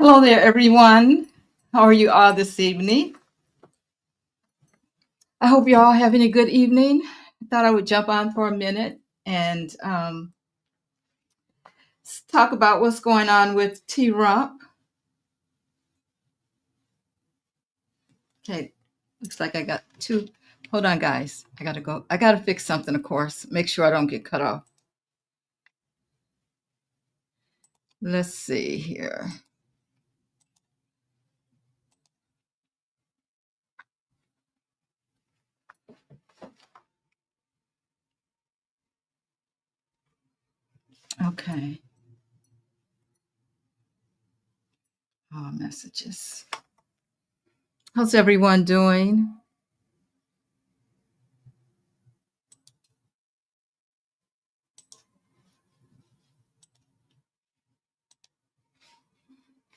Hello there, everyone. How are you all this evening? I hope you're all having a good evening. I thought I would jump on for a minute and talk about what's going on with T-Rump. Okay, looks like I got two. Hold on, guys. I gotta go. I gotta fix something, of course. Make sure I don't get cut off. Let's see here. Okay. Oh, messages. How's everyone doing?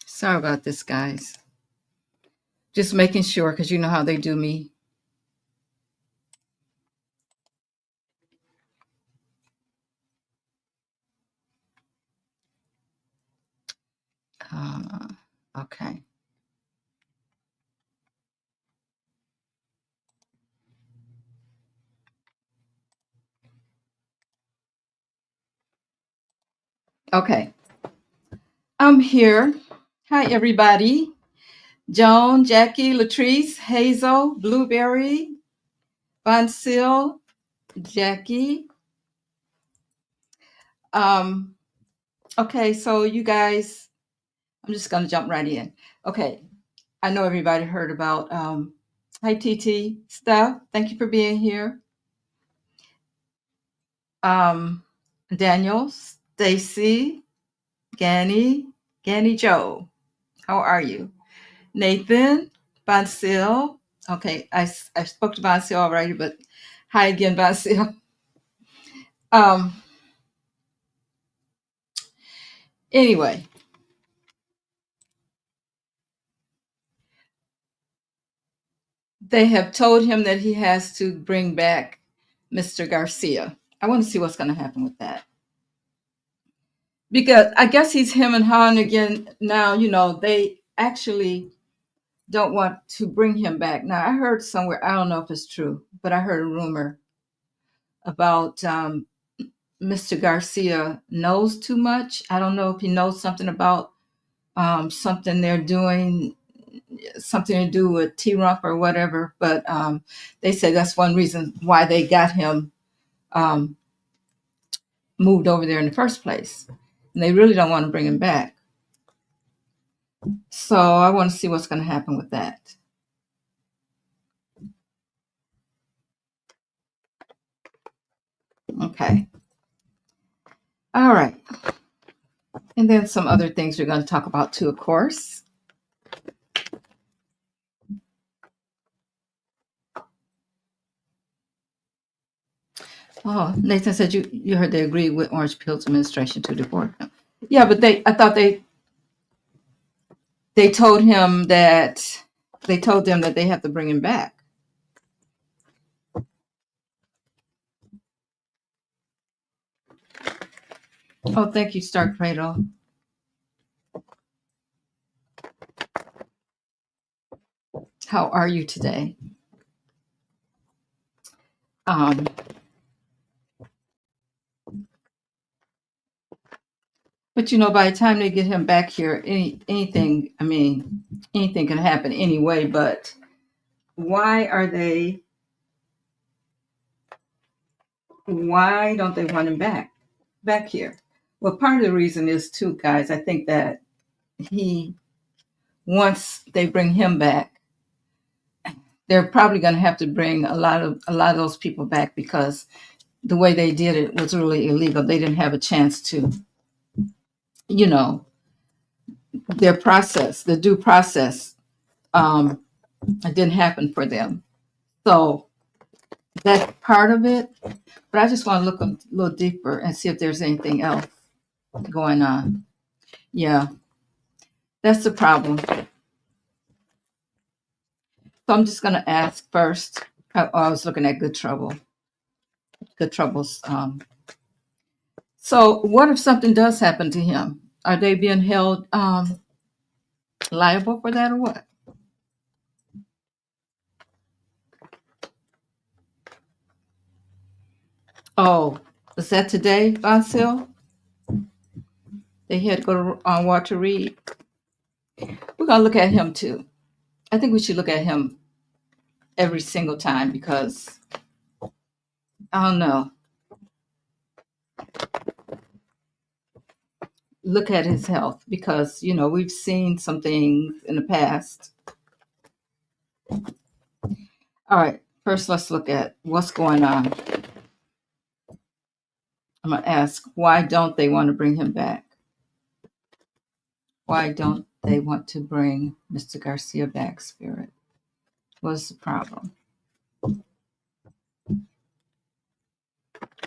Sorry about this, guys. Just making sure, because you know how they do me. Uh, okay. Okay. I'm here. Hi, everybody. Joan, Jackie, Latrice, Hazel, Blueberry, Bonsil, Jackie. Um, okay, so you guys, I'm just going to jump right in. Okay, I know everybody heard about hi, TT, Steph. Thank you for being here. Um, Daniel, Stacy, Ganny Joe. How are you? Nathan, Bonsil. Okay, I spoke to Bonsil already, but hi again, Bonsil. Um, anyway, they have told him that he has to bring back Mr. Garcia. I want to see what's going to happen with that. Because I guess he's him and Han again now. They actually don't want to bring him back. Now, I heard somewhere, I don't know if it's true, but I heard a rumor about Mr. Garcia knows too much. I don't know if he knows something about something they're doing, something to do with T-Rump or whatever. But they say that's one reason why they got him um, moved over there in the first place. And they really don't want to bring him back. So I want to see what's going to happen with that. Okay. All right. And then some other things we're going to talk about too, of course. Oh, Nathan said you heard they agreed with Orange Pill's administration to deport him. Yeah, but I thought they told him that they told them that they have to bring him back. Oh, thank you, Stark Cradle. How are you today? Um, but by the time they get him back here, anything, I mean, anything can happen anyway. But why don't they want him back here? Well, part of the reason is too, guys. I think that once they bring him back, they're probably going to have to bring a lot of those people back because the way they did it was really illegal. They didn't have a chance to, their process, the due process, it didn't happen for them. So that's part of it. But I just want to look a little deeper and see if there's anything else going on. Yeah, that's the problem. So I'm just going to ask first. I was looking at Good Troubles. So what if something does happen to him? Are they being held? Liable for that or what? Oh, is that today, Von Sil? They had to go to, on Walter Reed. We're going to look at him too. I think we should look at him every single time because, I don't know, look at his health because, you know, we've seen some things in the past. All right, first let's look at what's going on. I'm going to ask, why don't they want to bring him back? Why don't they want to bring Mr. Garcia back, Spirit? What's the problem?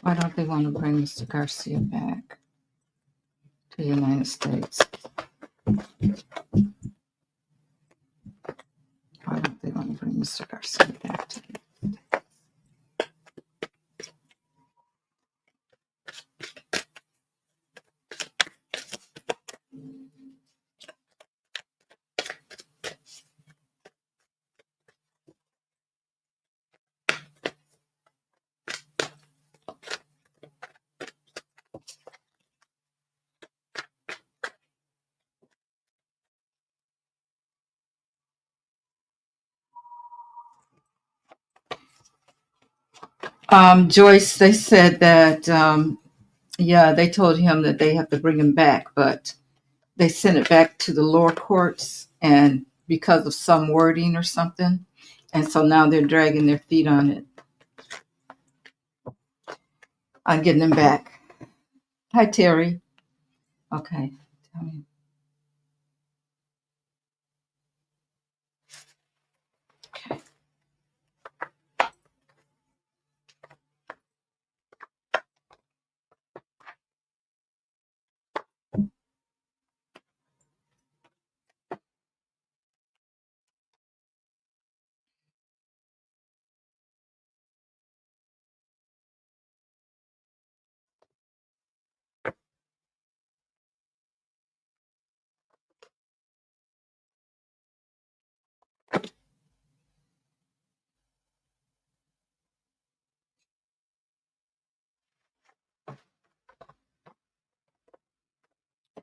Why don't they want to bring Mr. Garcia back to the United States? Why don't they want to bring Mr. Garcia back to the United States? Joyce, they said that, yeah, they told him that they have to bring him back, but they sent it back to the lower courts and because of some wording or something. And so now they're dragging their feet on it, on getting him back. Hi, Terry. Okay. Tell me. Okay.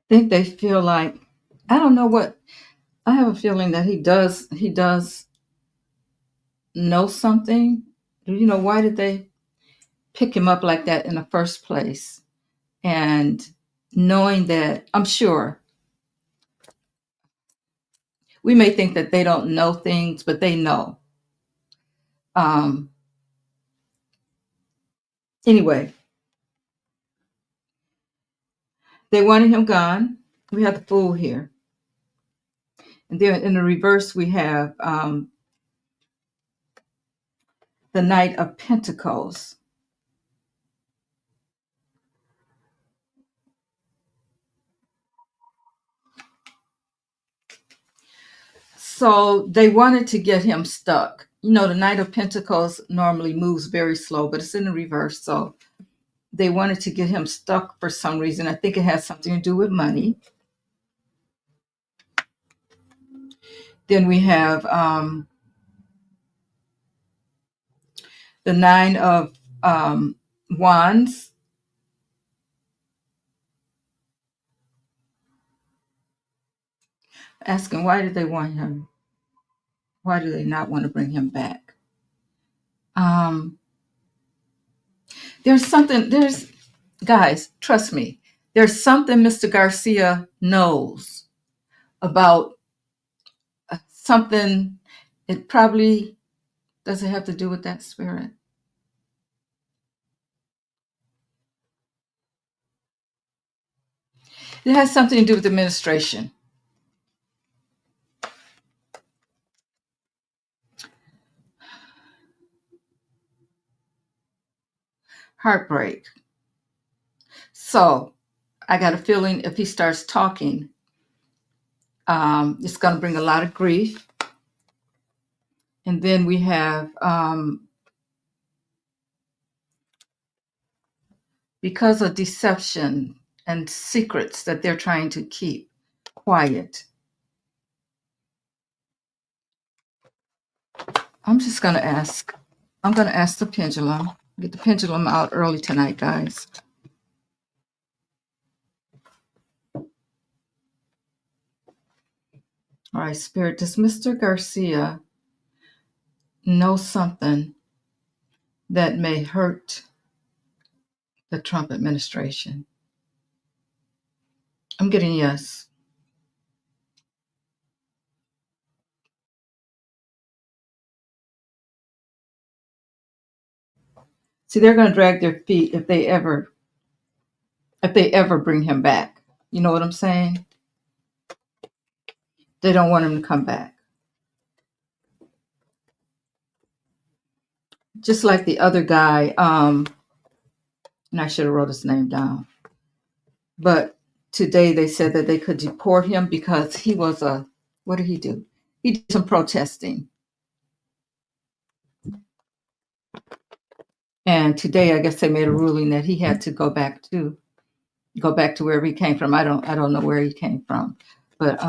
I think they feel like, I don't know what, I have a feeling that he does know something. You know, why did they pick him up like that in the first place? And knowing that, I'm sure we may think that they don't know things, but they know. Um, anyway, they wanted him gone. We have the Fool here. And then in the reverse, we have the Knight of Pentacles. So they wanted to get him stuck. You know, the Knight of Pentacles normally moves very slow, but it's in the reverse. So they wanted to get him stuck for some reason. I think it has something to do with money. Then we have the Nine of Wands. Asking, why did they want him? Why do they not want to bring him back? There's something, guys, trust me, there's something Mr. Garcia knows about something. It probably doesn't have to do with that spirit. It has something to do with administration. Heartbreak. So I got a feeling if he starts talking, it's going to bring a lot of grief. And then we have, because of deception and secrets that they're trying to keep quiet, I'm just going to ask. I'm going to ask the pendulum. Get the pendulum out early tonight, guys. All right, Spirit, does Mr. Garcia know something that may hurt the Trump administration? I'm getting yes. See, they're going to drag their feet if they ever bring him back. You know what I'm saying? They don't want him to come back. Just like the other guy, and I should have wrote his name down. But today they said that they could deport him because he was what did he do? He did some protesting. And today I guess they made a ruling that he had to go back to wherever he came from. I don't know where he came from. But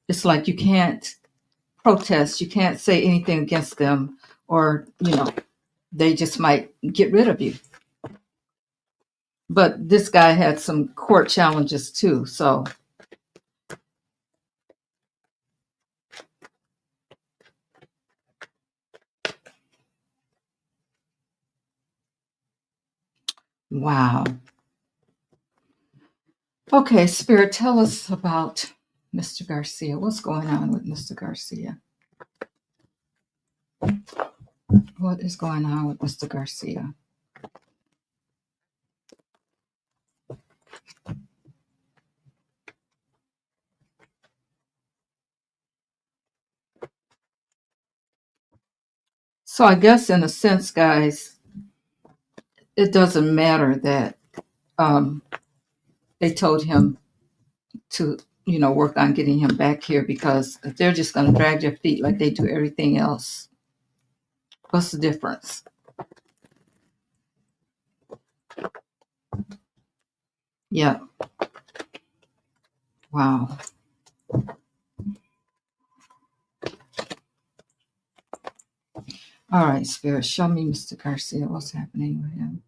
it's like you can't protest, you can't say anything against them, or they just might get rid of you. But this guy had some court challenges too, so wow. Okay, Spirit, tell us about Mr. Garcia. What's going on with Mr. Garcia? What is going on with Mr. Garcia? So I guess in a sense, guys, it doesn't matter that they told him to, work on getting him back here, because if they're just going to drag their feet like they do everything else, what's the difference? Yeah. Wow. All right, Spirit, show me Mr. Garcia. What's happening with him?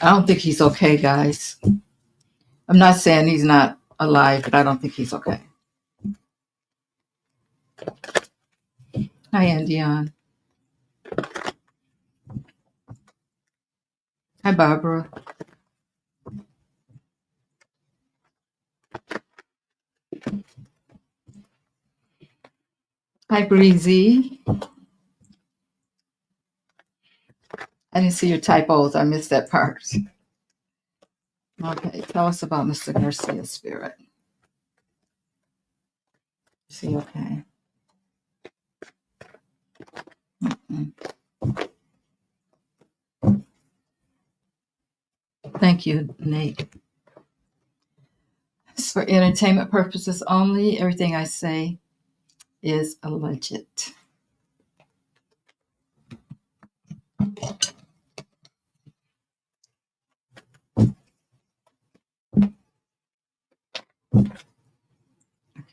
I don't think he's okay, guys. I'm not saying he's not alive, but I don't think he's okay. Hi, Andion. Hi, Barbara. Hi, Breezy. I didn't see your typos. I missed that part. Okay, tell us about Mr. Garcia, Spirit. Is he okay? Mm-mm. Thank you, Nate. It's for entertainment purposes only. Everything I say is alleged.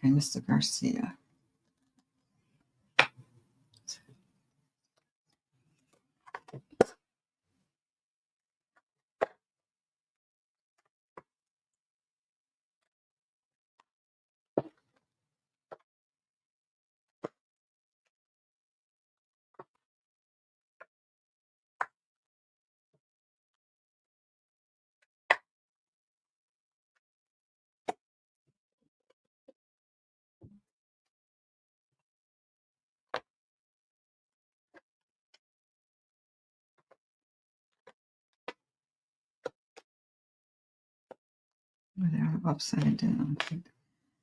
Okay, Mr. Garcia. They're upside down. I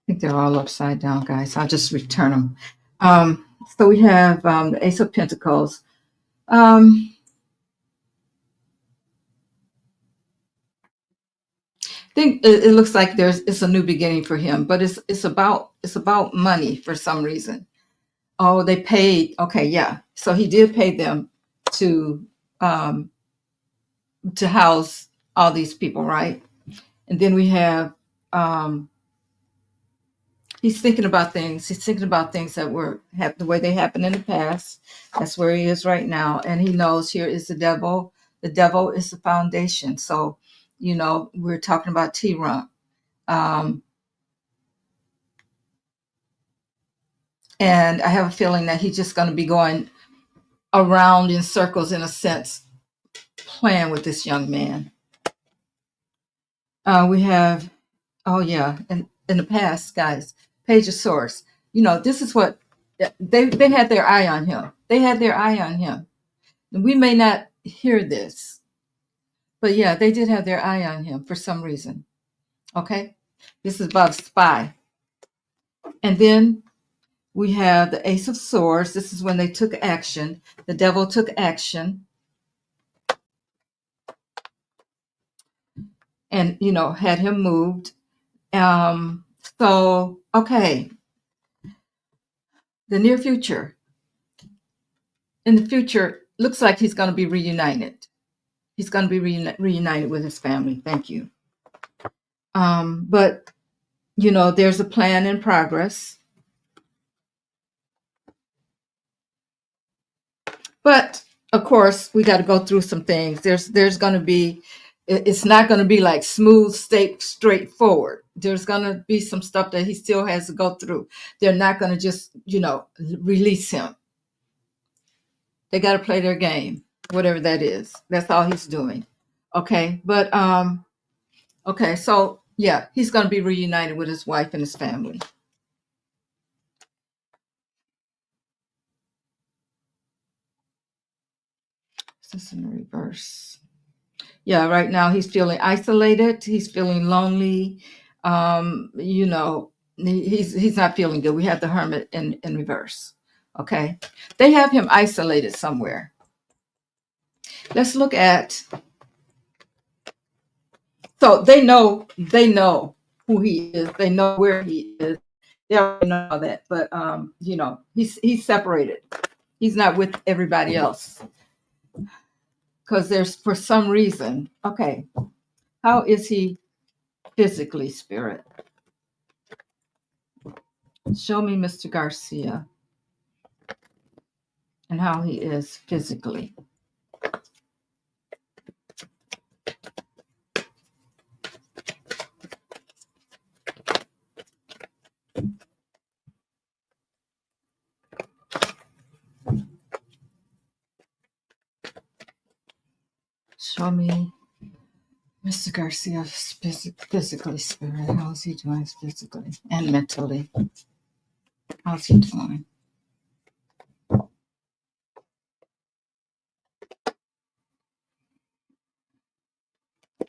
think they're all upside down, guys. I'll just return them. So we have the Ace of Pentacles. think it looks like it's a new beginning for him, but it's about money for some reason. Oh, they paid. Okay, yeah. So he did pay them to um, to house all these people, right? And then we have he's thinking about things. He's thinking about things that were the way they happened in the past. That's where he is right now, and he knows here is the devil. The devil is the foundation. So, we're talking about T-Rump. Um, and I have a feeling that he's just going to be going around in circles, in a sense, playing with this young man. We have, oh yeah, in the past, guys, Page of Swords. This is what they had their eye on him. They had their eye on him. And we may not hear this, but yeah, they did have their eye on him for some reason. Okay, this is about a spy. And then we have the Ace of Swords. This is when they took action. The devil took action. And, had him moved. So, okay. The near future. In the future, looks like he's going to be reunited. He's going to be reunited with his family. Thank you. But, there's a plan in progress. But, of course, we got to go through some things. There's going to be, it's not going to be like smooth, straightforward. There's going to be some stuff that he still has to go through. They're not going to just, release him. They got to play their game, whatever that is. That's all he's doing. Okay. But, okay. So, yeah, he's going to be reunited with his wife and his family. Is this in the reverse? Yeah, right now he's feeling isolated. He's feeling lonely. He's not feeling good. We have the Hermit in reverse. Okay. They have him isolated somewhere. Let's look at, so they know who he is. They know where he is. They already know that, but he's separated. He's not with everybody else. Because there's, for some reason, okay, how is he physically, Spirit? Show me Mr. Garcia and how he is physically. Show me Mr. Garcia physically, Spirit. How's he doing physically and mentally? How's he doing?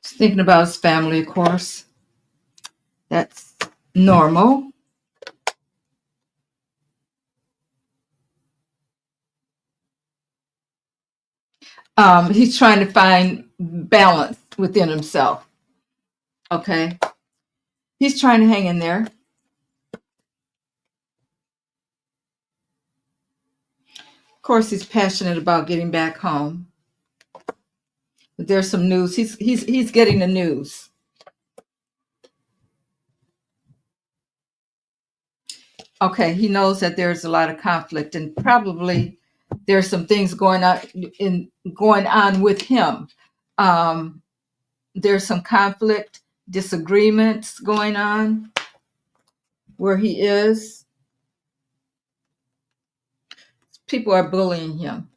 Just thinking about his family, of course. That's normal. He's trying to find balance within himself. Okay. He's trying to hang in there. Of course, he's passionate about getting back home. But there's some news. He's getting the news. Okay, he knows that there's a lot of conflict, and probably there's some things going on with him. There's some conflict, disagreements going on where he is. People are bullying him.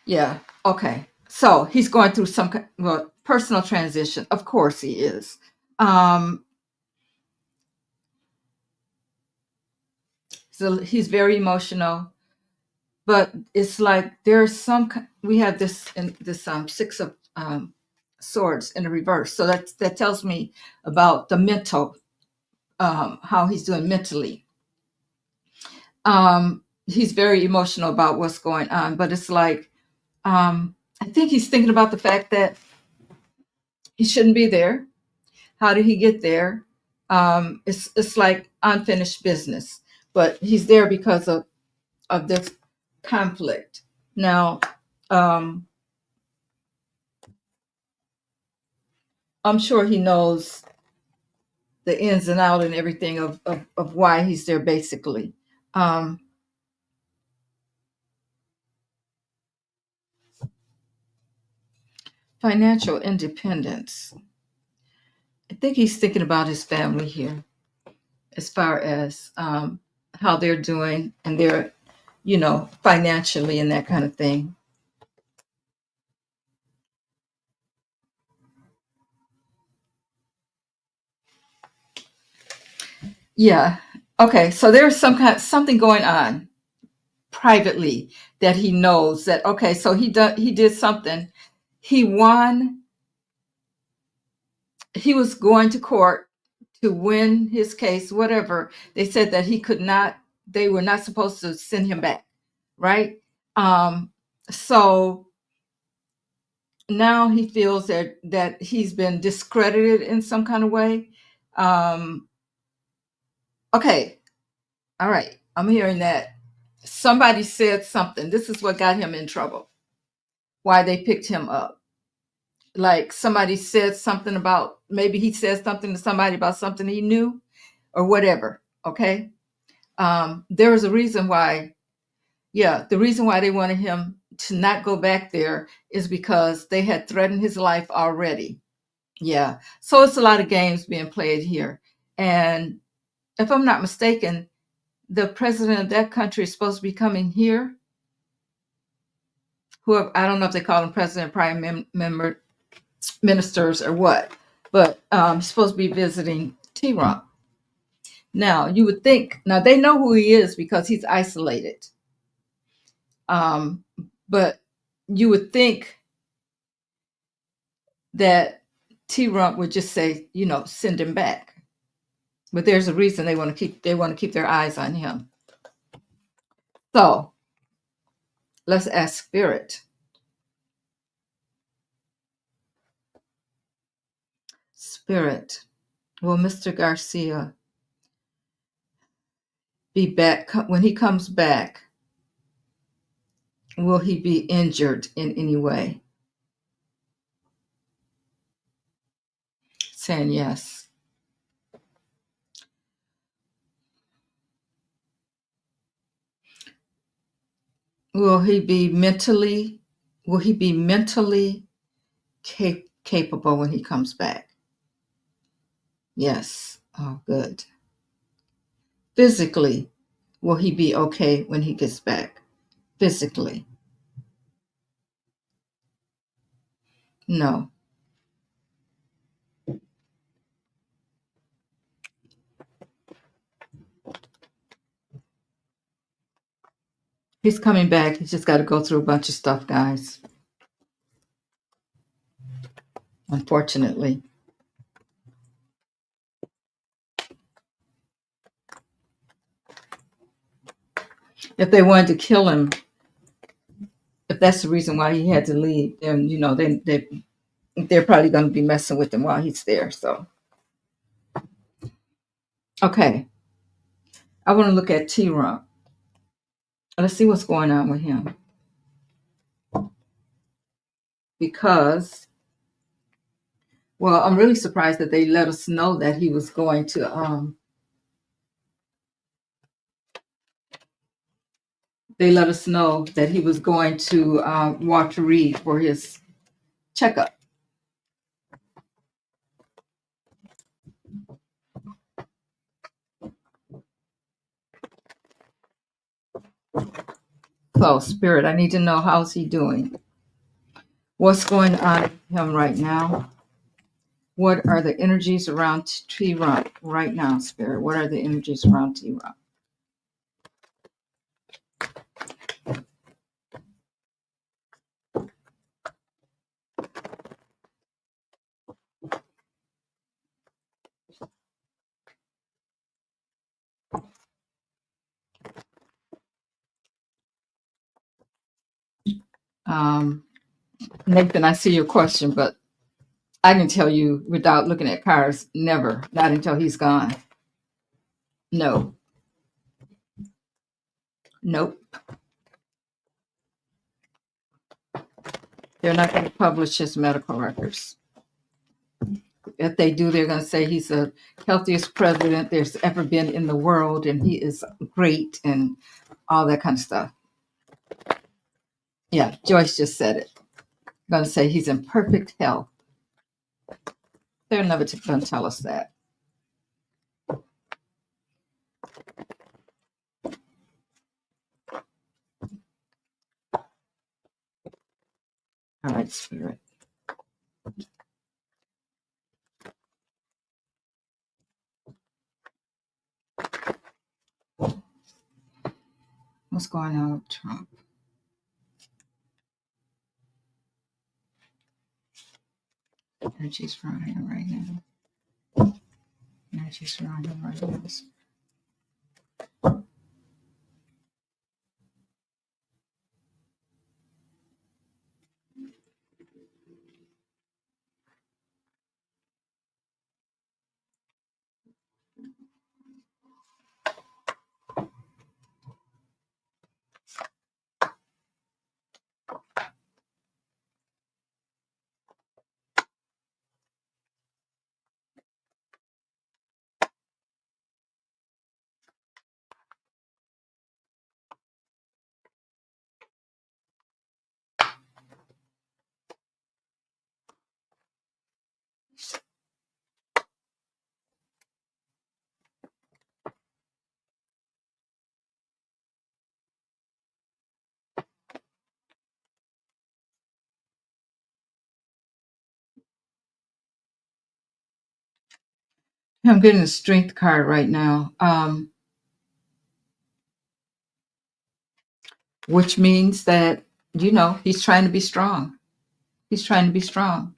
Yeah. Okay. So he's going through some personal transition. Of course he is. So he's very emotional, but it's like there's we have this in this Six of Swords in the reverse. So that tells me about the mental how he's doing mentally. He's very emotional about what's going on, but it's like, I think he's thinking about the fact that he shouldn't be there. How did he get there? It's like unfinished business, but he's there because of this conflict. Now, um, I'm sure he knows the ins and out and everything of why he's there, basically. Um, Financial independence. I think he's thinking about his family here as far as how they're doing and they're, financially and that kind of thing. Yeah. Okay. So there's something going on privately that he knows that, okay, so he did something. He won. He was going to court to win his case, whatever. They said that he could not, they were not supposed to send him back, right? So now he feels that he's been discredited in some kind of way. Um, okay, all right. I'm hearing that somebody said something. This is what got him in trouble. Why they picked him up. Like somebody said something about, maybe he said something to somebody about something he knew or whatever. Okay. There was a reason why, yeah, the reason why they wanted him to not go back there is because they had threatened his life already. Yeah. So it's a lot of games being played here. And if I'm not mistaken, the president of that country is supposed to be coming here. Whoever, I don't know if they call him president, member, ministers, or what, but he's supposed to be visiting T-Rump. Now, you would think, now they know who he is because he's isolated. Um, but you would think that T-Rump would just say, send him back. But there's a reason they want to keep their eyes on him. So let's ask Spirit. Spirit, will Mr. Garcia be back when he comes back? Will he be injured in any way? Saying yes. Will he be mentally capable when he comes back? Yes. Oh, good. Physically, will he be okay when he gets back? Physically? No. He's coming back. He's just got to go through a bunch of stuff, guys. Unfortunately. If they wanted to kill him, if that's the reason why he had to leave, then they're probably going to be messing with him while he's there. So, okay, I want to look at T-Rump. Let's see what's going on with him, because, well, I'm really surprised that they let us know that he was going to. They let us know that he was going to Walter Reed for his checkup. So, Spirit, I need to know, how's he doing? What's going on with him right now? What are the energies around T-Rump right now, Spirit? What are the energies around T-Rump? Nathan, I see your question, but I can tell you without looking at cards, never, not until he's gone. No, nope. They're not going to publish his medical records. If they do, they're going to say he's the healthiest president there's ever been in the world, and he is great, and all that kind of stuff. Yeah, Joyce just said it. Going to say he's in perfect health. They're never going to tell us that. All right, Spirit. What's going on with Trump? Energy's around him right now. Energy's around him right now. I'm getting a strength card right now, which means that, he's trying to be strong. He's trying to be strong.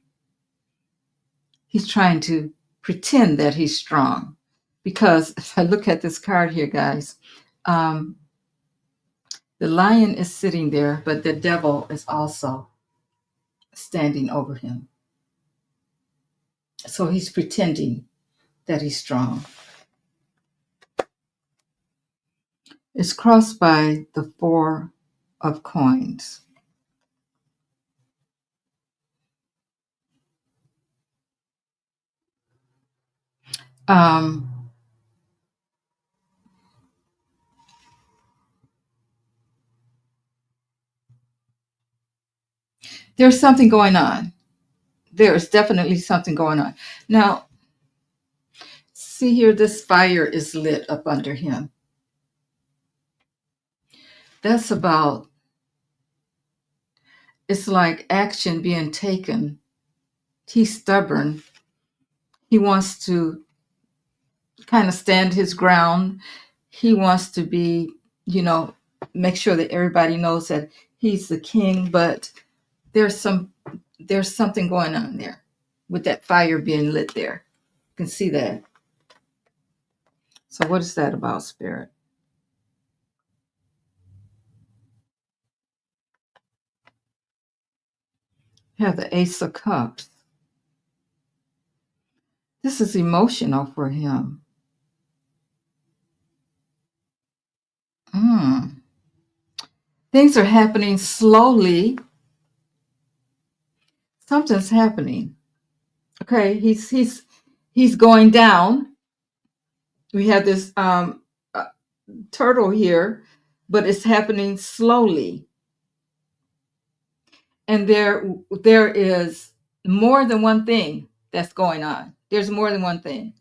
He's trying to pretend that he's strong. Because if I look at this card here, guys, the lion is sitting there, but the devil is also standing over him. So he's pretending that he's strong. It's crossed by the 4 of coins. There's something going on. There's definitely something going on. Now, see here, this fire is lit up under him. That's about, it's like action being taken. He's stubborn. He wants to kind of stand his ground. He wants to be, make sure that everybody knows that he's the king, but there's something going on there with that fire being lit there. You can see that. So what is that about, Spirit? You have the Ace of Cups. This is emotional for him. Things are happening slowly. Something's happening. Okay, he's going down. We have this turtle here, but it's happening slowly. And there is more than one thing that's going on. There's more than one thing.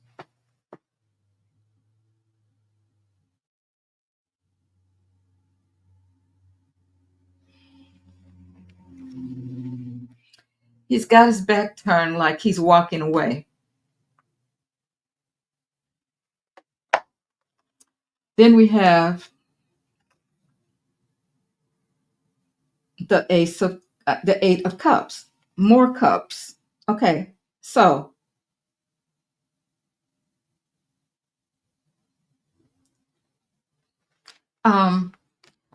He's got his back turned like he's walking away. Then we have the the 8 of Cups. More cups. Okay, so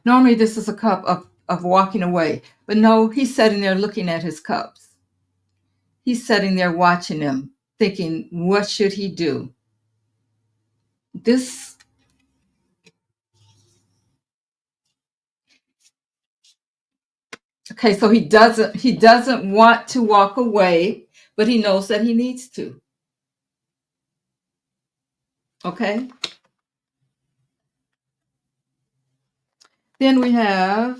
normally this is a cup of walking away. But no, he's sitting there looking at his cups. He's sitting there watching them, thinking, what should he do? This, okay, so he doesn't want to walk away, but he knows that he needs to. Okay. Then we have,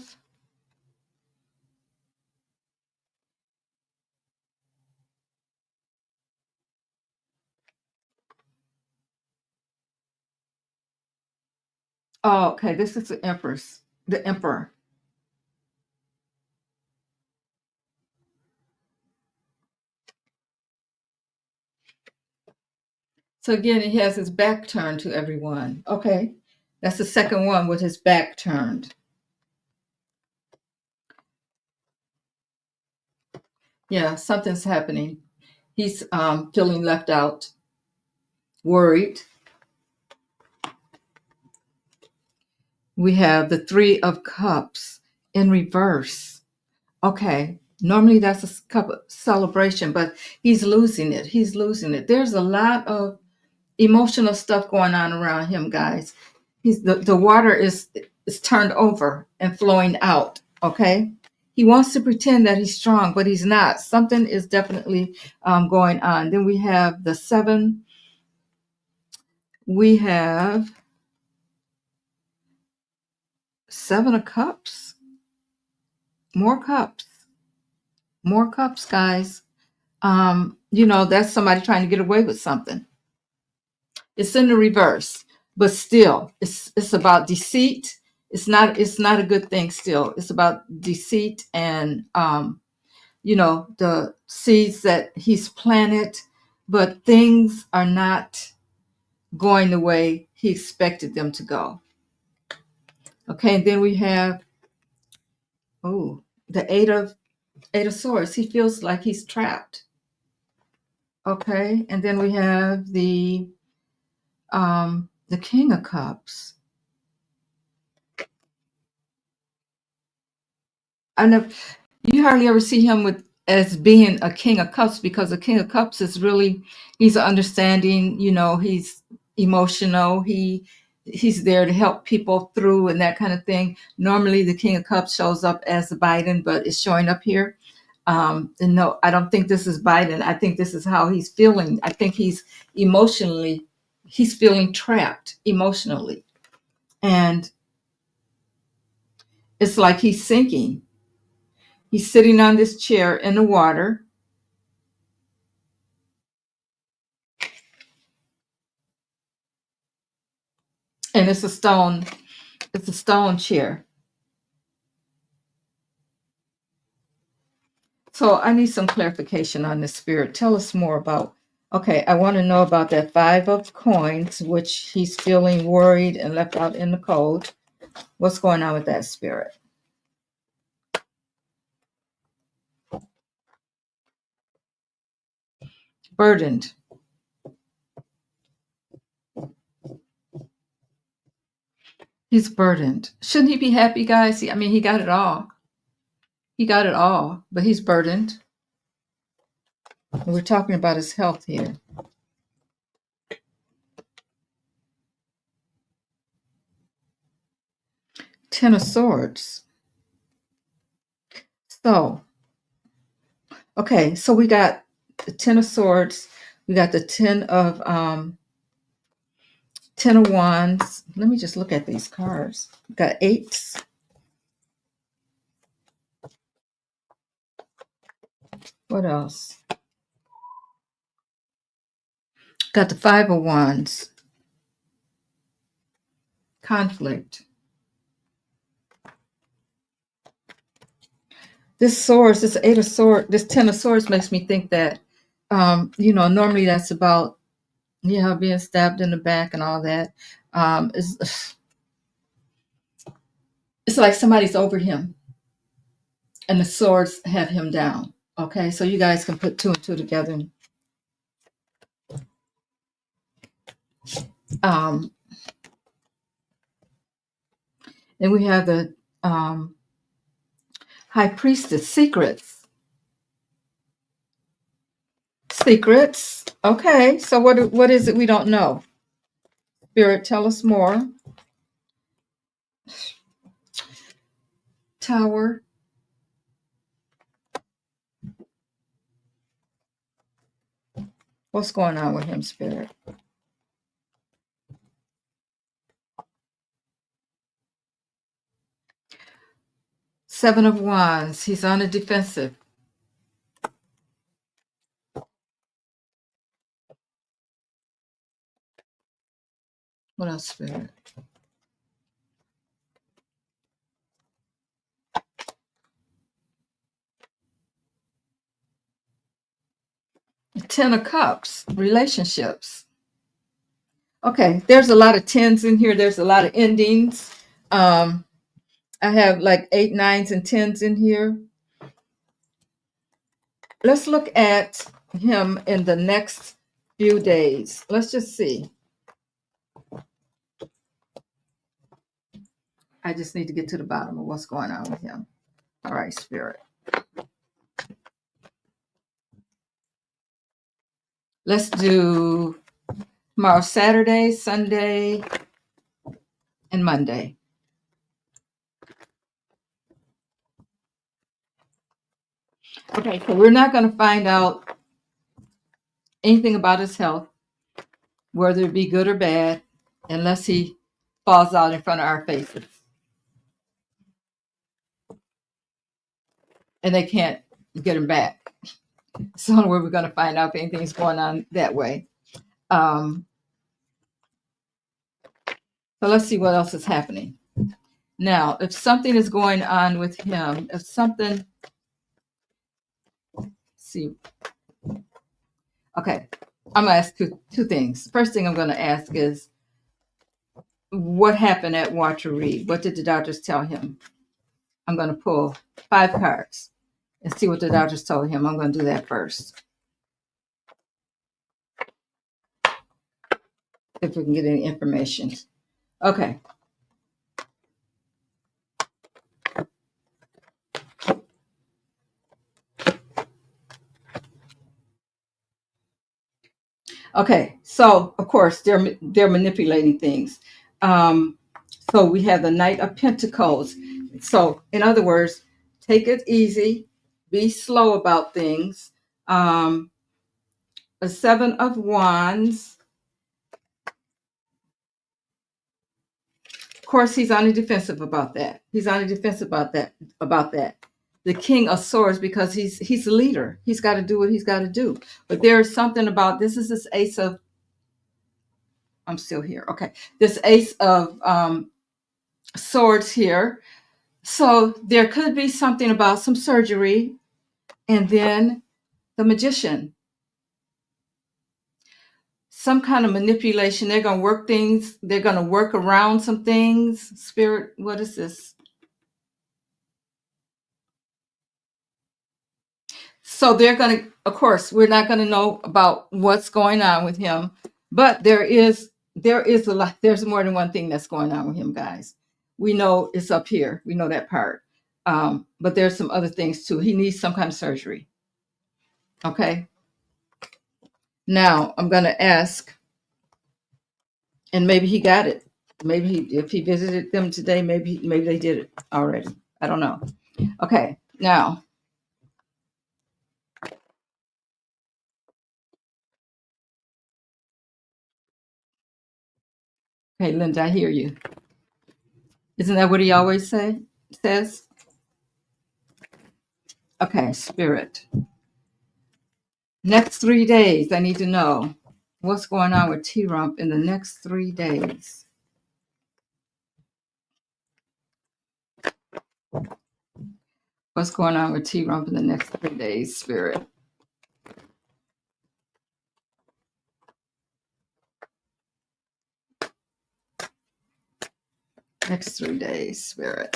oh, okay, this is the Empress, the Emperor. So again, he has his back turned to everyone. Okay. That's the second one with his back turned. Yeah, something's happening. He's feeling left out, worried. We have the Three of Cups in reverse. Okay. Normally that's a cup of celebration, but he's losing it. He's losing it. There's a lot of emotional stuff going on around him, guys. The water is turned over and flowing out. Okay. He wants to pretend that he's strong, but he's not. Something is definitely going on. Then we have the seven. We have Seven of Cups. More cups. More cups, guys. That's somebody trying to get away with something. It's in the reverse, but still, it's about deceit. It's not a good thing still. It's about deceit and the seeds that he's planted, but things are not going the way he expected them to go. Okay, and then we have the Eight of Swords. He feels like he's trapped. Okay, and then we have the King of Cups. You hardly ever see him as being a King of Cups, because the King of Cups is really, he's understanding. He's emotional. He's there to help people through and that kind of thing. Normally, the King of Cups shows up as Biden, but it's showing up here. And no, I don't think this is Biden. I think this is how he's feeling. I think he's feeling trapped emotionally. And it's like he's sinking. He's sitting on this chair in the water. And it's a stone chair. So I need some clarification on this, Spirit. Tell us more about, okay, I want to know about that Five of Coins, which he's feeling worried and left out in the cold. What's going on with that, Spirit? Burdened. He's burdened. Shouldn't he be happy, guys? He got it all. He got it all, but he's burdened. We're talking about his health here. Ten of Swords. So, okay, so we got the Ten of Swords. We got the Ten of Wands. Let me just look at these cards. We got eights. What else? Got the Five of Wands. Conflict. This Swords, this Eight of Swords, this Ten of Swords makes me think that, normally that's about, being stabbed in the back and all that. It's like somebody's over him and the swords have him down. Okay, so you guys can put two and two together. And we have the High Priestess, secrets. Secrets. Okay, so what is it we don't know? Spirit, tell us more. Tower. What's going on with him, Spirit? Seven of Wands. He's on the defensive. What else, Spirit? Ten of Cups. Relationships. Okay, there's a lot of tens in here. There's a lot of endings. I have like 8, 9s, and 10s in here. Let's look at him in the next few days. Let's just see. I just need to get to the bottom of what's going on with him. All right, Spirit. Let's do tomorrow, Saturday, Sunday, and Monday. Okay, so we're not going to find out anything about his health, whether it be good or bad, unless he falls out in front of our faces. And they can't get him back. So we're going to find out if anything's going on that way. So let's see what else is happening. Now, if something is going on with him, if something, see, okay, I'm going to ask two things. First thing I'm going to ask is, what happened at Walter Reed? What did the doctors tell him? I'm going to pull 5 cards and see what the doctors told him. I'm going to do that first. If we can get any information. Okay. Okay, so of course they're manipulating things. So we have the Knight of Pentacles. So in other words, take it easy, be slow about things. A 7 of Wands. Of course, he's on the defensive about that. He's on the defensive about that. The King of Swords, because he's the leader. He's got to do what he's got to do. But there's something about this is this Ace of. I'm still here. Okay, this Ace of Swords here. So there could be something about some surgery, and then the Magician. Some kind of manipulation. They're going to work things. They're going to work around some things. Spirit, what is this? So they're going to, of course, we're not going to know about what's going on with him, but there is a lot. There's more than one thing that's going on with him, guys. We know it's up here. We know that part. But there's some other things too. He needs some kind of surgery. Okay. Now I'm going to ask, and maybe he got it. Maybe if he visited them today, maybe they did it already. I don't know. Okay. Now, okay, Linda, I hear you. Isn't that what he always says? Okay, Spirit. Next 3 days, I need to know what's going on with T-Rump in the next 3 days. What's going on with T-Rump in the next 3 days, Spirit? Next 3 days, Spirit.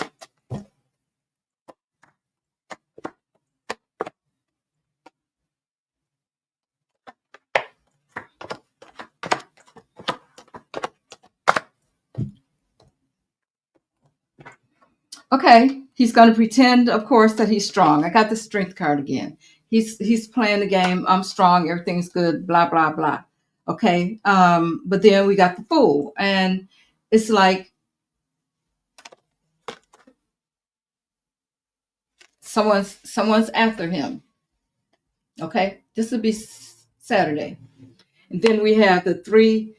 Okay, He's going to pretend, of course, that he's strong. I got the strength card again. He's playing the game. I'm strong. Everything's good. Blah blah blah. Okay. But then we got the Fool, and it's like someone's after him. Okay. This will be Saturday, and then we have the three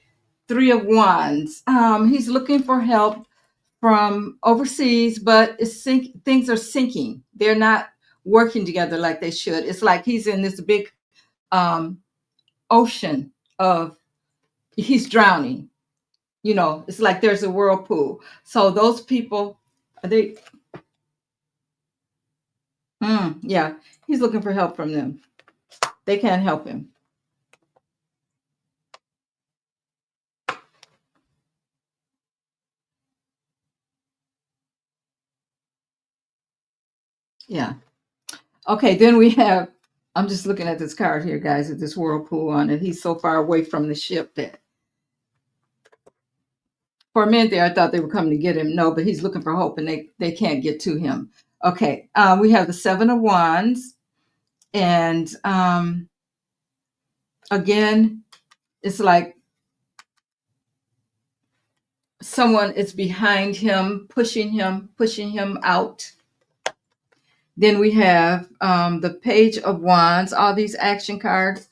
of Wands. He's looking for help from overseas, but things are sinking. They're not working together like they should. It's like he's in this big um, ocean of, he's drowning. You know, it's like there's a whirlpool. So those people, are they? Yeah, he's looking for help from them. They can't help him. Yeah. Okay, then we have, I'm just looking at this card here, guys, with this whirlpool on it. He's so far away from the ship that for a minute there, I thought they were coming to get him. No, but he's looking for hope and they can't get to him. Okay, we have the Seven of Wands. And again, it's like someone is behind him, pushing him out. Then we have the Page of Wands, all these action cards.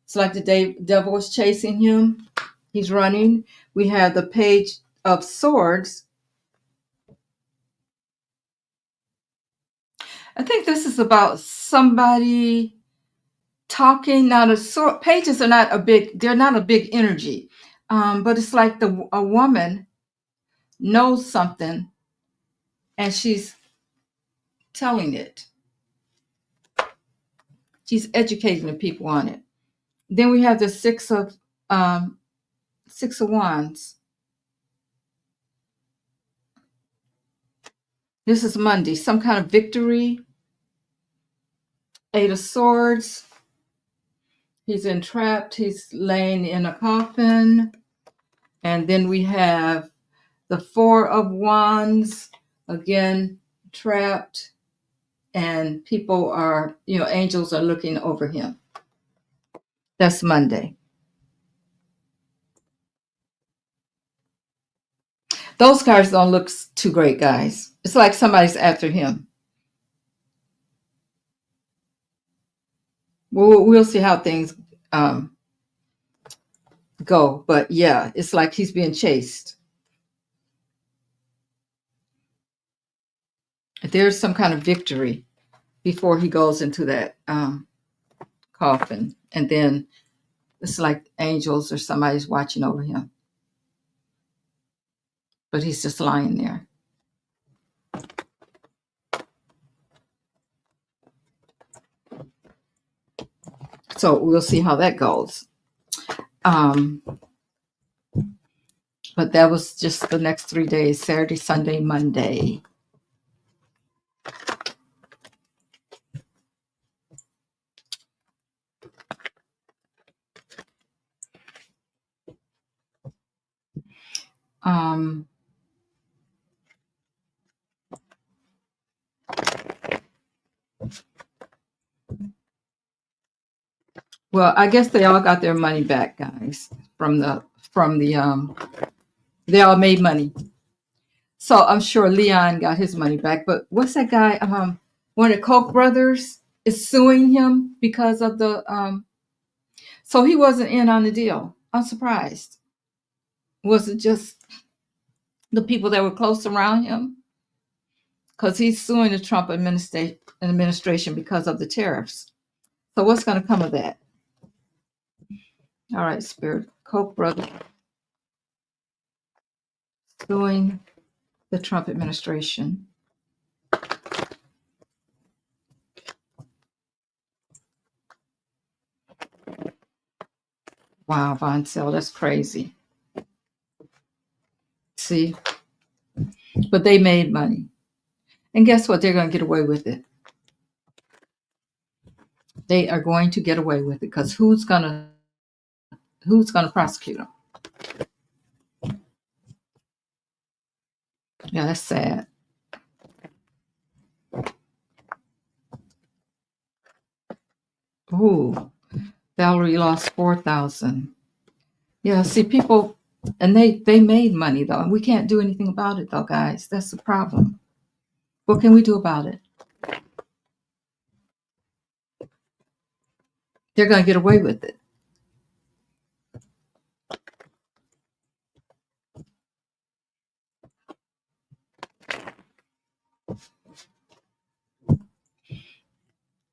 It's like the devil is chasing him. He's running. We have the Page of Swords. I think this is about somebody talking. Now the sword pages are not a big, they're not a big energy. But it's like a woman knows something and she's telling it. She's educating the people on it. Then we have the Six of Wands. This is Monday. Some kind of victory. Eight of Swords. He's entrapped. He's laying in a coffin. And then we have the Four of Wands. Again, trapped. And people are, angels are looking over him. That's Monday. Those cards don't look too great, guys. It's like somebody's after him. We'll see how things go. But yeah, it's like he's being chased. There's some kind of victory before he goes into that coffin. And then it's like angels or somebody's watching over him. But he's just lying there. So we'll see how that goes. But that was just the next 3 days, Saturday, Sunday, Monday. Well, I guess they all got their money back, guys, from the they all made money. So I'm sure Leon got his money back. But what's that guy? One of the Koch brothers is suing him because of the so he wasn't in on the deal. I'm surprised. Was it just the people that were close around him? Because he's suing the Trump administration because of the tariffs. So what's going to come of that? All right, Spirit. Koch brother suing the Trump administration. Wow, Von Sell, that's crazy. See? But they made money. And guess what? They're going to get away with it. They are going to get away with it because who's going to prosecute them? Yeah, that's sad. Oh, Valerie lost 4,000. Yeah, see, people, and they made money though, and we can't do anything about it though, guys. That's the problem. What can we do about it? They're going to get away with it.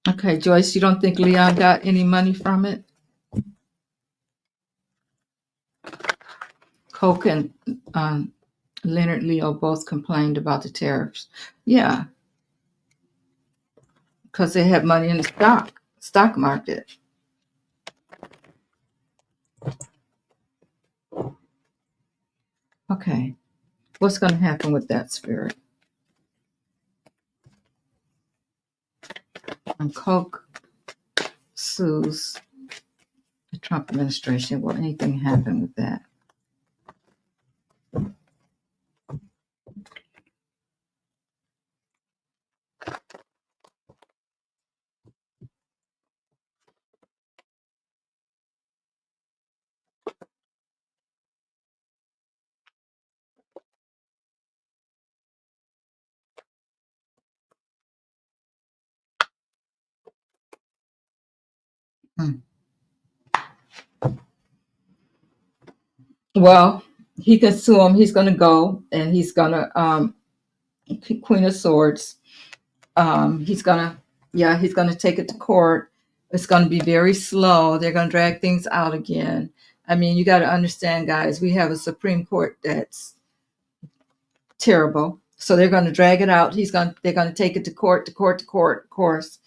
Okay, Joyce, you don't think Leon got any money from it? Koch and Leonard Leo both complained about the tariffs. Yeah, because they have money in the stock market. Okay, what's going to happen with that, Spirit? And Koch sues the Trump administration. Will anything happen with that? Hmm. Well, he can sue him. He's going to go, and he's going to Queen of Swords. He's gonna, yeah, he's gonna take it to court. It's gonna be very slow. They're gonna drag things out again. I mean, you got to understand, guys. We have a Supreme Court that's terrible. So they're gonna drag it out. They're gonna take it to court, to court, to court. Of course,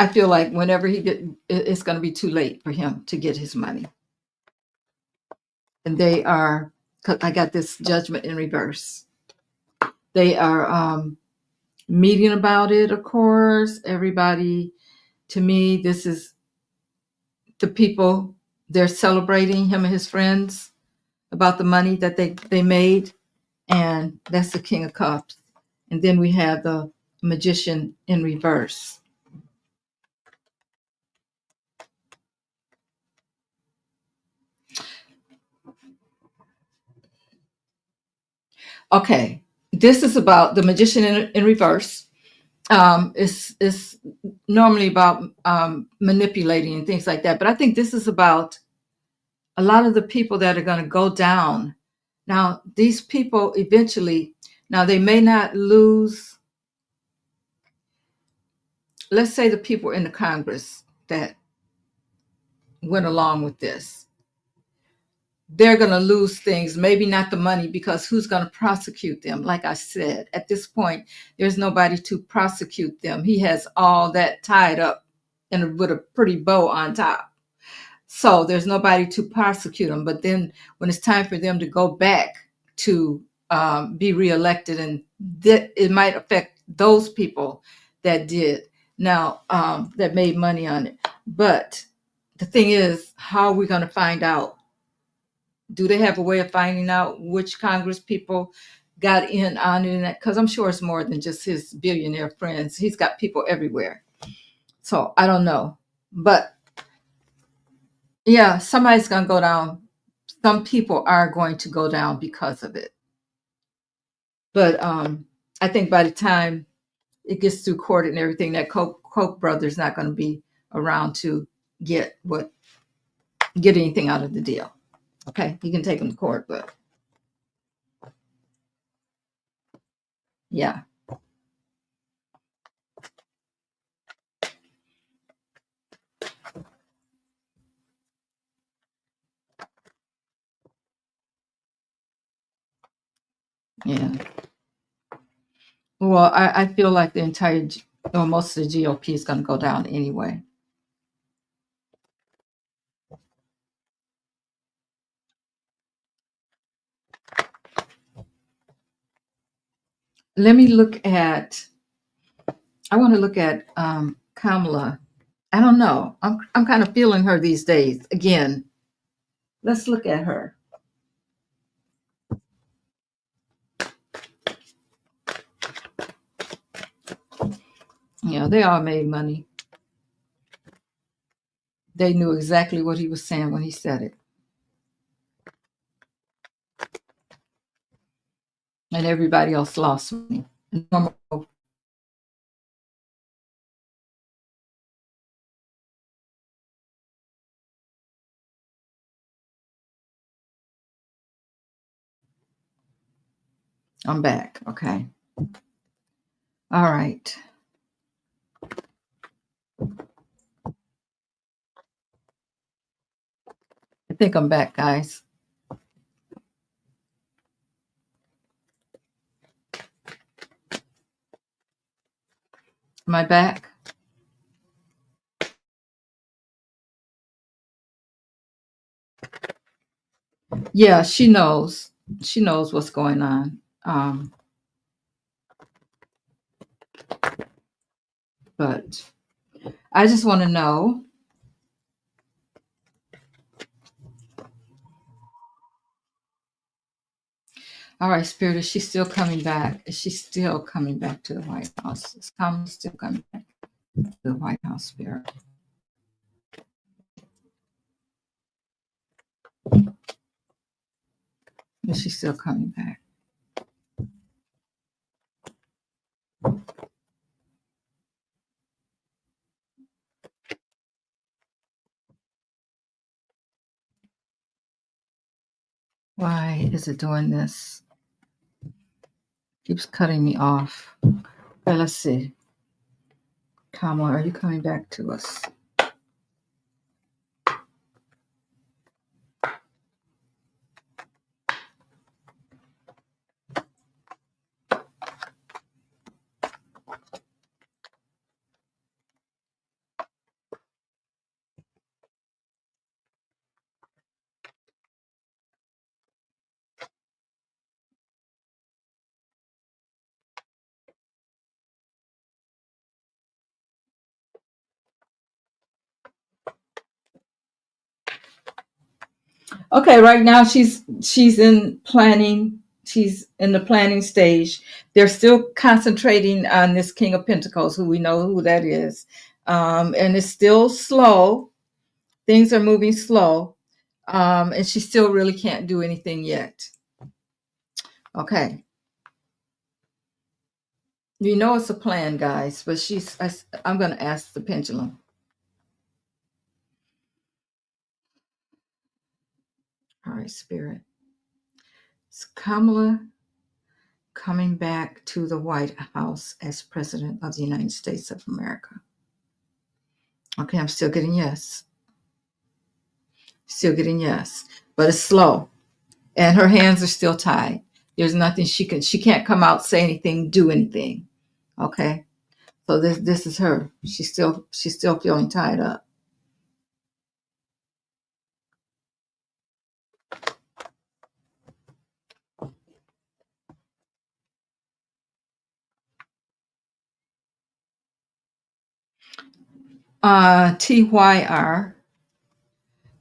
I feel like whenever it's gonna be too late for him to get his money. And they are. 'Cause I got this judgment in reverse. They are meeting about it, of course. Everybody, to me, this is the people, they're celebrating him and his friends about the money that they made. And that's the King of Cups. And then we have the Magician in reverse. Okay, this is about the Magician in reverse. It's normally about manipulating and things like that. But I think this is about a lot of the people that are going to go down. Now, these people eventually, now they may not lose, let's say the people in the Congress that went along with this. They're going to lose things, maybe not the money, because who's going to prosecute them? Like I said, at this point, there's nobody to prosecute them. He has all that tied up and with a pretty bow on top. So there's nobody to prosecute them. But then when it's time for them to go back to be reelected, and it might affect those people that did now, that made money on it. But the thing is, how are we going to find out? Do they have a way of finding out which Congress people got in on it? Because I'm sure it's more than just his billionaire friends. He's got people everywhere. So I don't know. But yeah, somebody's going to go down. Some people are going to go down because of it. But I think by the time it gets through court and everything, that Koch brother's not going to be around to get anything out of the deal. Okay, you can take him to court, but yeah. Yeah. Well, I feel like the entire, or most of the GOP is going to go down anyway. Let me look at, I want to look at Kamla. I don't know. I'm kind of feeling her these days. Again, let's look at her. You know, they all made money. They knew exactly what he was saying when he said it. And everybody else lost money. Normal. I'm back. Okay. All right. I think I'm back, guys. Am I back? Yeah, she knows. She knows what's going on. But I just want to know. All right, Spirit, is she still coming back? Is she still coming back to the White House? Is Kamala still coming back to the White House, Spirit? Is she still coming back? Why is it doing this? Keeps cutting me off. Okay, let's see. Kamala, are you coming back to us? Okay, right now she's in planning. She's in the planning stage. They're still concentrating on this King of Pentacles, who we know who that is, and it's still slow. Things are moving slow, and she still really can't do anything yet. Okay, you know it's a plan, guys. But I'm going to ask the pendulum. All right, Spirit. Is Kamala coming back to the White House as President of the United States of America? Okay, I'm still getting yes. Still getting yes. But it's slow. And her hands are still tied. There's nothing she can't come out, say anything, do anything. Okay. So this is her. She's still feeling tied up. TYR.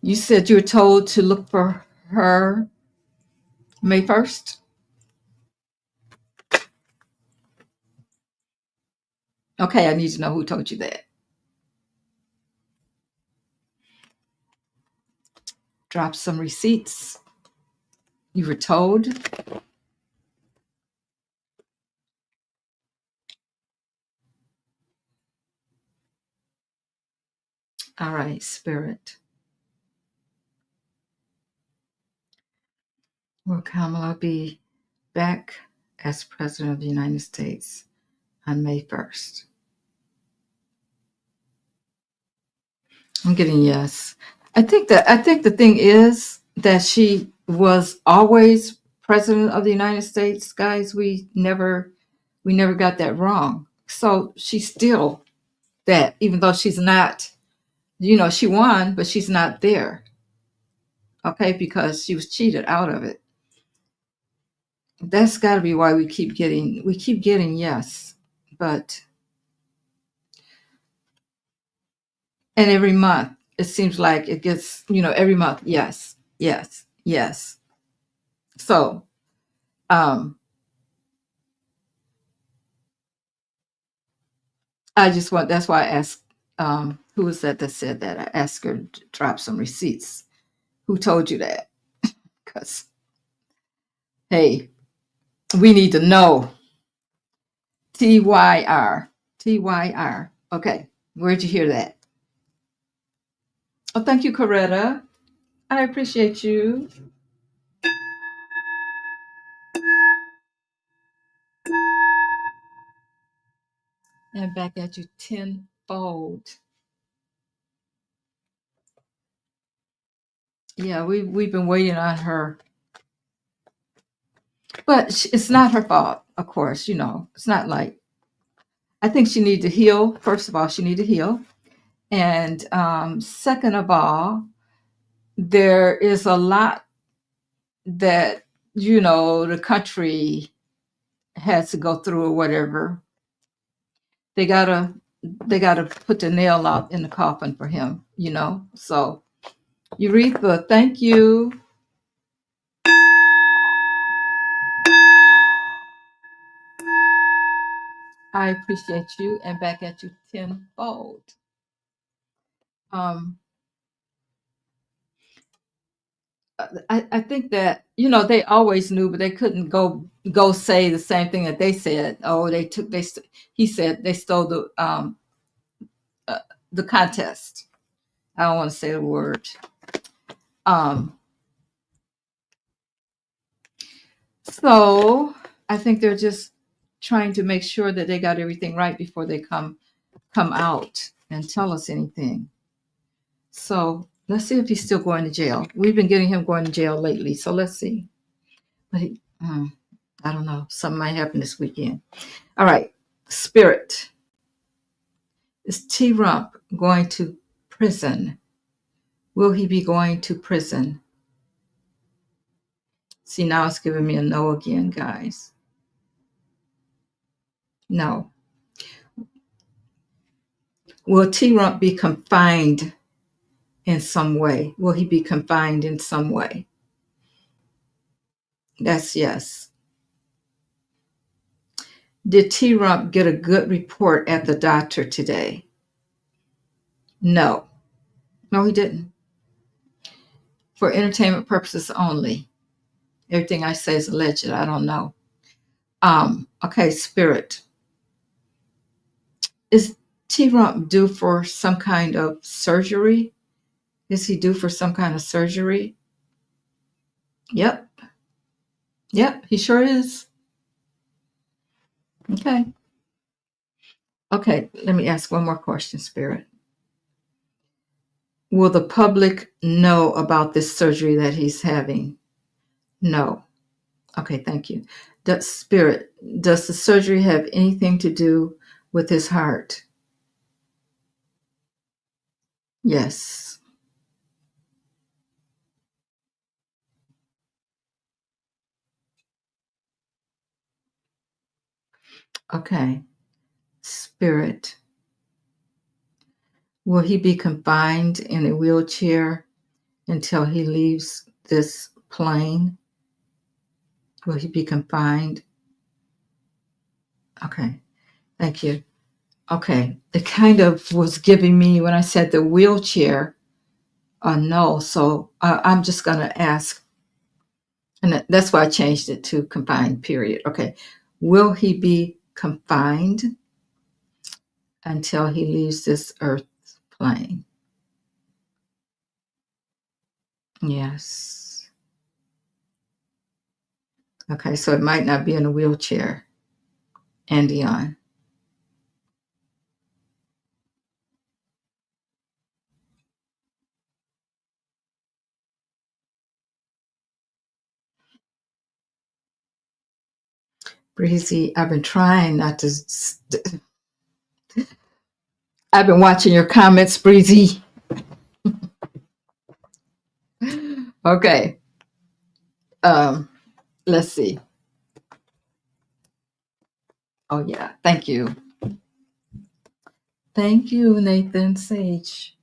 You said you were told to look for her May 1st? Okay, I need to know who told you that. Drop some receipts. You were told. All right, Spirit. Will Kamala be back as President of the United States on May 1st? I'm getting yes. I think the thing is that she was always President of the United States, guys. We never got that wrong. So she's still that, even though she's not, she won, but she's not there. Okay, because she was cheated out of it. That's got to be why we keep getting yes. But and every month it seems like it gets, every month yes, yes, yes. So um that's why I asked, who was that said that? I asked her to drop some receipts. Who told you that? Because, hey, we need to know. TYR. TYR. Okay. Where'd you hear that? Oh, thank you, Coretta. I appreciate you. And back at you tenfold. Yeah, we've been waiting on her. But it's not her fault, of course, It's not like, I think she needs to heal. First of all, she needs to heal. And second of all, there is a lot that, the country has to go through or whatever. They gotta put the nail out in the coffin for him, So Urethra, thank you. I appreciate you, and back at you tenfold. Um, I think that they always knew, but they couldn't go say the same thing that they said. Oh, he said they stole the contest. I don't want to say the word. Um, so I think they're just trying to make sure that they got everything right before they come out and tell us anything. So let's see if he's still going to jail. We've been getting him going to jail lately, so let's see. But I don't know. Something might happen this weekend. All right, Spirit. Is T-Rump going to prison? Will he be going to prison? See, now it's giving me a no again, guys. No. Will T-Rump be confined in some way? Will he be confined in some way? That's yes. Did T-Rump get a good report at the doctor today? No. No, he didn't. For entertainment purposes only. Everything I say is alleged. I don't know. Okay, Spirit. Is T-Rump due for some kind of surgery? Is he due for some kind of surgery? Yep. Yep, he sure is. Okay. Okay, let me ask one more question, Spirit. Will the public know about this surgery that he's having? No. Okay, thank you. Spirit, does the surgery have anything to do with his heart? Yes. Okay. Spirit, will he be confined in a wheelchair until he leaves this plane? Will he be confined? Okay, thank you. Okay, it kind of was giving me, when I said the wheelchair, a no. So I'm just going to ask, and that's why I changed it to confined, period. Okay, will he be confined until he leaves this earth plane? Yes. Okay, so it might not be in a wheelchair. And Dion. Breezy, I've been trying not to. I've been watching your comments, Breezy. Okay. Let's see. Oh, yeah. Thank you. Thank you, Nathan Sage.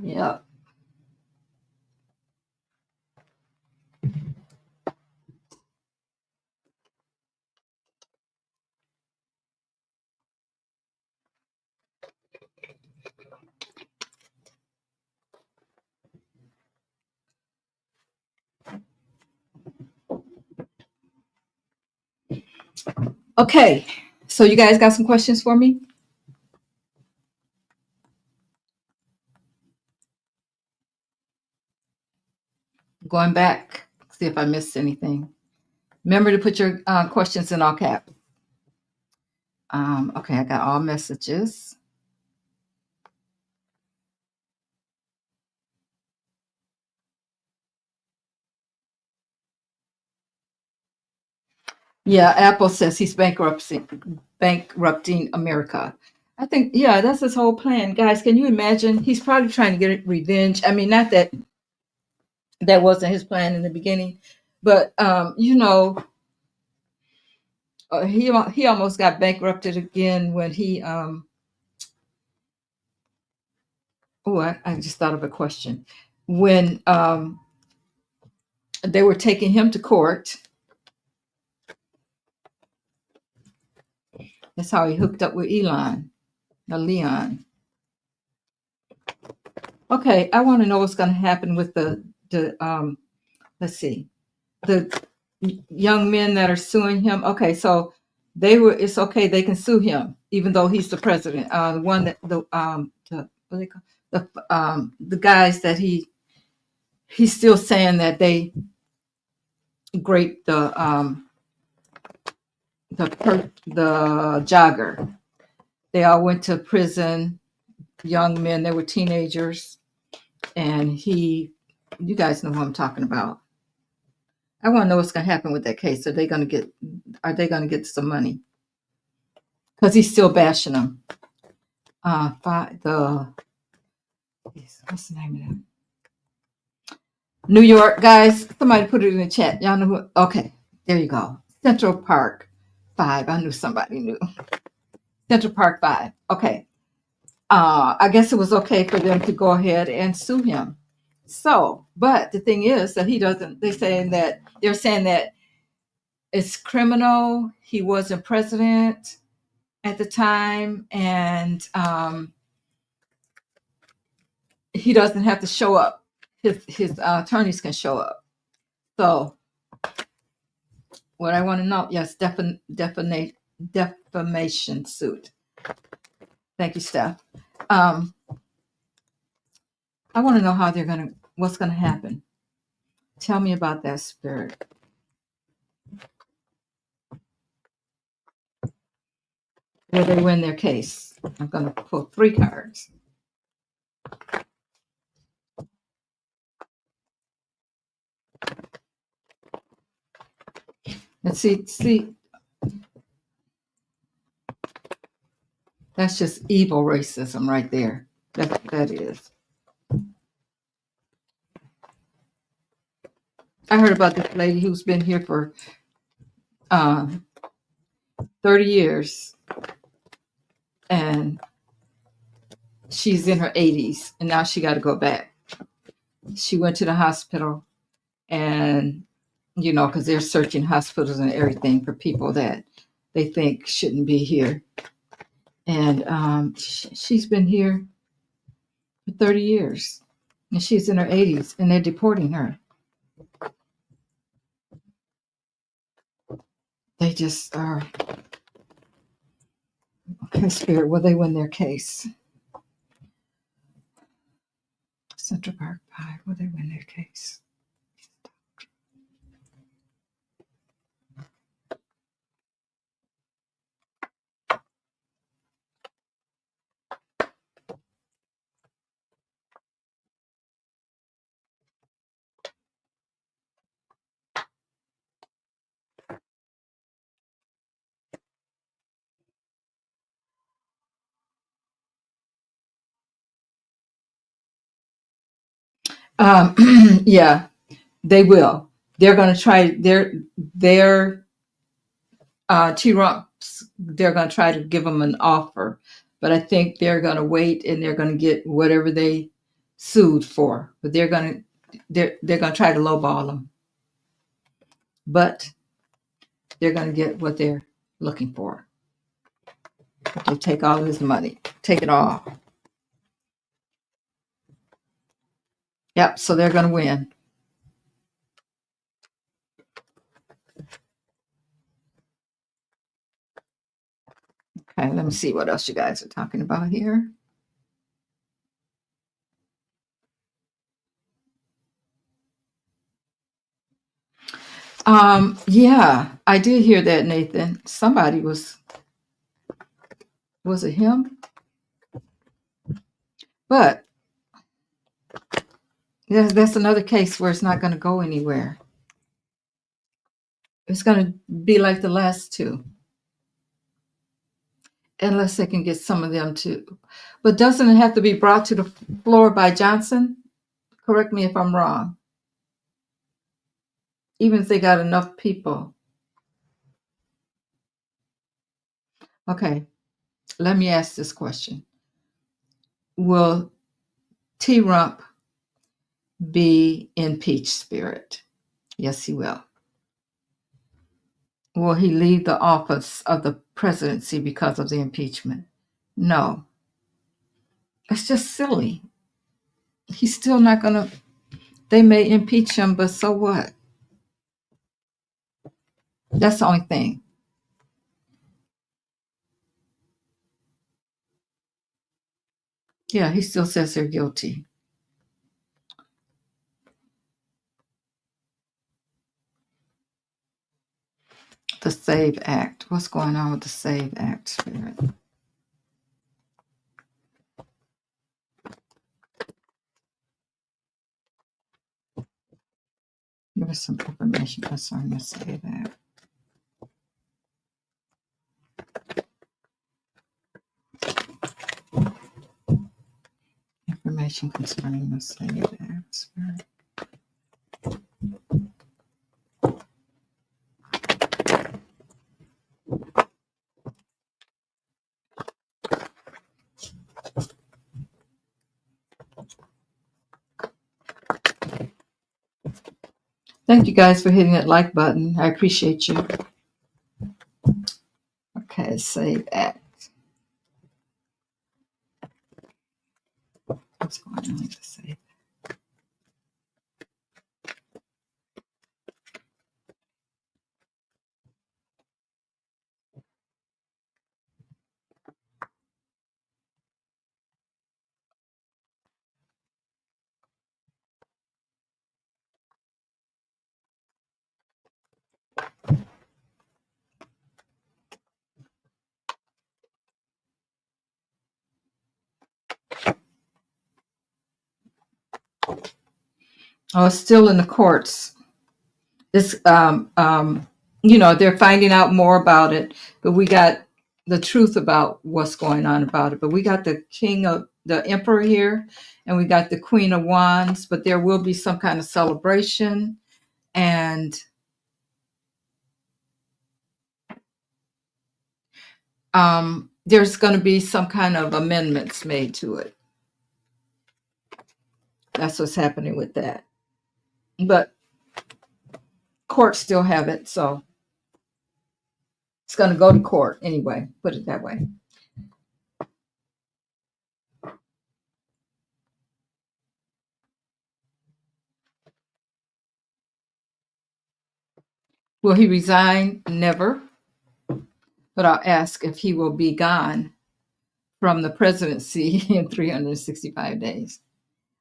Yeah. Okay. So you guys got some questions for me? Going back, see if I missed anything. Remember to put your questions in all caps. Okay, I got all messages. Yeah, Apple says he's bankrupting America. I think, yeah, that's his whole plan. Guys, can you imagine? He's probably trying to get revenge. I mean, not that that wasn't his plan in the beginning, but he almost got bankrupted again when he oh, I just thought of a question. When they were taking him to court, that's how he hooked up with Leon. Okay, I want to know what's going to happen with the let's see, the young men that are suing him. Okay, so it's okay, they can sue him even though he's the president. The one that what do they call the guys that he's still saying that they raped the jogger. They all went to prison, young men, they were teenagers, and you guys know who I'm talking about. I want to know what's going to happen with that case. Are they going to get some money? Because he's still bashing them. What's the name of that? New York, guys. Somebody put it in the chat. Y'all know who? Okay, there you go. Central Park 5. I knew somebody knew. Central Park 5. Okay. I guess it was okay for them to go ahead and sue him. So, but the thing is that he doesn't. They're saying that it's criminal. He wasn't president at the time, and he doesn't have to show up. His attorneys can show up. So, what I want to know, yes, defamation suit. Thank you, Steph. I want to know what's gonna happen. Tell me about that, Spirit. Will they win their case? I'm gonna pull 3 cards. And see, that's just evil racism right there. That is. I heard about this lady who's been here for 30 years, and she's in her 80s, and now she got to go back. She went to the hospital, and because they're searching hospitals and everything for people that they think shouldn't be here. And she's been here for 30 years, and she's in her 80s, and they're deporting her. They just are. Okay, Spirit, will they win their case? Central Park 5, will they win their case? Yeah, they will. They're going to try their T-Rumps. They're going to try to give them an offer, but I think they're going to wait and they're going to get whatever they sued for, but they're gonna try to lowball them, but they're gonna get what they're looking for. They take all his money, take it all. Yep. So they're gonna win. Okay. Let me see what else you guys are talking about here. Yeah, I did hear that, Nathan. Somebody was it him? But that's another case where it's not going to go anywhere. It's going to be like the last two, unless they can get some of them to. But doesn't it have to be brought to the floor by Johnson? Correct me if I'm wrong. Even if they got enough people. Okay, let me ask this question. Will T-Rump be impeached, Spirit? Yes, he will. Will he leave the office of the presidency because of the impeachment? No. It's just silly. He's still not going to, they may impeach him, but so what? That's the only thing. Yeah, he still says they're guilty. The SAVE Act. What's going on with the SAVE Act, Spirit? Give us some information concerning the SAVE Act. Information concerning the SAVE Act, Spirit. Thank you guys for hitting that like button. I appreciate you. Okay, SAVE Act. What's going on with the SAVE? Oh, it's still in the courts. It's they're finding out more about it, but we got the truth about what's going on about it. But we got the emperor here, and we got the Queen of Wands, but there will be some kind of celebration, and there's going to be some kind of amendments made to it. That's what's happening with that. But courts still have it, so it's going to go to court anyway, put it that way. Will he resign? Never. But I'll ask if he will be gone from the presidency in 365 days.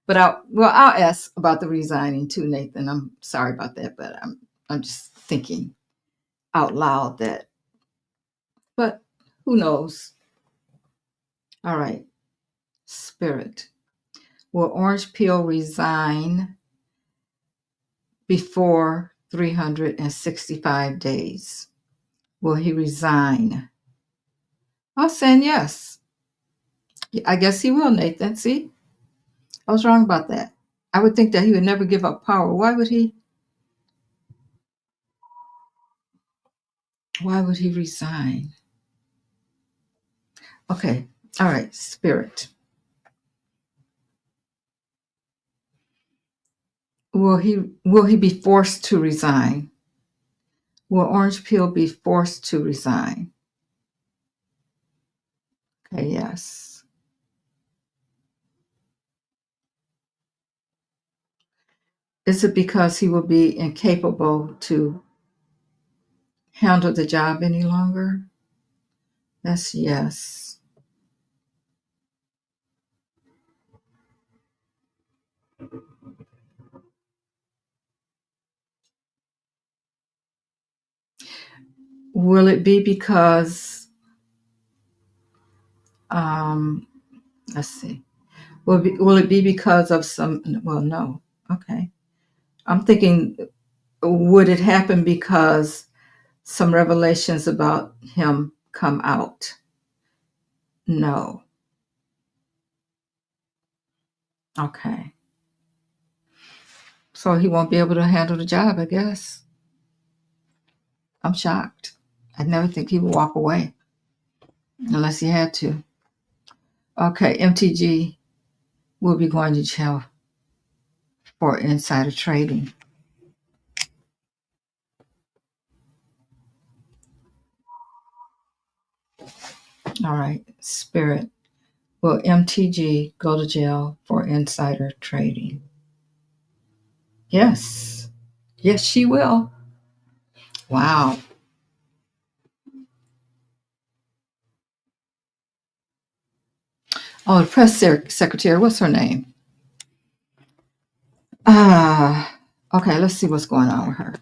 But I'll ask about the resigning too, Nathan. I'm sorry about that, but I'm just thinking out loud that, but who knows? All right. Spirit. Will Orange Peel resign before 365 days? Will he resign? I'm saying yes. I guess he will, Nathan. See? I was wrong about that. I would think that he would never give up power. Why would he? Why would he resign? Okay. All right. Spirit. Will he be forced to resign? Will Orange Peel be forced to resign? Okay, yes. Is it because he will be incapable to handle the job any longer? That's yes. Will it be because, um, let's see, will it be because of some, well, no. Okay. I'm thinking, would it happen because some revelations about him come out? No. Okay. So he won't be able to handle the job, I guess. I'm shocked. I never think he would walk away unless he had to. Okay, MTG will be going to jail for insider trading. All right, Spirit. Will MTG go to jail for insider trading? Yes. Yes, she will. Wow. Oh, the press secretary, what's her name? Okay, let's see what's going on with her.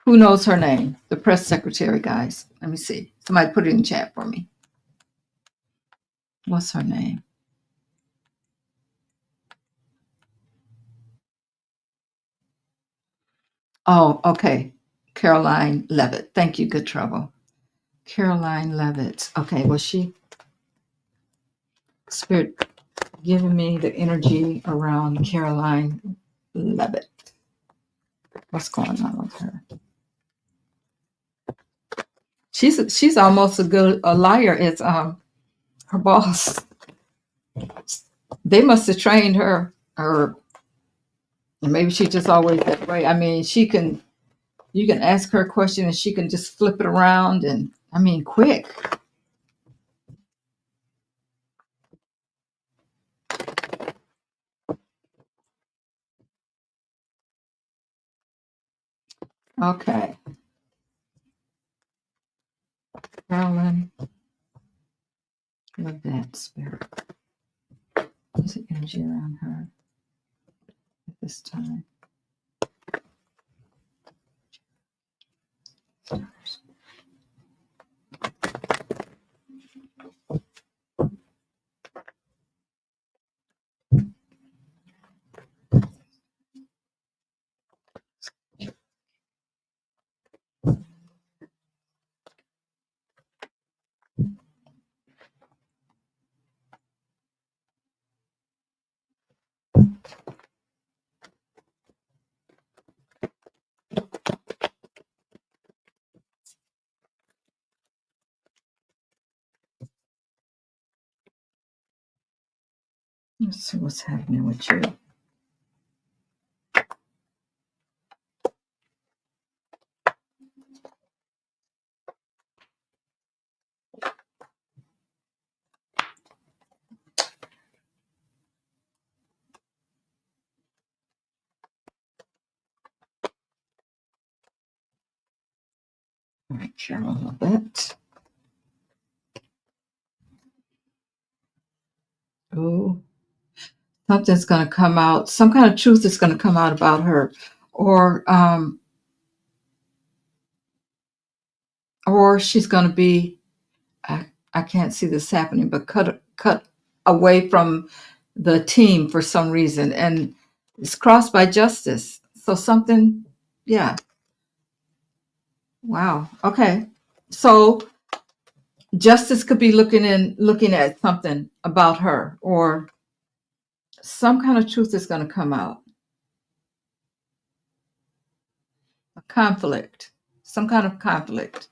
Who knows her name? The press secretary, guys. Let me see. Somebody put it in chat for me. What's her name? Oh, okay. Caroline Levit. Thank you, Good Trouble. Caroline Levit. Okay, well, Spirit giving me the energy around Caroline Levit. What's going on with her? She's almost as good a liar as her boss. They must have trained her, or maybe she just always that way. I mean, you can ask her a question and she can just flip it around, and I mean, quick. Okay, Carolyn, love that Spirit. What's the energy around her at this time? Let's see what's happening with you. All right, Carol, a little bit. Oh, something's going to come out. Some kind of truth is going to come out about her, or she's going to be. I can't see this happening, but cut away from the team for some reason, and it's crossed by justice. So something, yeah. Wow. Okay. So justice could be looking at something about her, or some kind of truth is going to come out. A conflict, some kind of conflict,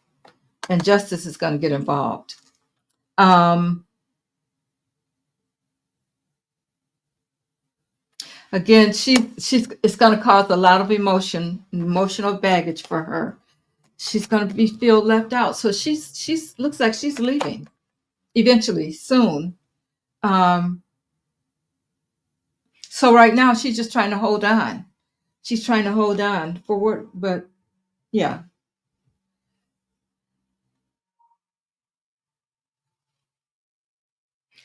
and justice is going to get involved. Um, Again, she's it's going to cause a lot of emotional baggage for her. She's going to be feel left out. So she's looks like she's leaving eventually soon. Um, so right now she's just trying to hold on. She's trying to hold on forward, but yeah,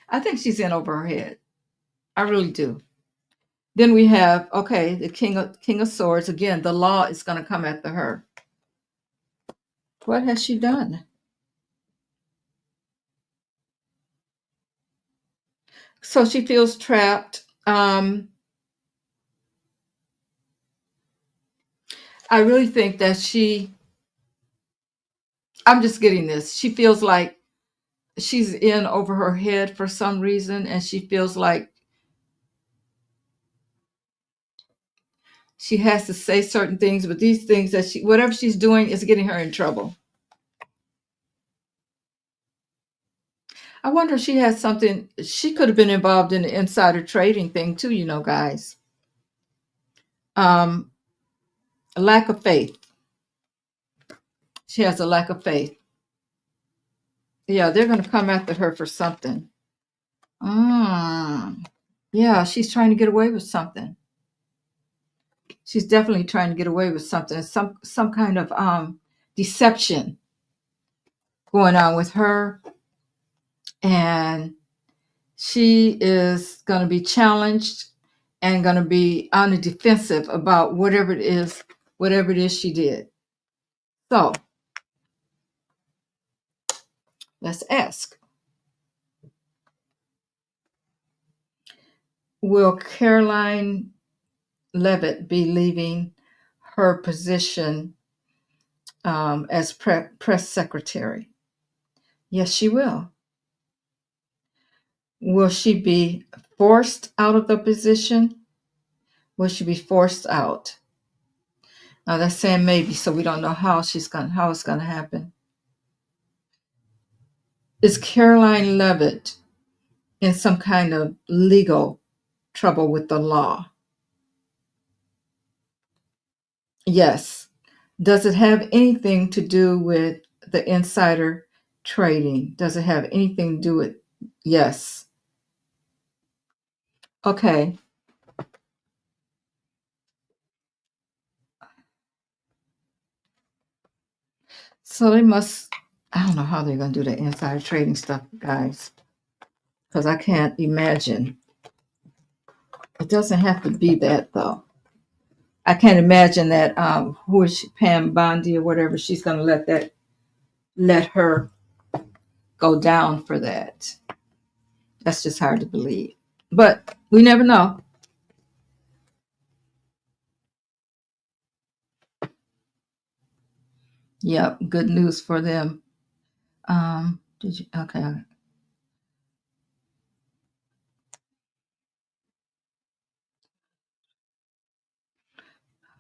I think she's in over her head. I really do. Then we have okay, the King of Swords again. The law is going to come after her. What has she done? So she feels trapped. I really think that I'm just getting this. She feels like she's in over her head for some reason, and she feels like she has to say certain things, but these things that whatever she's doing is getting her in trouble. I wonder if she has something, she could have been involved in the insider trading thing too, guys. Um, a lack of faith. She has a lack of faith. Yeah, they're going to come after her for something. Mm. Yeah, she's trying to get away with something. She's definitely trying to get away with something. Some kind of deception going on with her, and she is going to be challenged and going to be on the defensive about whatever it is she did. So let's ask: will Caroline Levit be leaving her position as press secretary? Yes, she will. Will she be forced out of the position? Will she be forced out? Now that's saying maybe, so we don't know how it's gonna happen. Is Caroline Levitt in some kind of legal trouble with the law? Yes. Does it have anything to do with the insider trading? Does it have anything to do with? Yes. Okay. So they must. I don't know how they're gonna do the insider trading stuff, guys, because I can't imagine. It doesn't have to be that though. I can't imagine that who is she, Pam Bondi or whatever, she's gonna let her go down for that. That's just hard to believe. But we never know. Yep, good news for them. Did you okay.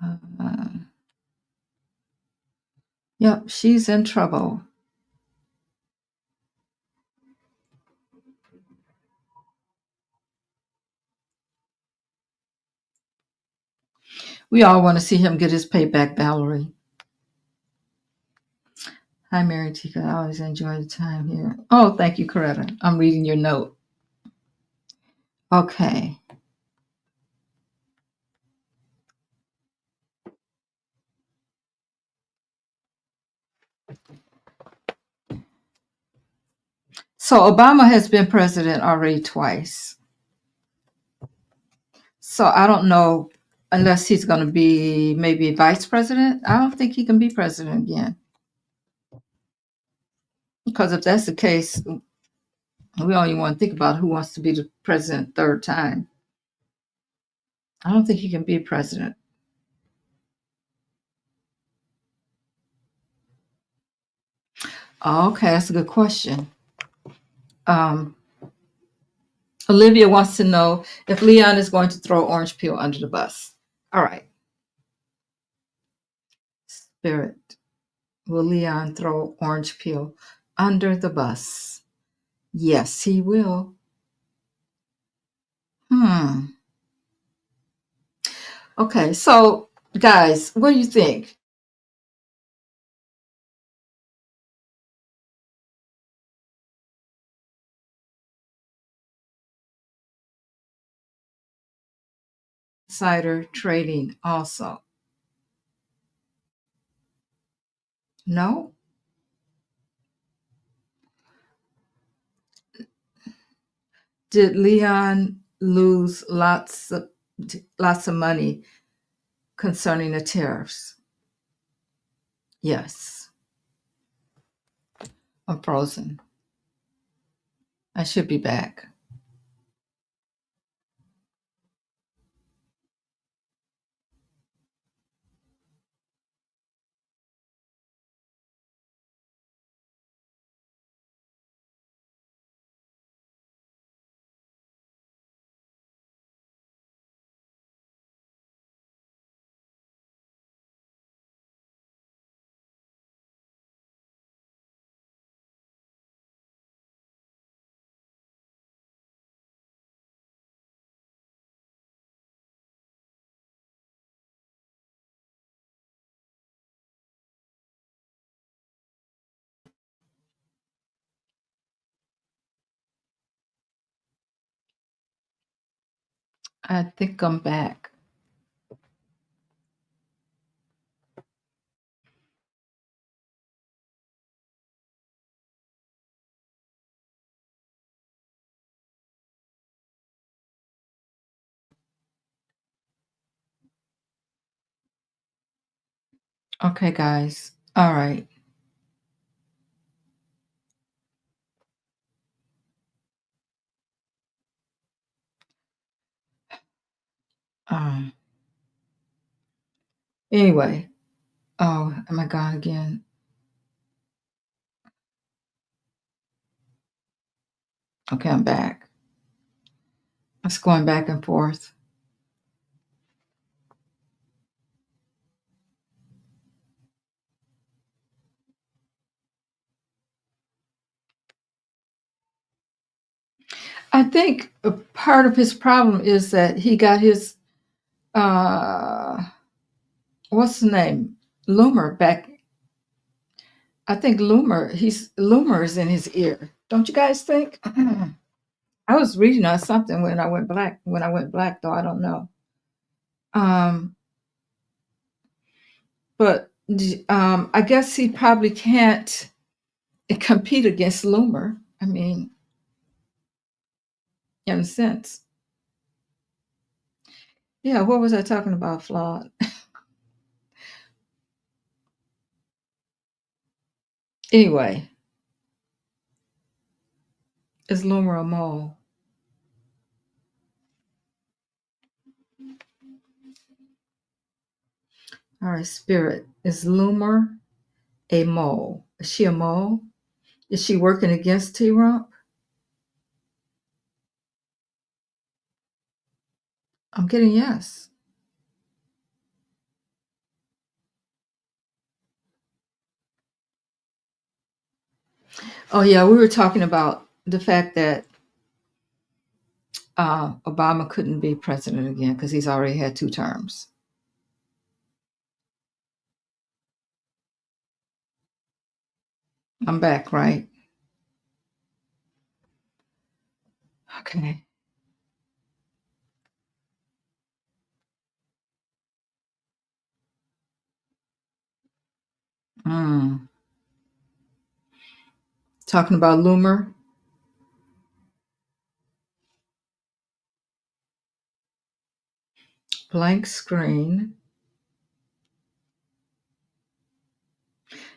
Uh, yep, she's in trouble. We all want to see him get his payback, Valerie. Hi, Mary Tika. I always enjoy the time here. Oh, thank you, Coretta. I'm reading your note. Okay. So Obama has been president already twice. So I don't know unless he's going to be maybe vice president. I don't think he can be president again. Because if that's the case, we don't even want to think about who wants to be the president third time. I don't think he can be president. Okay, that's a good question. Um, Olivia wants to know if Leon is going to throw orange peel under the bus. All right. Spirit, will Leon throw orange peel under the bus? Yes, he will. Hmm. Okay, so guys, what do you think? Insider trading also. No? Did Leon lose lots of money concerning the tariffs? Yes. I'm frozen. I should be back. I think I'm back. Okay, guys. All right. Um, anyway. Oh, am I gone again? Okay, I'm back. It's going back and forth. I think a part of his problem is that he got his uh what's the name? Loomer back. I think Loomer is in his ear. Don't you guys think? I was reading on something when I went black though, I don't know. Um but I guess he probably can't compete against Loomer. I mean, in a sense. Yeah, what was I talking about, flawed? Anyway, is Loomer a mole? All right, spirit. Is Loomer a mole? Is she a mole? Is she working against T-Rump? I'm getting yes. Oh yeah, we were talking about the fact that Obama couldn't be president again because he's already had 2 terms. I'm back, right? Okay. Mm. Talking about Loomer. Blank screen.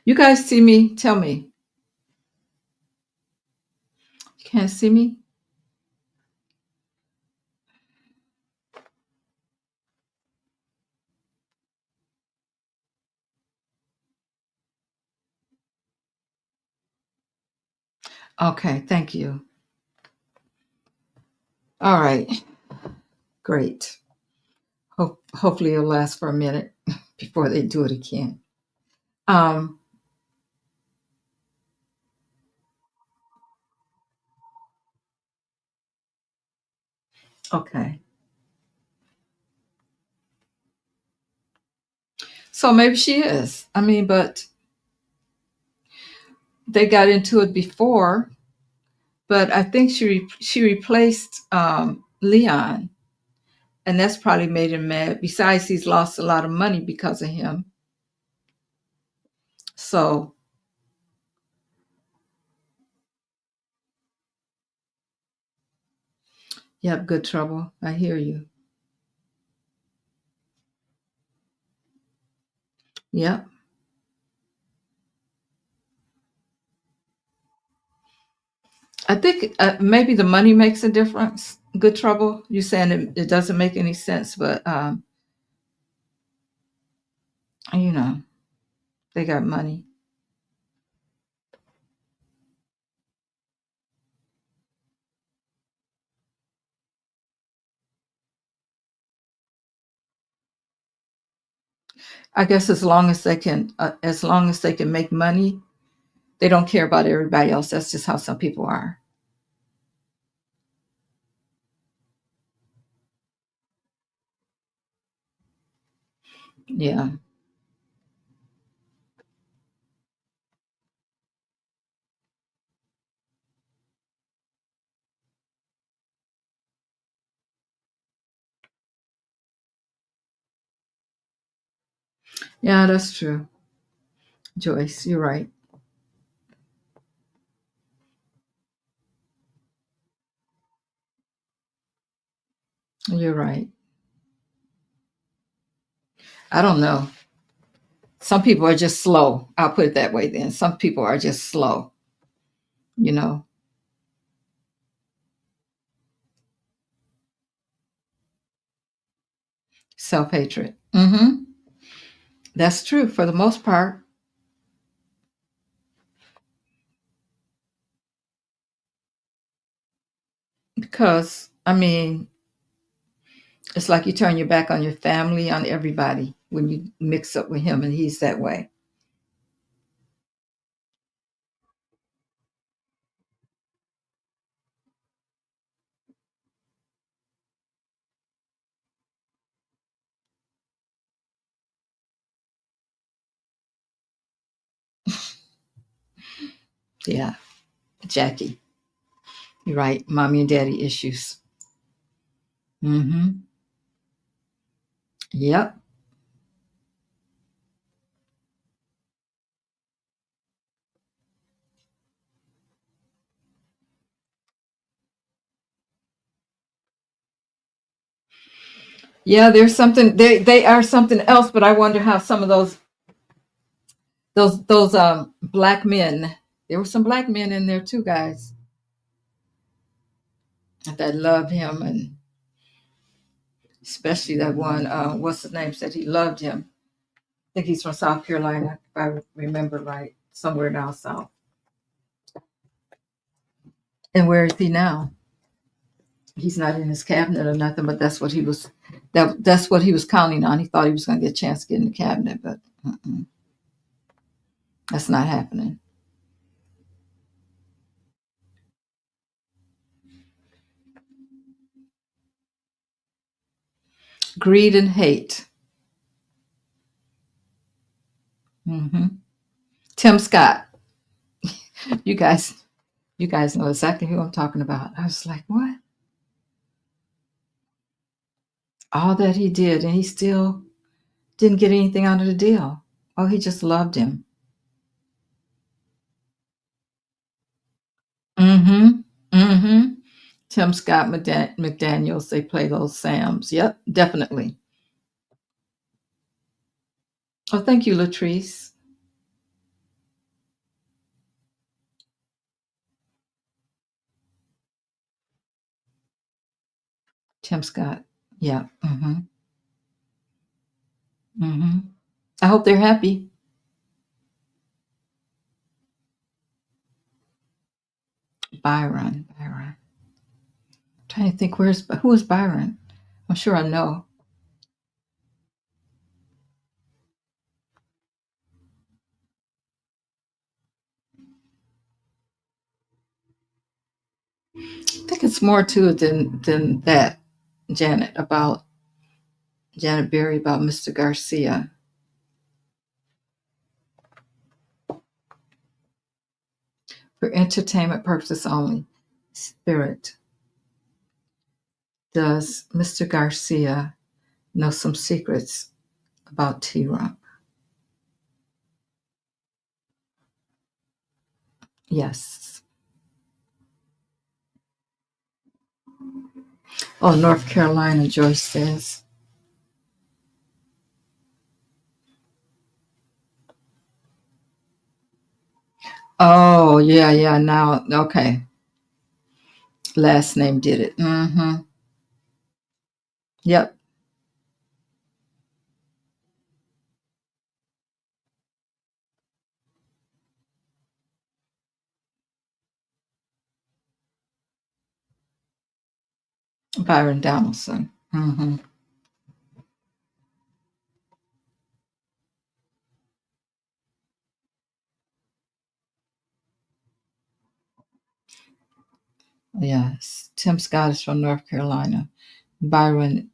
You guys see me? Tell me. You can't see me? Okay, thank you. All right, great. Hopefully it'll last for a minute before they do it again. Um, okay. So maybe she is. I mean, but they got into it before. But I think she replaced Leon, and that's probably made him mad. Besides, he's lost a lot of money because of him. So, yep, good trouble. I hear you. Yep. I think maybe the money makes a difference. Good trouble. You're saying it doesn't make any sense, but you know, they got money. I guess as long as they can make money, they don't care about everybody else. That's just how some people are. Yeah. Yeah, that's true. Joyce, you're right. You're right. I don't know. Some people are just slow. I'll put it that way then. Some people are just slow, you know, self hatred. That's true for the most part because, I mean, it's like you turn your back on your family, on everybody when you mix up with him and he's that way. Yeah, Jackie, you're right. Mommy and daddy issues. Mm-hmm. Yep. Yeah, there's something they are something else, but I wonder how some of those black men, there were some black men in there too, guys, that loved him, and especially that one, what's his name, said he loved him. I think he's from South Carolina, if I remember right, somewhere down south. And where is he now? He's not in his cabinet or nothing, but that's what he was counting on. He thought he was going to get a chance to get in the cabinet, but that's not happening. Greed and hate. hmm Tim Scott. You guys, you guys know exactly who I'm talking about. I was like, what? All that he did, and he still didn't get anything out of the deal. Oh, he just loved him. Mm-hmm. Mm-hmm. Tim Scott McDaniels, they play those Sams. Yep, definitely. Oh, thank you, Latrice. Tim Scott. Yeah. Mm-hmm. Mm-hmm. I hope they're happy. Byron. Byron. I'm trying to think who is Byron? I'm sure I know. I think it's more to it than that, Janet, about Janet Berry, about Mr. Garcia. for entertainment purposes only. Spirit, does Mr. Garcia know some secrets about T-Rump? Yes. Oh, North Carolina, Joyce says. Oh, yeah. Now, okay. Last name did it. Mm-hmm. Yep. Byron Donaldson. Mm-hmm. Yes. Tim Scott is from North Carolina. Byron,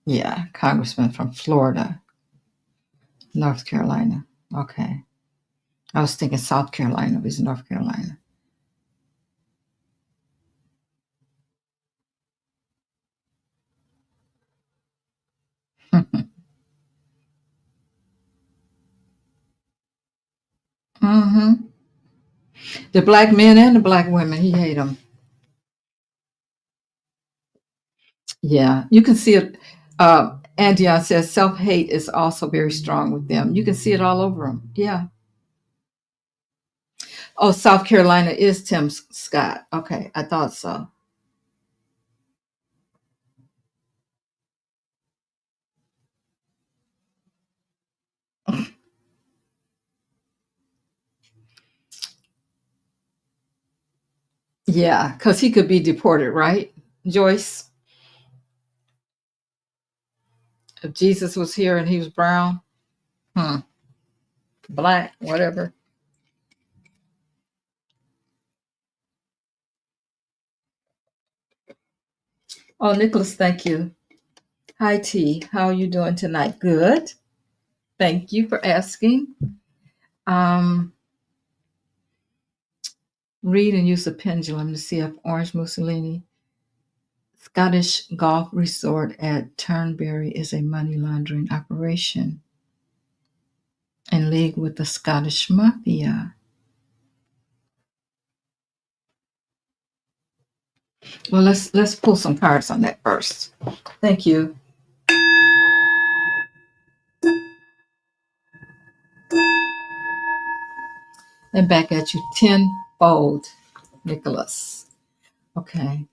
yeah, Congressman from Florida, North Carolina. Okay. I was thinking South Carolina, but it's North Carolina. Mm-hmm. The black men and the black women, he hate them. Yeah, you can see it. Andion says self-hate is also very strong with them. You can see it all over them. Yeah. Oh, South Carolina is Tim Scott. Okay, I thought so. Yeah, because he could be deported, right, Joyce? If Jesus was here and he was brown, hmm, black, whatever. Oh, Nicholas, thank you. Hi, T. How are you doing tonight? Good. Thank you for asking. Um, Read and use a pendulum to see if Orange Mussolini Scottish golf resort at Turnberry is a money laundering operation in league with the Scottish mafia. Well, let's pull some cards on that first. Thank you. And back at you tenfold, Nicholas. Okay.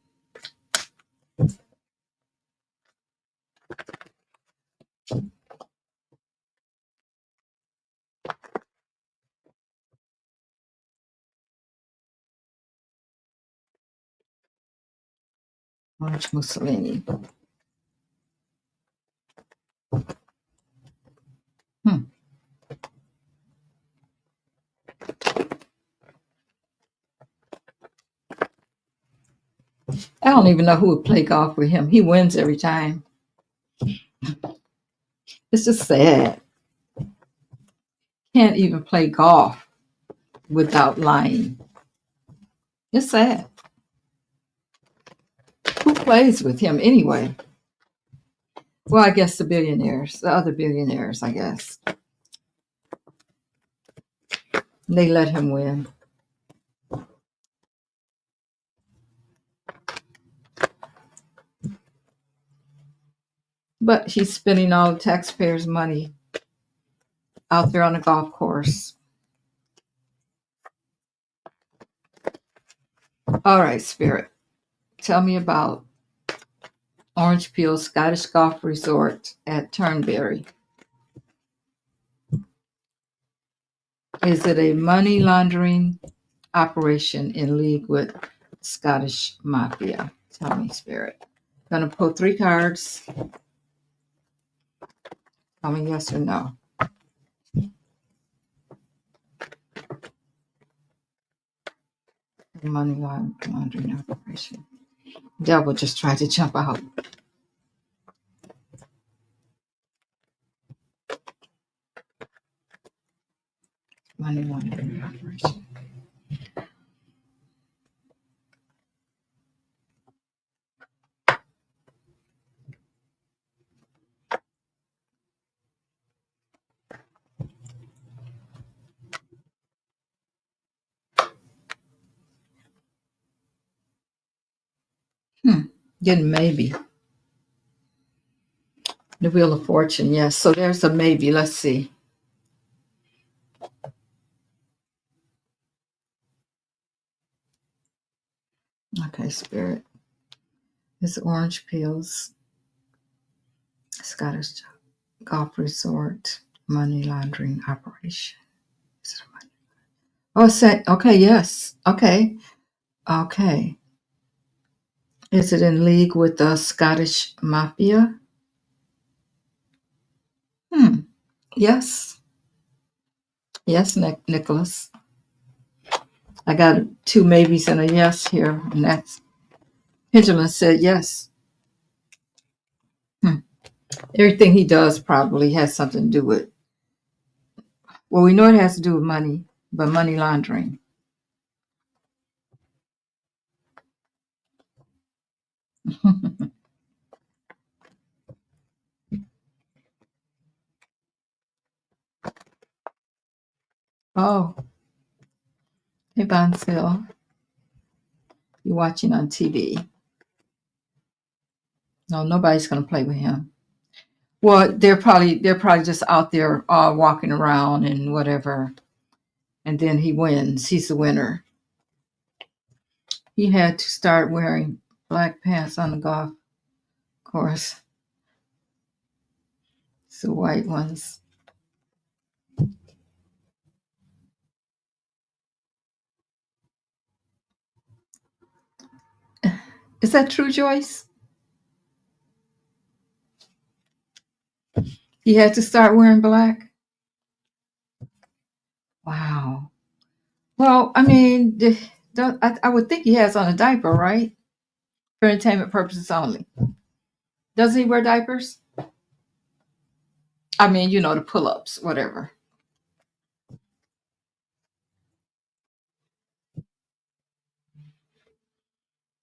Orange Mussolini. Hmm. I don't even know who would play golf with him. He wins every time. It's just sad. Can't even play golf without lying. It's sad. Who plays with him anyway? Well, I guess the billionaires, the other billionaires, I guess. They let him win. But he's spending all the taxpayers' money out there on the golf course. All right, Spirit. Tell me about Orange Peel Scottish Golf Resort at Turnberry. Is it a money laundering operation in league with Scottish mafia? Tell me, Spirit. Gonna pull 3 cards. Tell me yes or no. Money laundering operation. Devil just tried to jump out. Money laundering operation. Getting maybe. The Wheel of Fortune, yes. So there's a maybe. Let's see. Okay, Spirit. It's orange peels. Scottish golf resort. Money laundering operation. Oh, say, okay, yes. Okay. Okay. Is it in league with the Scottish Mafia? Hmm. Yes. Yes, Nicholas. I got two maybes and a yes here, and that's Pendulum said yes. Hmm. Everything he does probably has something to do with, well, we know it has to do with money, but money laundering. Oh, hey, Bonsil. You're watching on TV. No, nobody's going to play with him. Well, they're probably just out there walking around and whatever, and then he wins. He's the winner. He had to start wearing black pants on the golf course. It's the white ones. Is that true, Joyce? He had to start wearing black? Wow. Well, I mean, I would think he has on a diaper, right? For entertainment purposes only. Does he wear diapers? I mean, the pull-ups, whatever.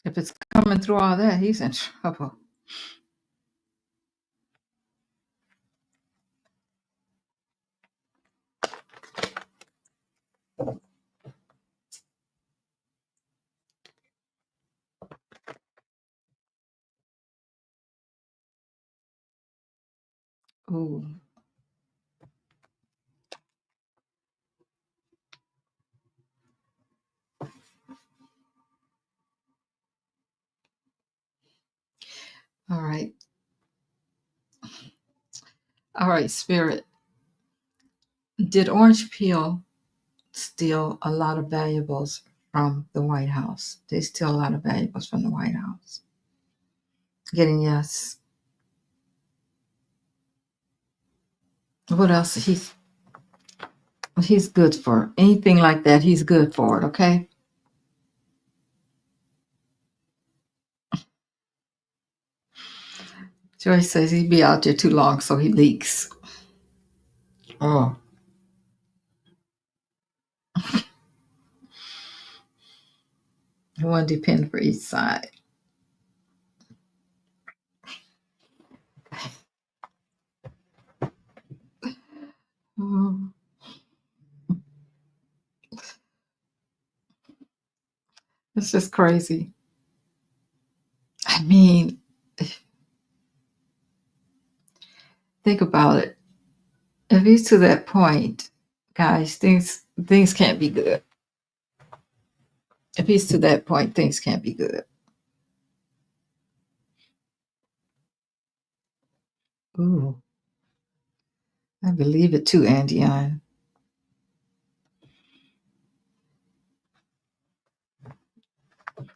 If it's coming through all that, he's in trouble. Ooh. All right. All right, Spirit. Did Orange Peel steal a lot of valuables from the White House? They steal a lot of valuables from the White House. Getting yes. What else? He's good for anything like that. He's good for it. Okay. Joyce says he'd be out there too long, so he leaks. Oh, one depend for each side. Oh, it's just crazy. I mean, think about it. If he's to that point, guys, things can't be good. If he's to that point, things can't be good. Ooh, I believe it too, Andion.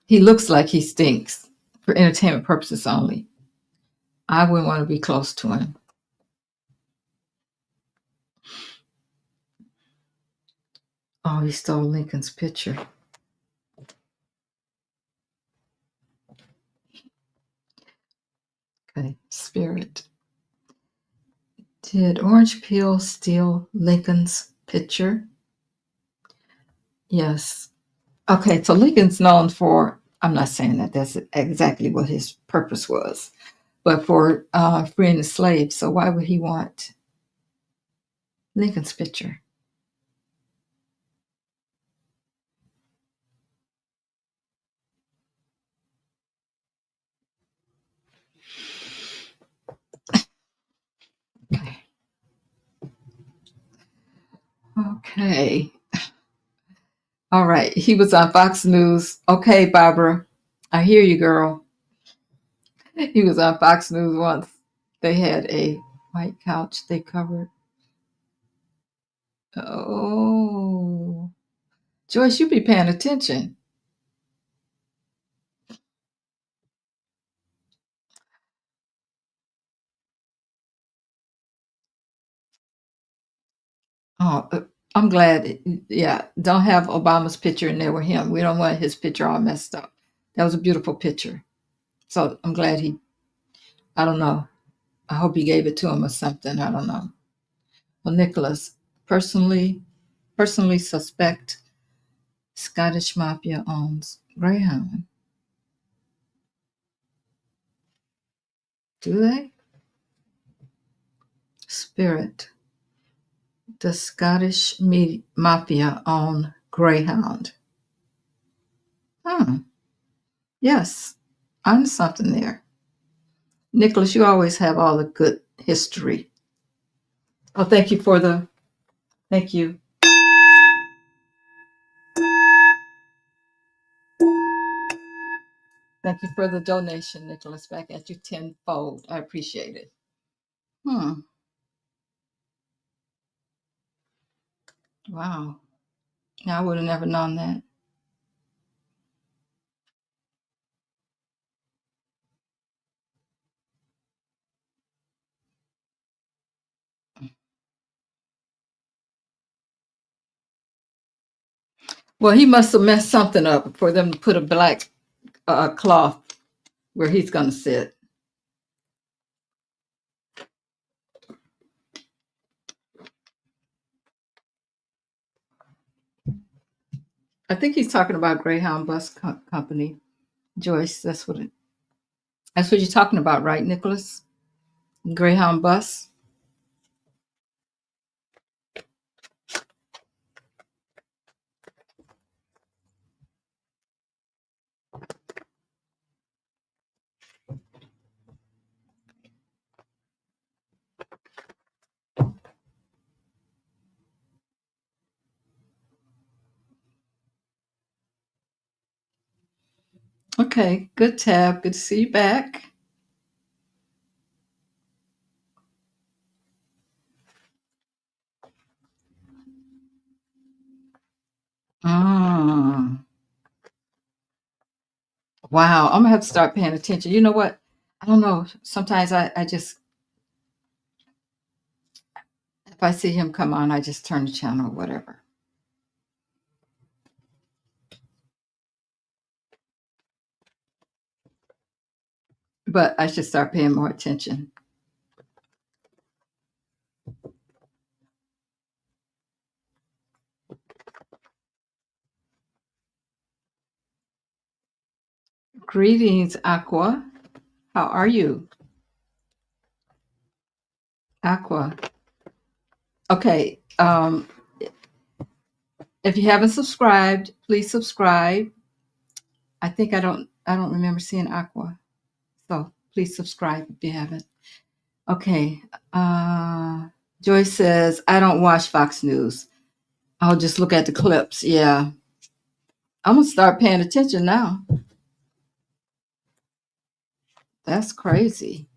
He looks like he stinks for entertainment purposes only. I wouldn't want to be close to him. Oh, he stole Lincoln's picture. Okay, Spirit. Did Orange Peel steal Lincoln's picture? Yes. Okay, so Lincoln's known for, I'm not saying that that's exactly what his purpose was, but for freeing the slaves. So why would he want Lincoln's picture? Okay. All right. He was on Fox News. Okay, Barbara. I hear you, girl. He was on Fox News once. They had a white couch they covered. Oh. Joyce, you be paying attention. Oh, I'm glad. Yeah, don't have Obama's picture in there with him. We don't want his picture all messed up. That was a beautiful picture. So I'm glad he, I don't know. I hope he gave it to him or something. I don't know. Well, Nicholas, personally, personally suspect Scottish mafia owns Greyhound. Do they? Spirit. The Scottish mafia own Greyhound. Hmm. Yes, I'm something there. Nicholas, you always have all the good history. Oh, thank you for the, thank you. Thank you for the donation, Nicholas, back at you tenfold. I appreciate it. Hmm. Wow. I would have never known that. Well, he must have messed something up for them to put a black cloth where he's going to sit. I think he's talking about Greyhound Bus Company. Joyce, that's what you're talking about, right, Nicholas? Greyhound Bus. Okay, good tab. Good to see you back. Mm. Wow, I'm gonna have to start paying attention. You know what? I don't know. Sometimes I just, if I see him come on, I just turn the channel or whatever. But I should start paying more attention. Greetings, Aqua. How are you? Aqua. Okay. If you haven't subscribed, please subscribe. I don't remember seeing Aqua. So please subscribe if you haven't. Okay. Joyce says, I don't watch Fox News. I'll just look at the clips. Yeah. I'm gonna start paying attention now. That's crazy.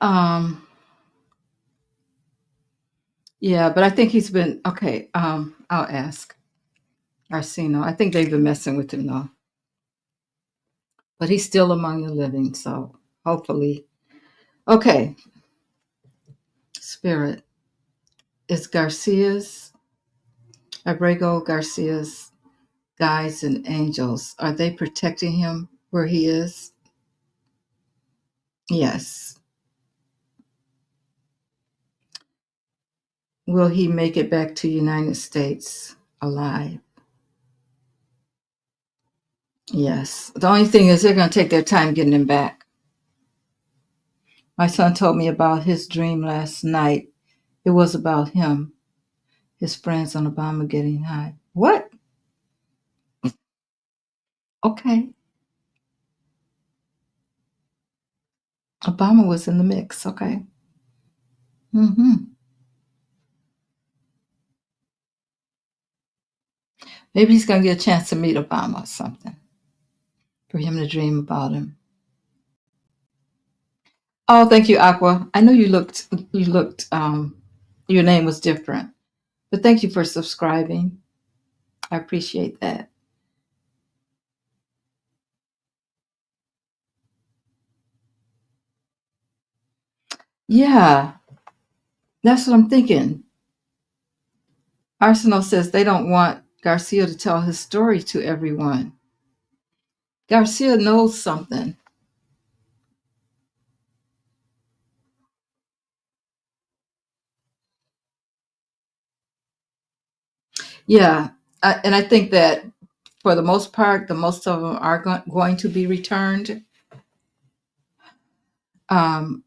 Um, yeah, but I think he's been okay. I'll ask Arsino. I think they've been messing with him though. But he's still among the living, so hopefully. Okay. Spirit. Is Abrego Garcia's guides and angels, are they protecting him where he is? Yes. Will he make it back to United States alive? Yes. The only thing is they're going to take their time getting him back. My son told me about his dream last night. It was about him, his friends on Obama getting high. What? Okay. Obama was in the mix. Okay. Hmm. Maybe he's gonna get a chance to meet Obama or something for him to dream about him. Oh, thank you, Aqua. I know you looked. You looked. Your name was different, but thank you for subscribing. I appreciate that. Yeah, that's what I'm thinking. Arsenal says they don't want Garcia to tell his story to everyone. Garcia knows something. Yeah, and I think that for the most part, the most of them are going to be returned, um,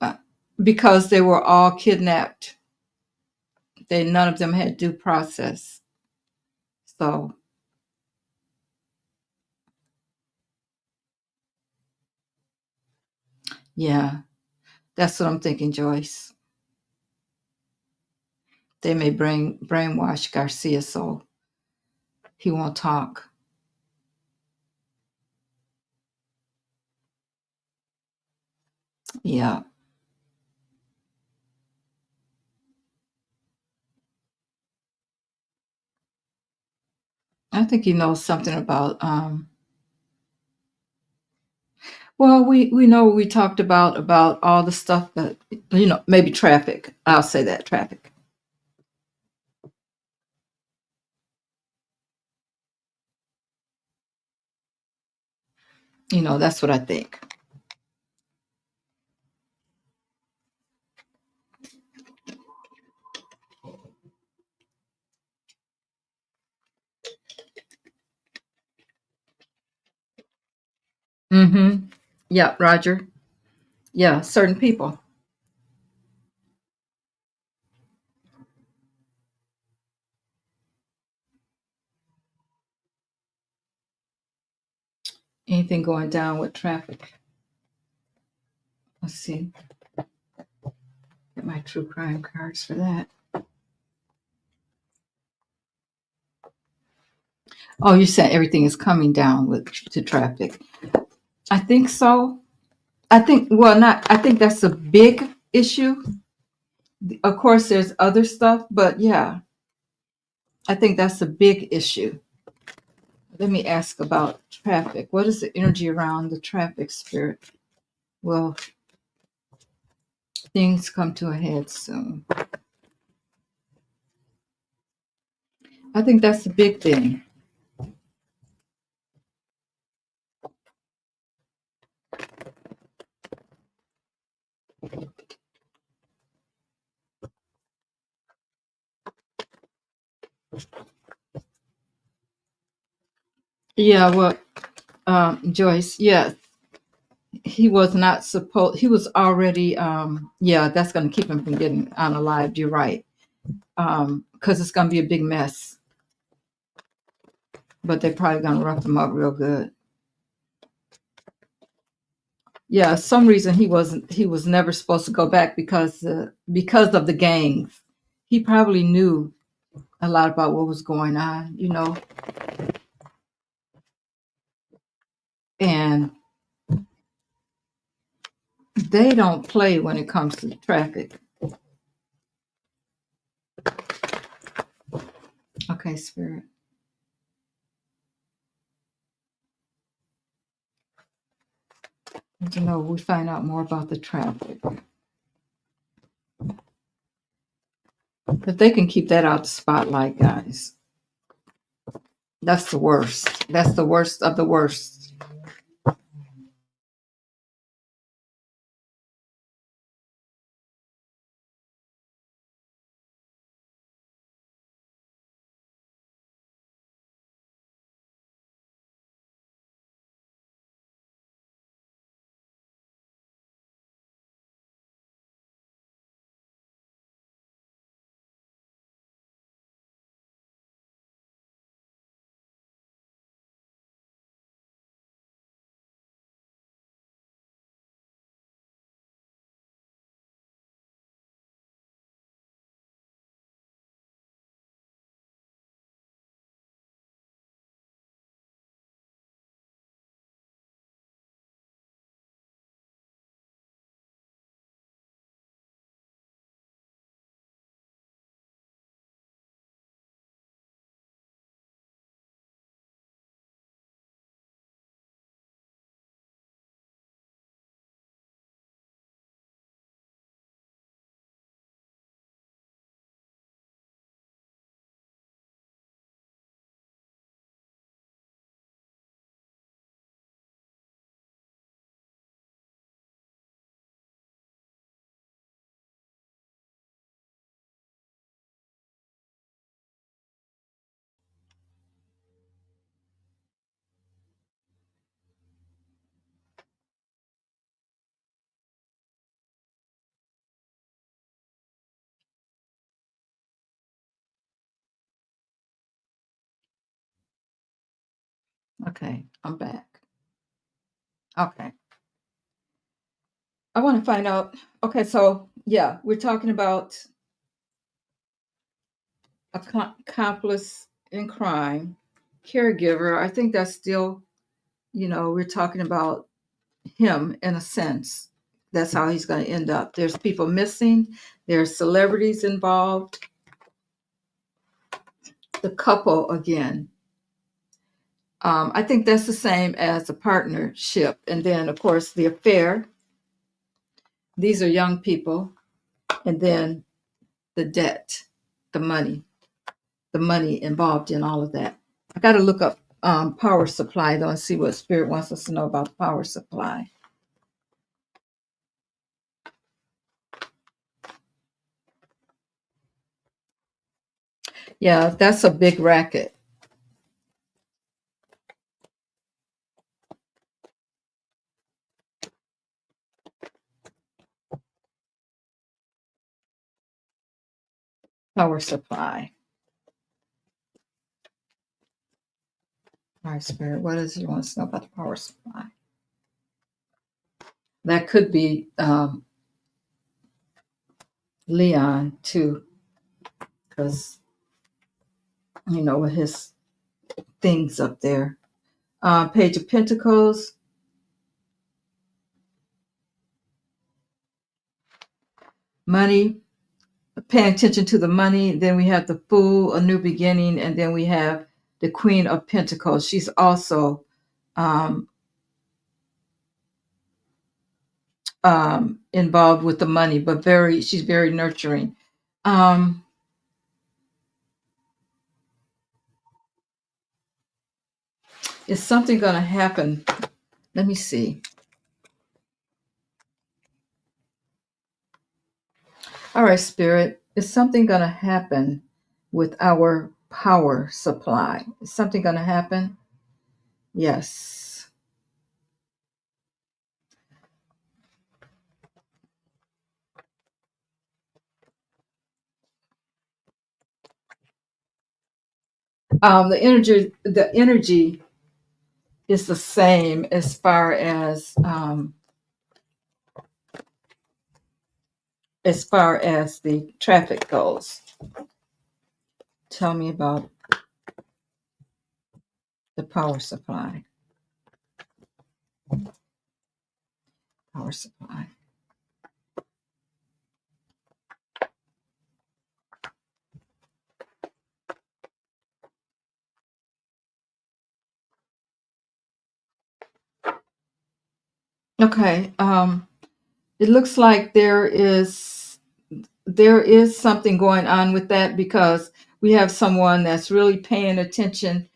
uh, because they were all kidnapped. None of them had due process. So yeah, that's what I'm thinking, Joyce. They may brainwash Garcia so he won't talk. Yeah, I think he knows something about. Well, we know we talked about all the stuff that maybe traffic. I'll say that traffic. That's what I think. Mm-hmm. Yeah, Roger. Yeah, certain people. Anything going down with traffic? Let's see. Get my true crime cards for that. Oh, you said everything is coming down with to traffic. I think so. I think well, not. I think that's a big issue. Of course, there's other stuff, but yeah, I think that's a big issue. Let me ask about traffic. What is the energy around the traffic, Spirit? Will things come to a head soon? I think that's the big thing. Yeah, well, Joyce, yes, he was not supposed. He was already. Yeah, that's going to keep him from getting unalived. You're right. Because it's going to be a big mess. But they're probably going to rough him up real good. Yeah, some reason he wasn't. He was never supposed to go back because of the gangs. He probably knew a lot about what was going on. And they don't play when it comes to traffic. Okay, Spirit. We find out more about the traffic. If they can keep that out the spotlight, guys, that's the worst. That's the worst of the worst. Okay, I'm back. Okay. I want to find out. Okay, so yeah, we're talking about accomplice in crime, caregiver. I think that's still, we're talking about him in a sense. That's how he's going to end up. There's people missing, there's celebrities involved, the couple again. I think that's the same as a partnership. And then, of course, the affair. These are young people. And then the debt, the money involved in all of that. I got to look up power supply, though, and see what Spirit wants us to know about the power supply. Yeah, that's a big racket. Power supply. All right, Spirit, what does he want us to know about the power supply? That could be Leon, too, because, with his things up there. Page of Pentacles, money, paying attention to the money. Then we have the Fool, a new beginning, and then we have the Queen of Pentacles. She's also um, involved with the money, but she's very nurturing. Um, is something going to happen? Let me see. All right, Spirit, is something going to happen with our power supply? Is something going to happen? Yes. The energy is the same as far as the traffic goes. Tell me about the power supply. Power supply. Okay. It looks like there is something going on with that because we have someone that's really paying attention.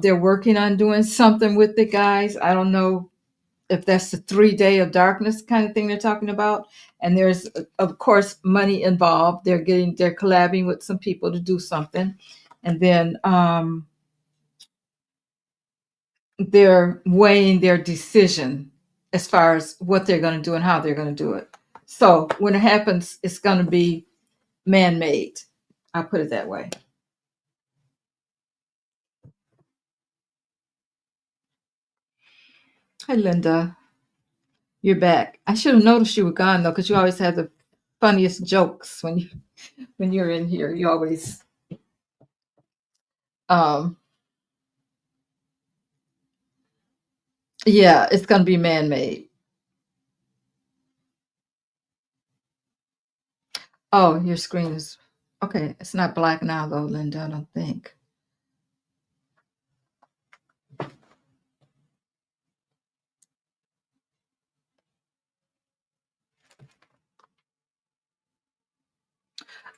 They're working on doing something with the guys. I don't know if that's the 3 day of darkness kind of thing they're talking about. And there's, of course, money involved. They're collabing with some people to do something. And then they're weighing their decision as far as what they're going to do and how they're going to do it. So when it happens, it's going to be man-made. I'll put it that way. Hi, Linda. You're back. I should have noticed you were gone though, because you always have the funniest jokes when you're in here. You always um yeah, it's gonna be man-made. Oh, your screen is okay. It's not black now though, Linda, I don't think.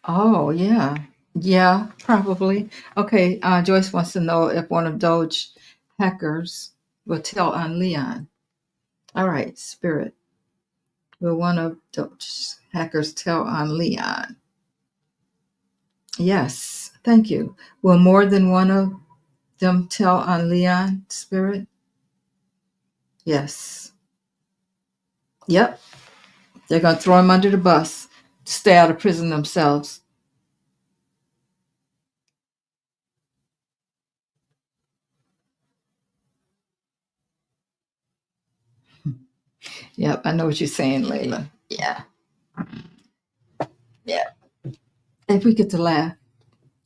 Oh yeah. Yeah, probably. Okay, Joyce wants to know if one of Doge hackers will tell on Leon. All right, Spirit. Will one of Doge hackers tell on Leon? Yes, thank you. Will more than one of them tell on Leon, Spirit? Yes. Yep. They're going to throw him under the bus to stay out of prison themselves. Yep, I know what you're saying, Layla. Yeah. Yeah. If we get to laugh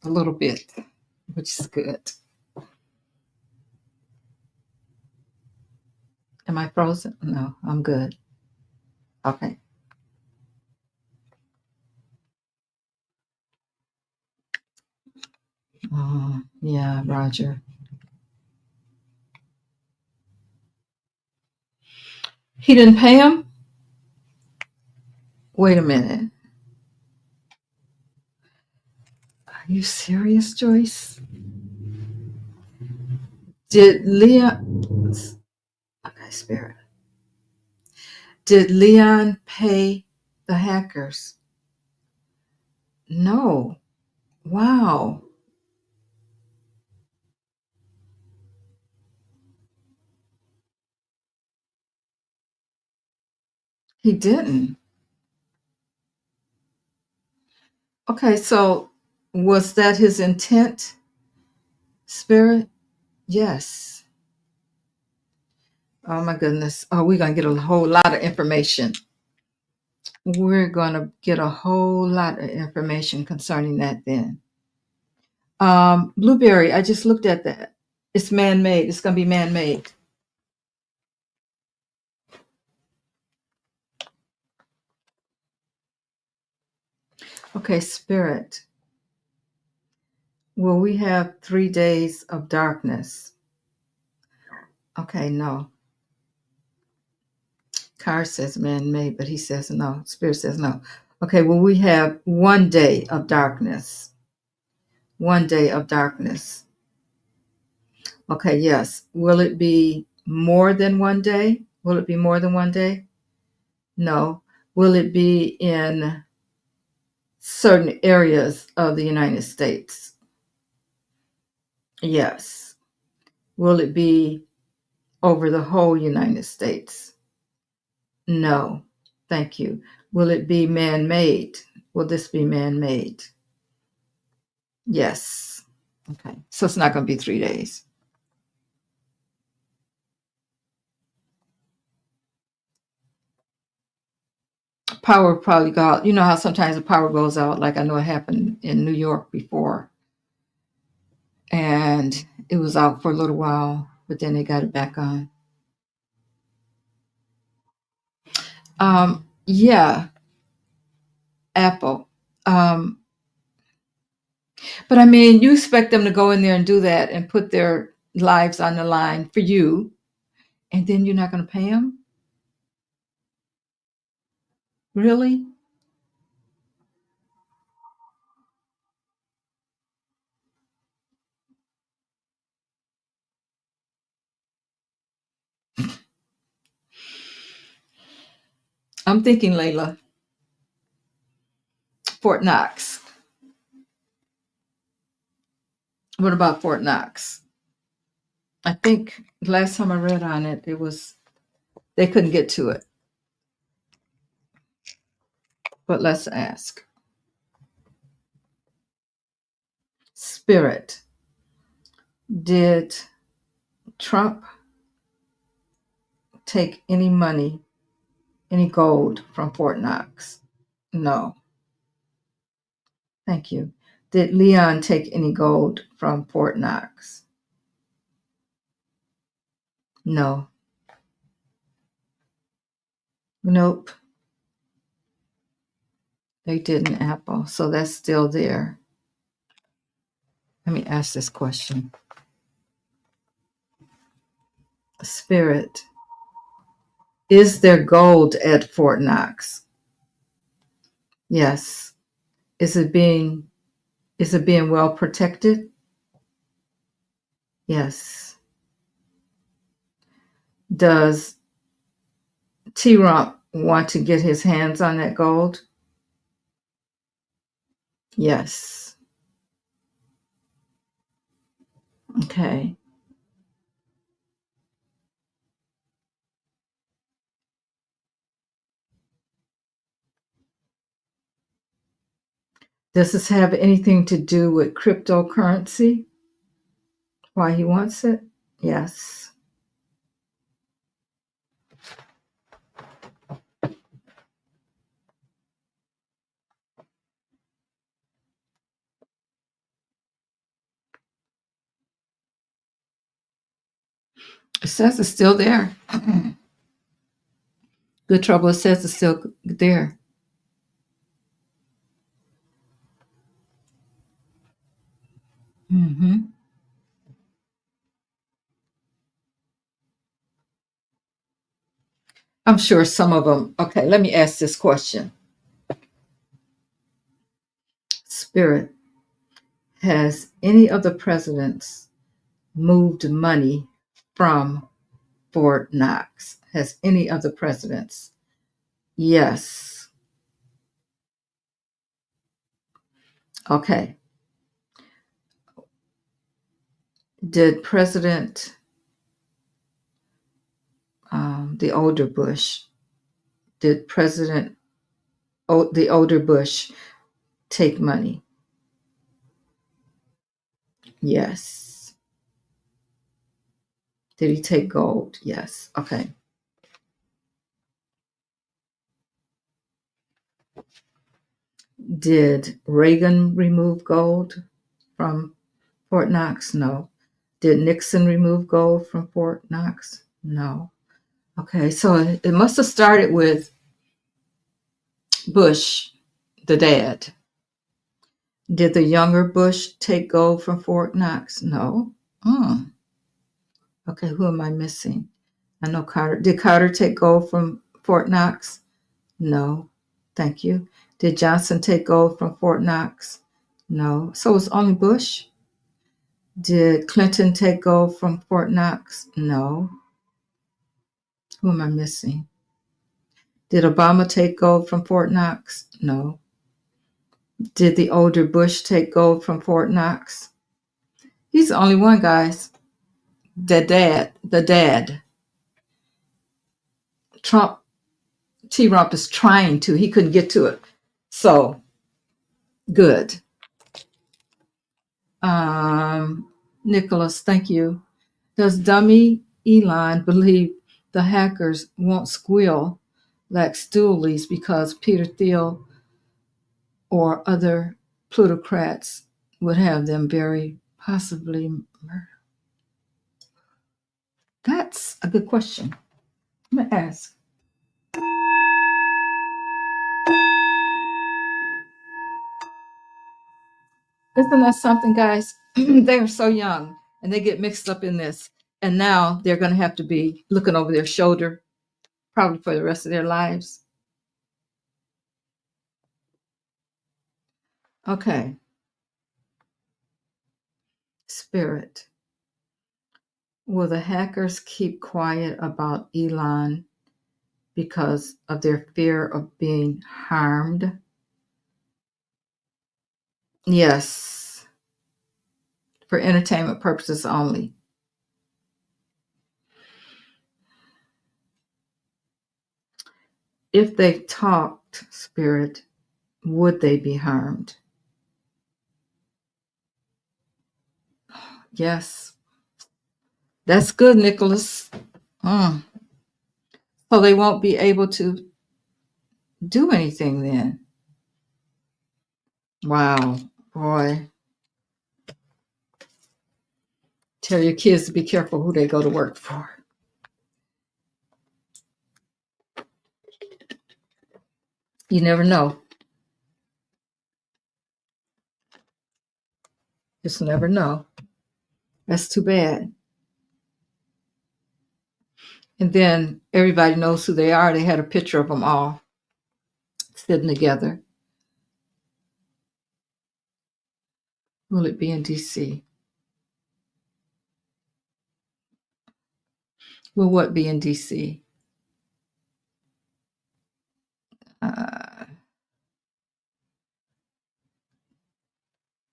a little bit, which is good. Am I frozen? No, I'm good. Okay. Yeah, Roger. He didn't pay him? Wait a minute. Are you serious, Joyce? Did Leon. Okay, Spirit. Did Leon pay the hackers? No. Wow. He didn't. Okay, so was that his intent, Spirit? Yes. Oh my goodness. Oh, we're going to get a whole lot of information. We're going to get a whole lot of information concerning that then. Blueberry, I just looked at that. It's man-made. It's going to be man-made. Okay, Spirit. Will we have 3 days of darkness? Okay, no. Car says man-made, but he says no. Spirit says no. Okay, will we have 1 day of darkness? 1 day of darkness. Okay, yes. Will it be more than 1 day? Will it be more than 1 day? No. Will it be in certain areas of the United States? Yes. Will it be over the whole United States? No. Thank you. Will it be man-made? Will this be man-made? Yes. Okay. So it's not going to be 3 days. Power probably go out. You know how sometimes the power goes out, like I know it happened in New York before. And it was out for a little while, but then they got it back on. Yeah, Apple. Um, but I mean, you expect them to go in there and do that and put their lives on the line for you, and then you're not going to pay them? Really? I'm thinking, Layla, Fort Knox. What about Fort Knox? I think last time I read on it, it was they couldn't get to it. But let's ask. Spirit, did Trump take any money, any gold from Fort Knox? No. Thank you. Did Leon take any gold from Fort Knox? No. Nope. They didn't, Apple. So that's still there. Let me ask this question. Spirit, is there gold at Fort Knox? Yes. Is it being well protected? Yes. Does T-Rump want to get his hands on that gold? Yes. Okay. Does this have anything to do with cryptocurrency? Why he wants it? Yes. It says it's still there. Good trouble, it says it's still there. Mm-hmm. I'm sure some of them. Okay, let me ask this question. Spirit, has any of the presidents moved money from Fort Knox? Has any of the presidents? Yes. Okay. Did President, the older Bush, did President, the older Bush take money? Yes. Did he take gold? Yes. Okay. Did Reagan remove gold from Fort Knox? No. Did Nixon remove gold from Fort Knox? No. Okay, so it must have started with Bush, the dad. Did the younger Bush take gold from Fort Knox? No. Hmm. Okay, who am I missing? I know Carter. Did Carter take gold from Fort Knox? No. Thank you. Did Johnson take gold from Fort Knox? No. So it's only Bush? Did Clinton take gold from Fort Knox? No. Who am I missing? Did Obama take gold from Fort Knox? No. Did the older Bush take gold from Fort Knox? He's the only one, guys. The dad. Trump, T-Rump is trying to. He couldn't get to it. So, good. Nicholas, thank you. Does dummy Elon believe the hackers won't squeal like stoolies because Peter Thiel or other plutocrats would have them very possibly murdered? That's a good question. I'm going to ask. Isn't that something, guys? They are so young and they get mixed up in this. And now they're going to have to be looking over their shoulder probably for the rest of their lives. Okay. Spirit. Will the hackers keep quiet about Elon because of their fear of being harmed? Yes. For entertainment purposes only. If they talked, Spirit, would they be harmed? Yes. That's good, Nicholas. So they won't be able to do anything then. Wow, boy. Tell your kids to be careful who they go to work for. You never know. Just never know. That's too bad. And then everybody knows who they are. They had a picture of them all sitting together. Will it be in D.C.? Will what be in D.C.?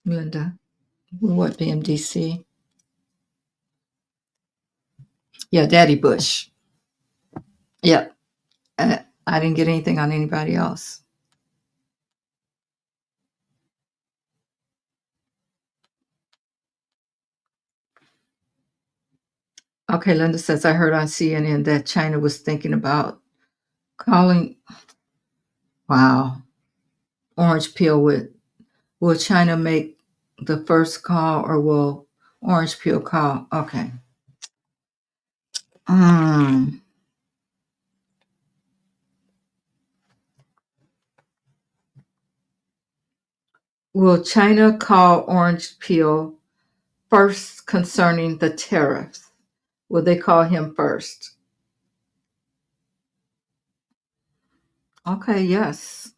Linda, will what be in D.C.? Yeah, Daddy Bush. Yeah, I didn't get anything on anybody else. Okay, Linda says, I heard on CNN that China was thinking about calling, wow, orange peel with, will China make the first call or will orange peel call? Okay. Mm. Will China call Orange Peel first concerning the tariffs? Will they call him first? Okay, yes.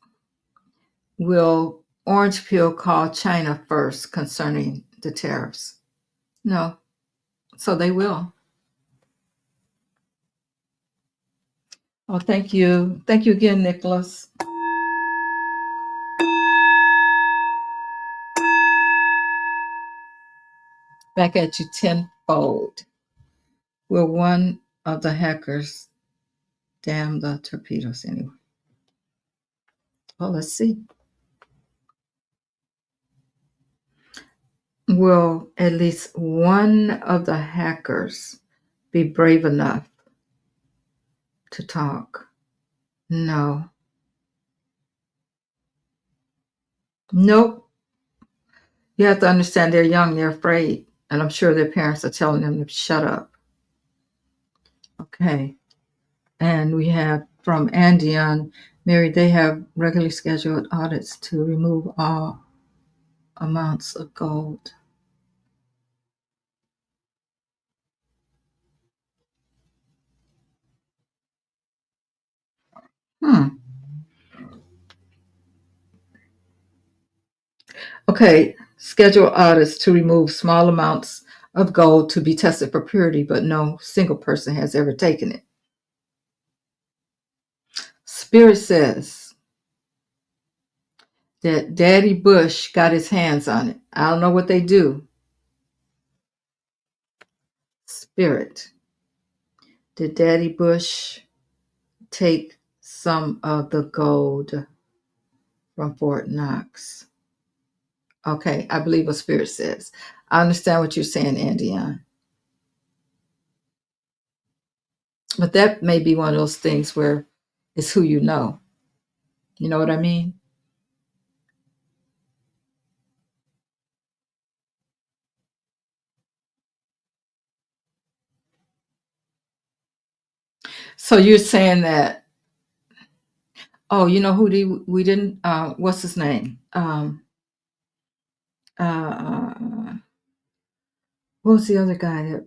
Will Orange Peel call China first concerning the tariffs? No. So they will. Oh, thank you. Thank you again, Nicholas. Back at you tenfold. Will one of the hackers damn the torpedoes anyway? Well, let's see. Will at least one of the hackers be brave enough to talk? No. Nope. You have to understand they're young, they're afraid, and I'm sure their parents are telling them to shut up. Okay. And we have from Andion, Mary, they have regularly scheduled audits to remove all amounts of gold. Hmm. Okay. Schedule audits to remove small amounts of gold to be tested for purity, but no single person has ever taken it. Spirit says that Daddy Bush got his hands on it. I don't know what they do. Spirit. Did Daddy Bush take some of the gold from Fort Knox? Okay, I believe what Spirit says. I understand what you're saying, Andion. But that may be one of those things where it's who you know. You know what I mean? So you're saying that, oh, you know who we didn't, what's his name? Uh, what was the other guy that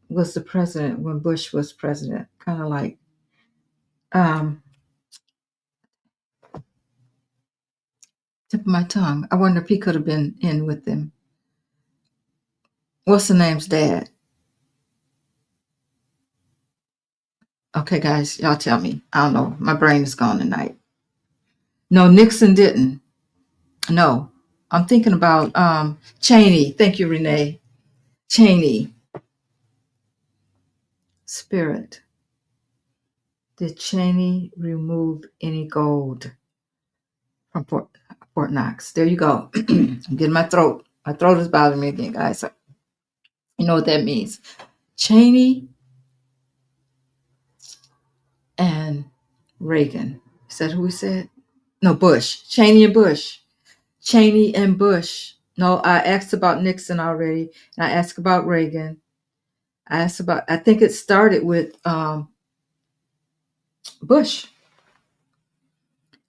was the president when Bush was president? Kind of like, um, tip of my tongue. I wonder if he could have been in with them. What's the name's dad? Okay, guys, y'all tell me. I don't know. My brain is gone tonight. No, Nixon didn't. No, I'm thinking about Cheney. Thank you, Renee. Cheney. Spirit. Did Cheney remove any gold from Fort Knox? There you go. I'm getting my throat. My throat is bothering me again, guys. You know what that means. Cheney and Reagan. Is that who we said? No, Bush. Cheney and Bush. Cheney and Bush. No, I asked about Nixon already. And I asked about Reagan. I think it started with Bush.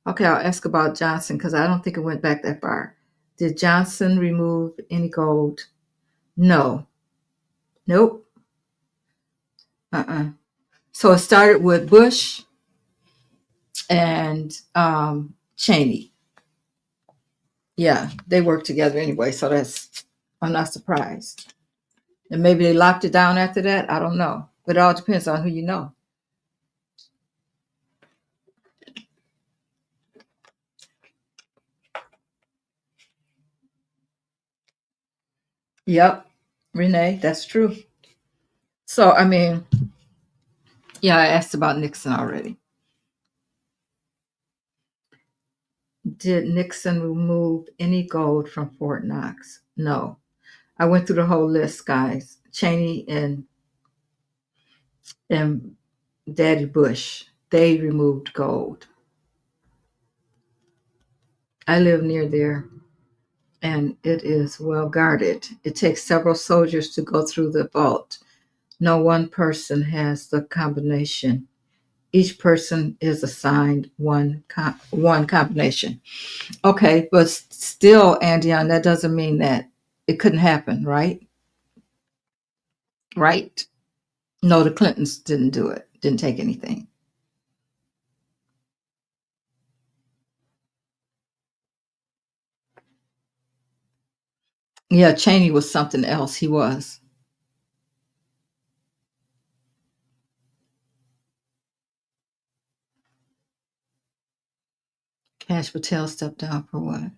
Okay, I'll ask about Johnson because I don't think it went back that far. Did Johnson remove any gold? No. Nope. So it started with Bush and Cheney. Yeah, they worked together anyway, so I'm not surprised. And maybe they locked it down after that. I don't know. But it all depends on who you know. Yep, Renee, that's true. So, I mean, yeah, I asked about Nixon already. Did Nixon remove any gold from Fort Knox? No. I went through the whole list, guys. Cheney and Daddy Bush, they removed gold. I live near there, and it is well guarded. It takes several soldiers to go through the vault. No one person has the combination. Each person is assigned one combination. Okay, but still, Andion, that doesn't mean that it couldn't happen, right? Right? No, the Clintons didn't do it. Didn't take anything. Yeah, Cheney was something else. He was. Cash Patel stepped down for what?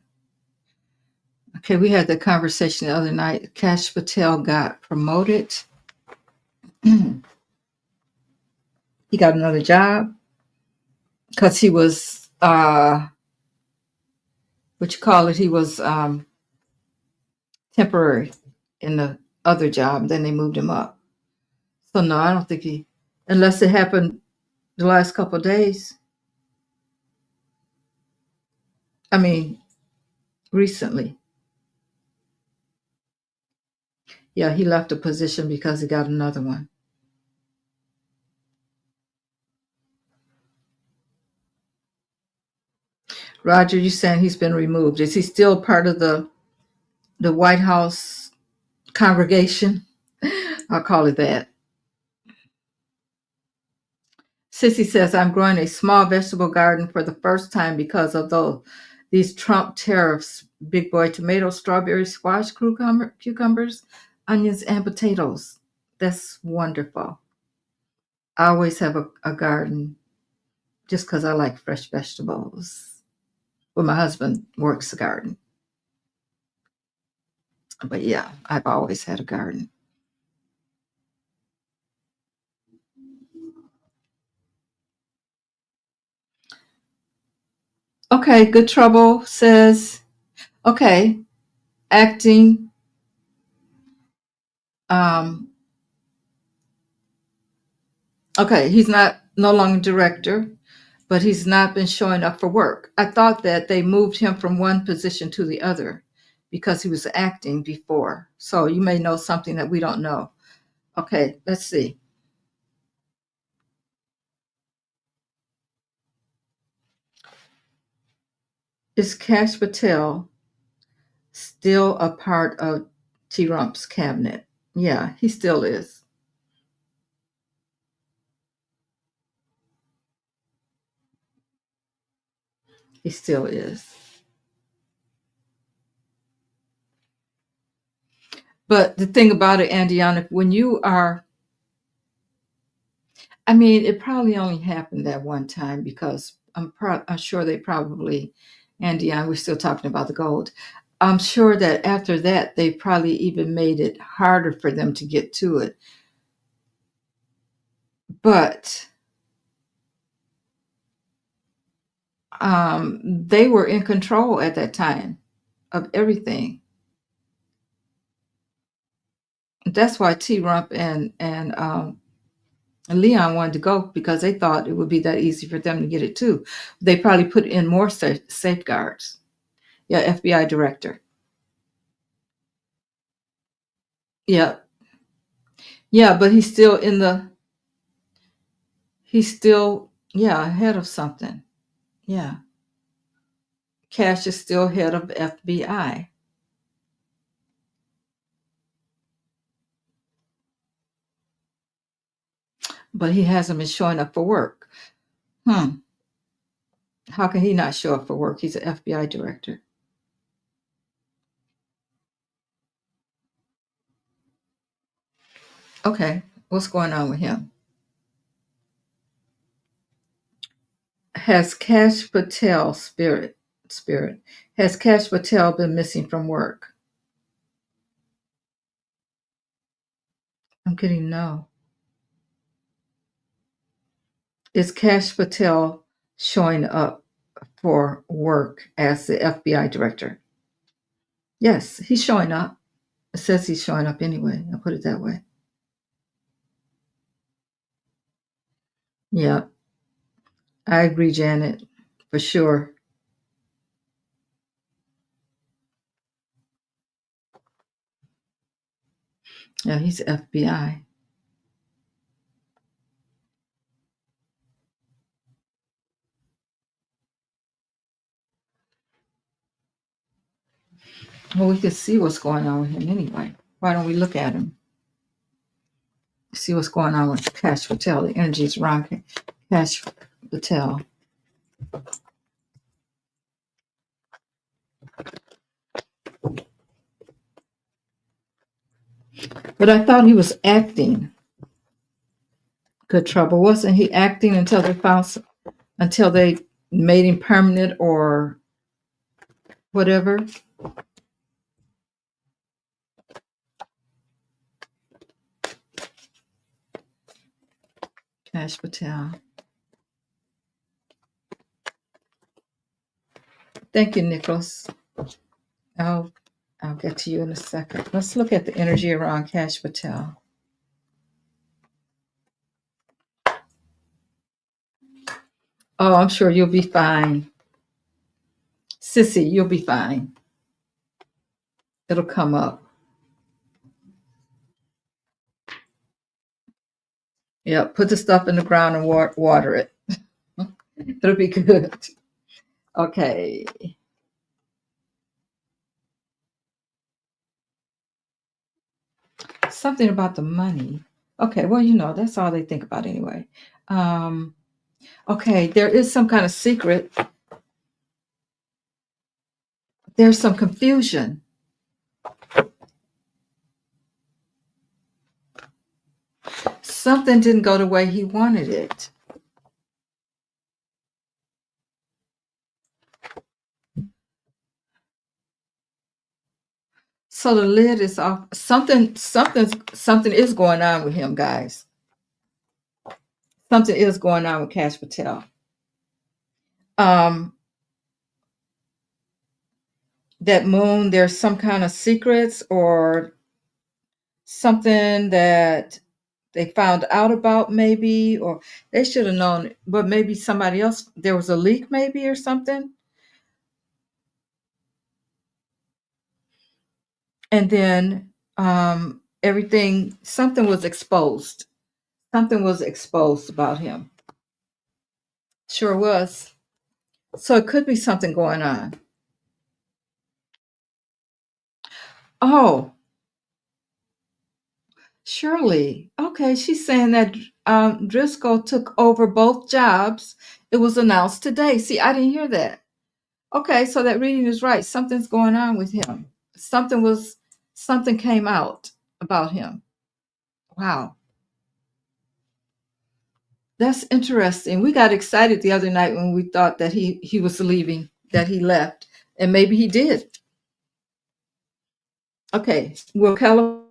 Okay, we had the conversation the other night. Cash Patel got promoted. He got another job because he was what you call it, he was temporary in the other job. Then they moved him up. So no, I don't think he, unless it happened the last couple of days. I mean, recently. Yeah, he left a position because he got another one. Roger, you saying he's been removed? Is he still part of the White House congregation? I'll call it that. Sissy says, I'm growing a small vegetable garden for the first time because of these Trump tariffs. Big boy tomatoes, strawberries, squash, cucumbers, onions, and potatoes. That's wonderful. I always have a garden just because I like fresh vegetables. Well, my husband works the garden. But yeah, I've always had a garden. Okay, Good Trouble says, okay, acting. Um, okay, he's not no longer director, but he's not been showing up for work. I thought that they moved him from one position to the other because he was acting before. So you may know something that we don't know. Okay, let's see. Is Cash Patel still a part of T-Rump's cabinet? Yeah, he still is. He still is. But the thing about it, Andiana, when you are, I mean, it probably only happened that one time because I'm sure they probably, Andiana, we're still talking about the gold. I'm sure that after that, they probably even made it harder for them to get to it. But they were in control at that time of everything. That's why T-Rump and Leon wanted to go because they thought it would be that easy for them to get it too. They probably put in more safeguards. Yeah, FBI director. Yeah, yeah, but he's still yeah head of something. Yeah, Cash is still head of FBI, but he hasn't been showing up for work. Hmm. How can he not show up for work? He's an FBI director. Okay, what's going on with him? Has Cash Patel spirit has Cash Patel been missing from work? I'm getting no. Is Cash Patel showing up for work as the FBI director? Yes, he's showing up. It says he's showing up anyway. I'll put it that way. Yeah, I agree, Janet, for sure. Yeah, he's FBI. Well, we can see what's going on with him anyway. Why don't we look at him? See what's going on with Cash Patel. The energy is around Cash Patel. But I thought he was acting good trouble. Wasn't he acting until they made him permanent or whatever? Cash Patel. Thank you, Nicholas. I'll get to you in a second. Let's look at the energy around Cash Patel. Oh, I'm sure you'll be fine. Sissy, you'll be fine. It'll come up. Yeah, put the stuff in the ground and water it. It'll be good. Okay. Something about the money. Okay, well, that's all they think about anyway. Okay, there is some kind of secret. There's some confusion. Something didn't go the way he wanted it. So the lid is off. Something is going on with him, guys. Something is going on with Cash Patel. That moon, there's some kind of secrets or something that they found out about, maybe, or they should have known, but maybe somebody else, there was a leak maybe or something. And then something was exposed. Something was exposed about him. Sure was. So it could be something going on. Oh, Shirley. Okay, she's saying that Driscoll took over both jobs. It was announced today. See, I didn't hear that. Okay, so that reading is right. Something's going on with him. Something came out about him. Wow. That's interesting. We got excited the other night when we thought that he was leaving, that he left, and maybe he did. Okay, will California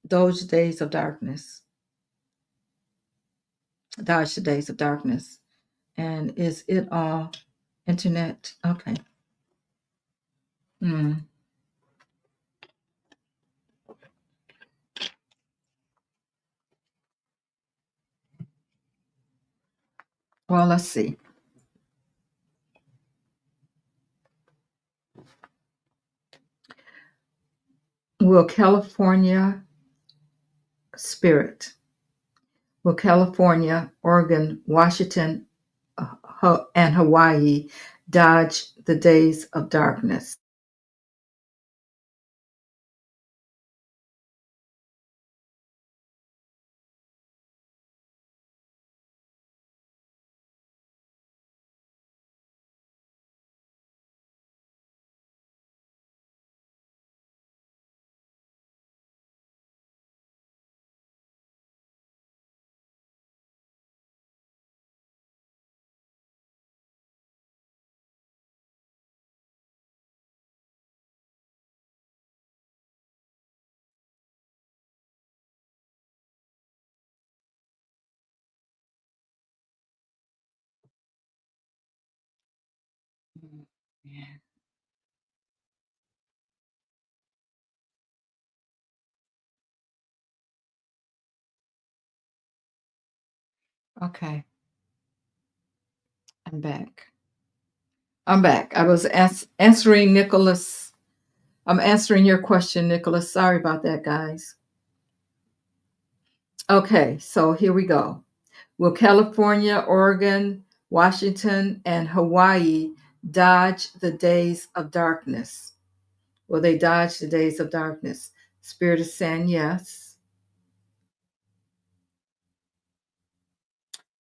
dodge the days of darkness? Dodge the days of darkness. And is it all internet? Okay. Well, let's see. Will California spirit? Will California, Oregon, Washington, and Hawaii dodge the days of darkness? Okay, I'm back. I was answering Nicholas. I'm answering your question, Nicholas. Sorry about that, guys. Okay, so here we go. Will California, Oregon, Washington, and Hawaii dodge the days of darkness. Will they dodge the days of darkness? Spirit is saying yes.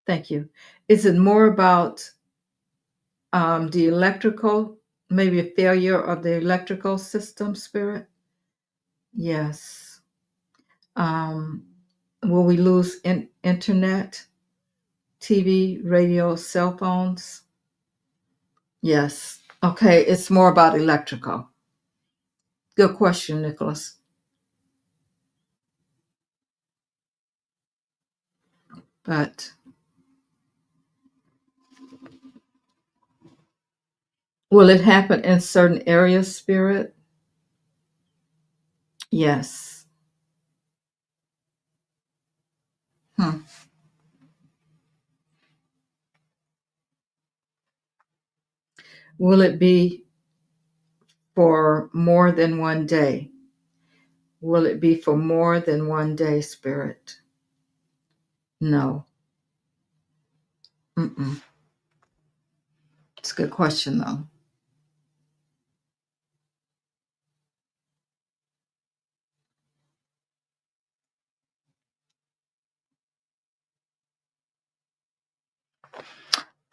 Thank you. Is it more about the electrical, maybe a failure of the electrical system, Spirit? Yes. Um, will we lose internet, TV, radio, cell phones? Yes. Okay, it's more about electrical. Good question, Nicholas. But will it happen in certain areas, Spirit? Yes. Hmm. Will it be for more than one day? Will it be for more than one day, Spirit? No. Mm-mm. It's a good question, though.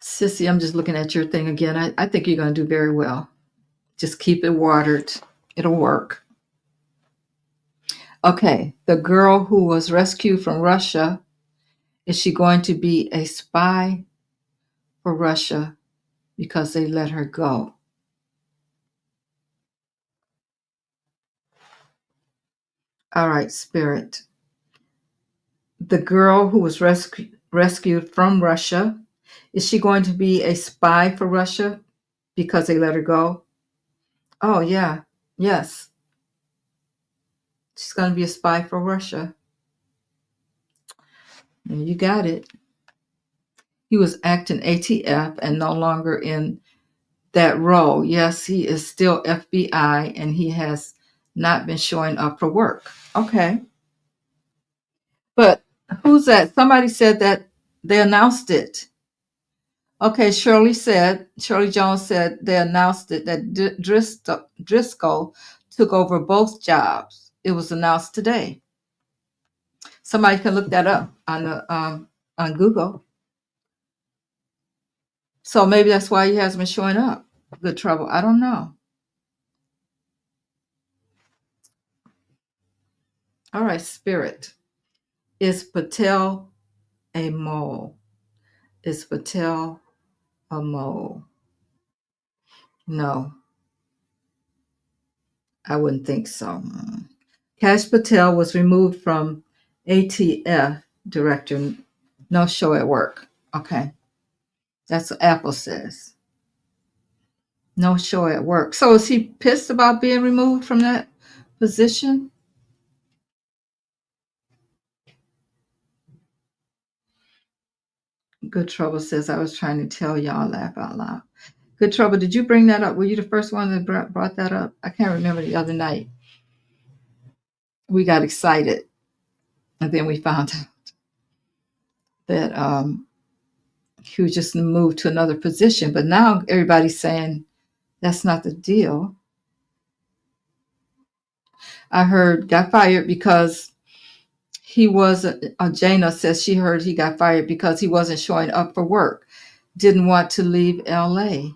Sissy, I'm just looking at your thing again. I think you're going to do very well. Just keep it watered. It'll work. Okay. The girl who was rescued from Russia, is she going to be a spy for Russia because they let her go? All right, Spirit. The girl who was rescued from Russia, is she going to be a spy for Russia because they let her go? Oh, yeah. Yes. She's going to be a spy for Russia. You got it. He was acting ATF and no longer in that role. Yes, he is still FBI and he has not been showing up for work. Okay. But who's that? Somebody said that they announced it. Okay, Shirley Jones said they announced it that Driscoll took over both jobs. It was announced today. Somebody can look that up on Google. So maybe that's why he hasn't been showing up. Good trouble. I don't know. All right, Spirit. Is Patel a mole? Is Patel a mole? No, I wouldn't think so. Cash Patel was removed from ATF director. No show at work. Okay, that's what Apple says. No show at work. So is he pissed about being removed from that position? Good Trouble says, I was trying to tell y'all, laugh out loud. Good Trouble, did you bring that up? Were you the first one that brought that up? I can't remember the other night. We got excited, and then we found out that he was just moved to another position. But now everybody's saying that's not the deal. I heard got fired because he was, Jana says she heard he got fired because he wasn't showing up for work, didn't want to leave LA.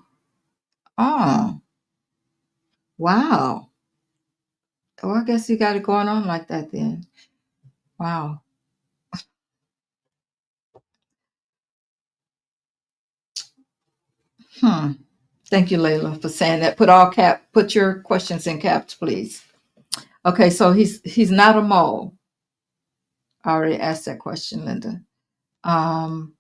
Oh, wow. Well, I guess he got it going on like that then. Wow. Hmm. Thank you, Layla, for saying that. Put your questions in caps, please. Okay, so he's not a mole. I already asked that question, Linda. Um,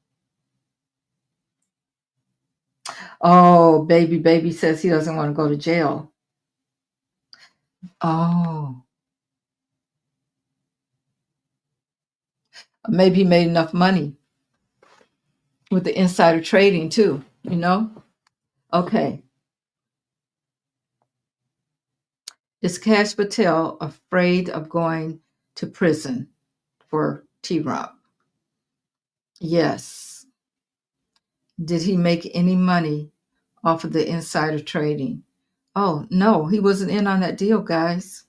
oh, baby says he doesn't want to go to jail. Oh, maybe he made enough money with the insider trading too, you know? Okay. Is Cash Patel afraid of going to prison for T-Rump? Yes. Did he make any money off of the insider trading. Oh, no, he wasn't in on that deal, guys.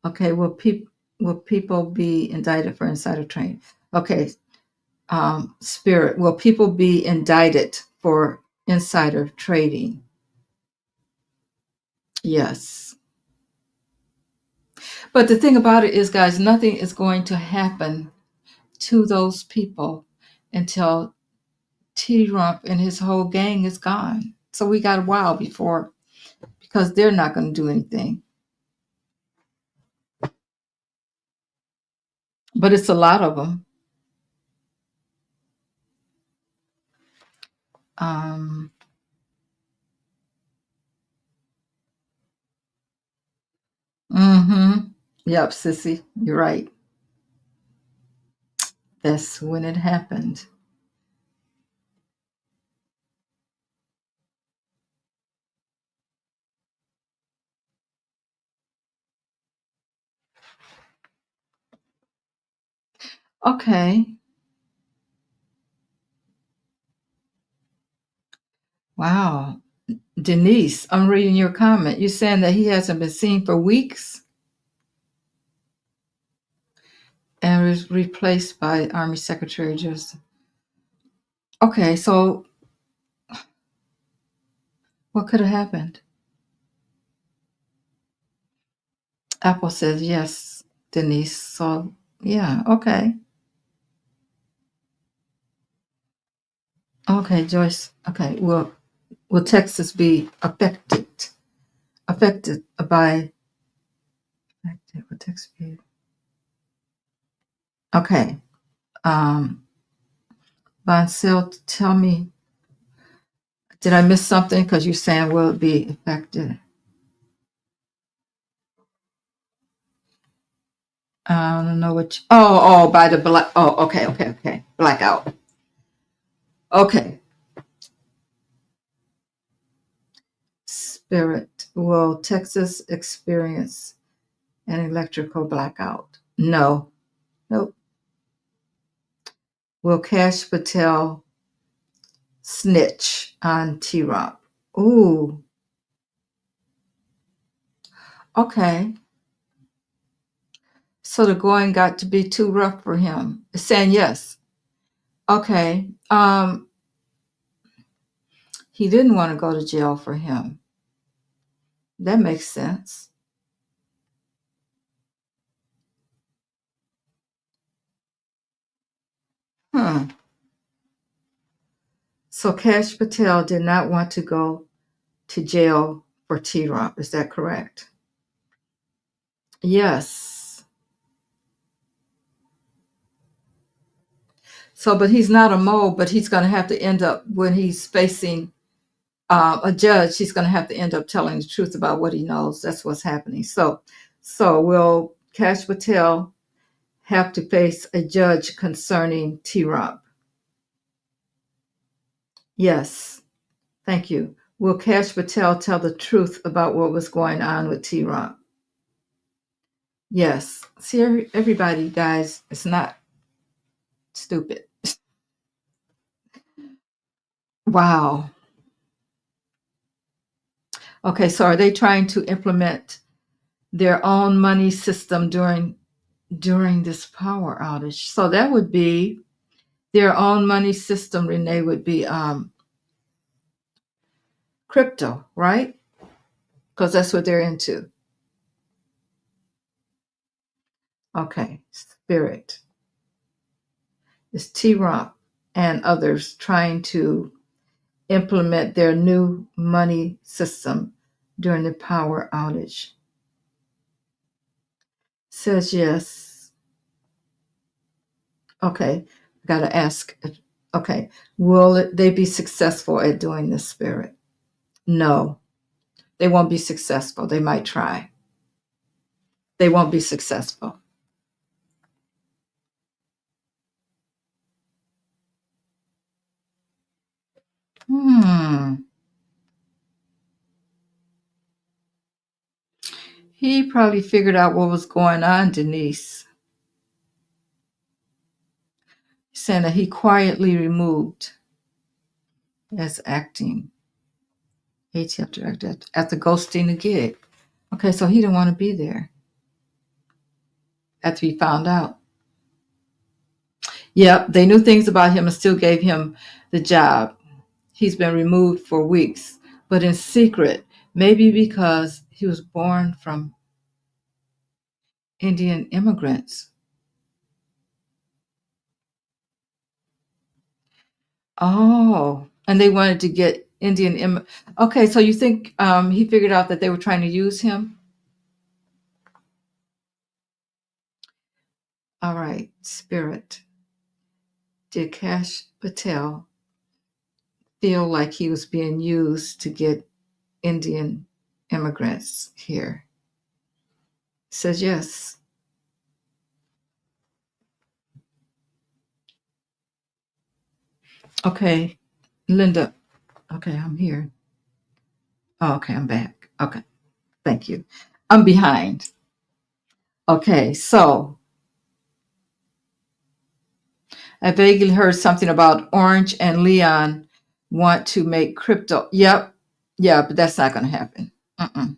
Okay, will people be indicted for insider trading? Okay, Spirit, will people be indicted for insider trading? Yes. But the thing about it is, guys, nothing is going to happen to those people until T-Rump and his whole gang is gone. So we got a while before, because they're not going to do anything. But it's a lot of them. Mm-hmm. Yep, sissy, you're right. That's when it happened. Okay. Wow. Denise, I'm reading your comment. You're saying that he hasn't been seen for weeks and was replaced by Army Secretary Joseph. Okay, so what could have happened? Apple says yes, Denise. So yeah, okay. Okay, Joyce. Okay, will Texas be affected by will Texas be okay. Bonsil, tell me, did I miss something? Because you're saying will it be affected? I don't know what. By the black. Oh, okay. Blackout. Okay. Spirit, will Texas experience an electrical blackout? No. Nope. Will Cash Patel snitch on T-Rump? Ooh. Okay. So the going got to be too rough for him. It's saying yes. Okay. He didn't want to go to jail for him. That makes sense. Hmm. So Cash Patel did not want to go to jail for T-Rump. Is that correct? Yes. So, but he's not a mole, but he's going to have to end up, when he's facing a judge, he's going to have to end up telling the truth about what he knows. That's what's happening. So will Cash Patel have to face a judge concerning T-Rump? Yes. Thank you. Will Cash Patel tell the truth about what was going on with T-Rump? Yes. See, everybody, guys, it's not stupid. Wow. Okay, so are they trying to implement their own money system during this power outage? So that would be their own money system, Renee, would be crypto, right? Because that's what they're into. Okay, Spirit. Is T-Rump and others trying to implement their new money system during the power outage? Says yes. Okay, got to ask. Okay, will they be successful at doing this, Spirit? No, they won't be successful. They might try. They won't be successful. He probably figured out what was going on, Denise. Saying that he quietly removed. as acting ATF director after ghosting the gig. Okay, so he didn't want to be there after he found out. Yep, they knew things about him and still gave him the job. He's been removed for weeks, but in secret, maybe because he was born from Indian immigrants. Oh, and they wanted to get Okay, so you think he figured out that they were trying to use him? All right, Spirit. Did Kash Patel feel like he was being used to get Indian immigrants here? Says yes. Okay, Linda. Okay, I'm here. Oh, okay, I'm back. Okay, thank you. I'm behind. Okay, so I vaguely heard something about Orange and Leon want to make crypto. Yep. Yeah, but that's not going to happen. Mm-mm.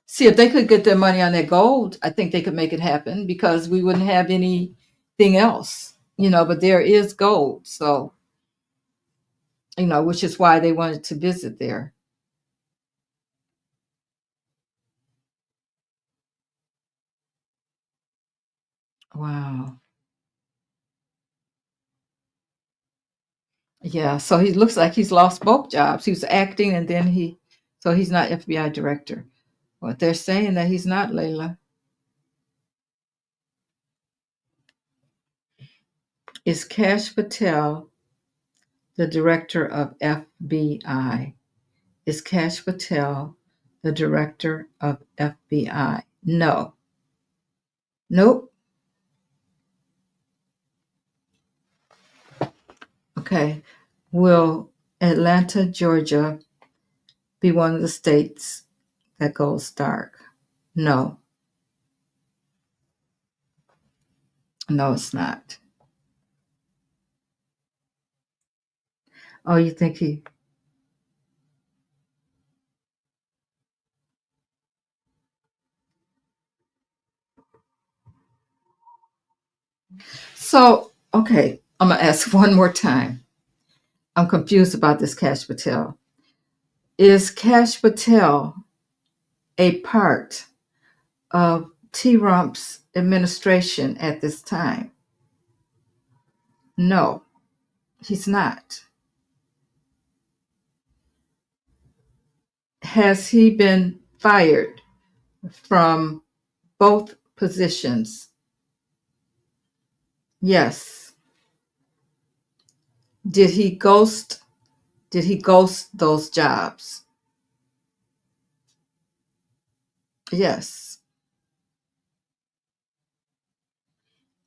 See, if they could get their money on their gold, I think they could make it happen because we wouldn't have anything else, but there is gold. So, which is why they wanted to visit there. Wow. Yeah. So he looks like he's lost both jobs. He was acting and then so he's not FBI director. But they're saying that he's not, Layla. Is Kash Patel the director of FBI? Is Kash Patel the director of FBI? No. Nope. Okay. Will Atlanta, Georgia be one of the states that goes dark? No. No, it's not. Oh, you think he. So, okay, I'm going to ask one more time. I'm confused about this Kash Patel. Is Kash Patel a part of T-Rump's administration at this time? No, he's not. Has he been fired from both positions? Yes. Did he ghost those jobs? Yes.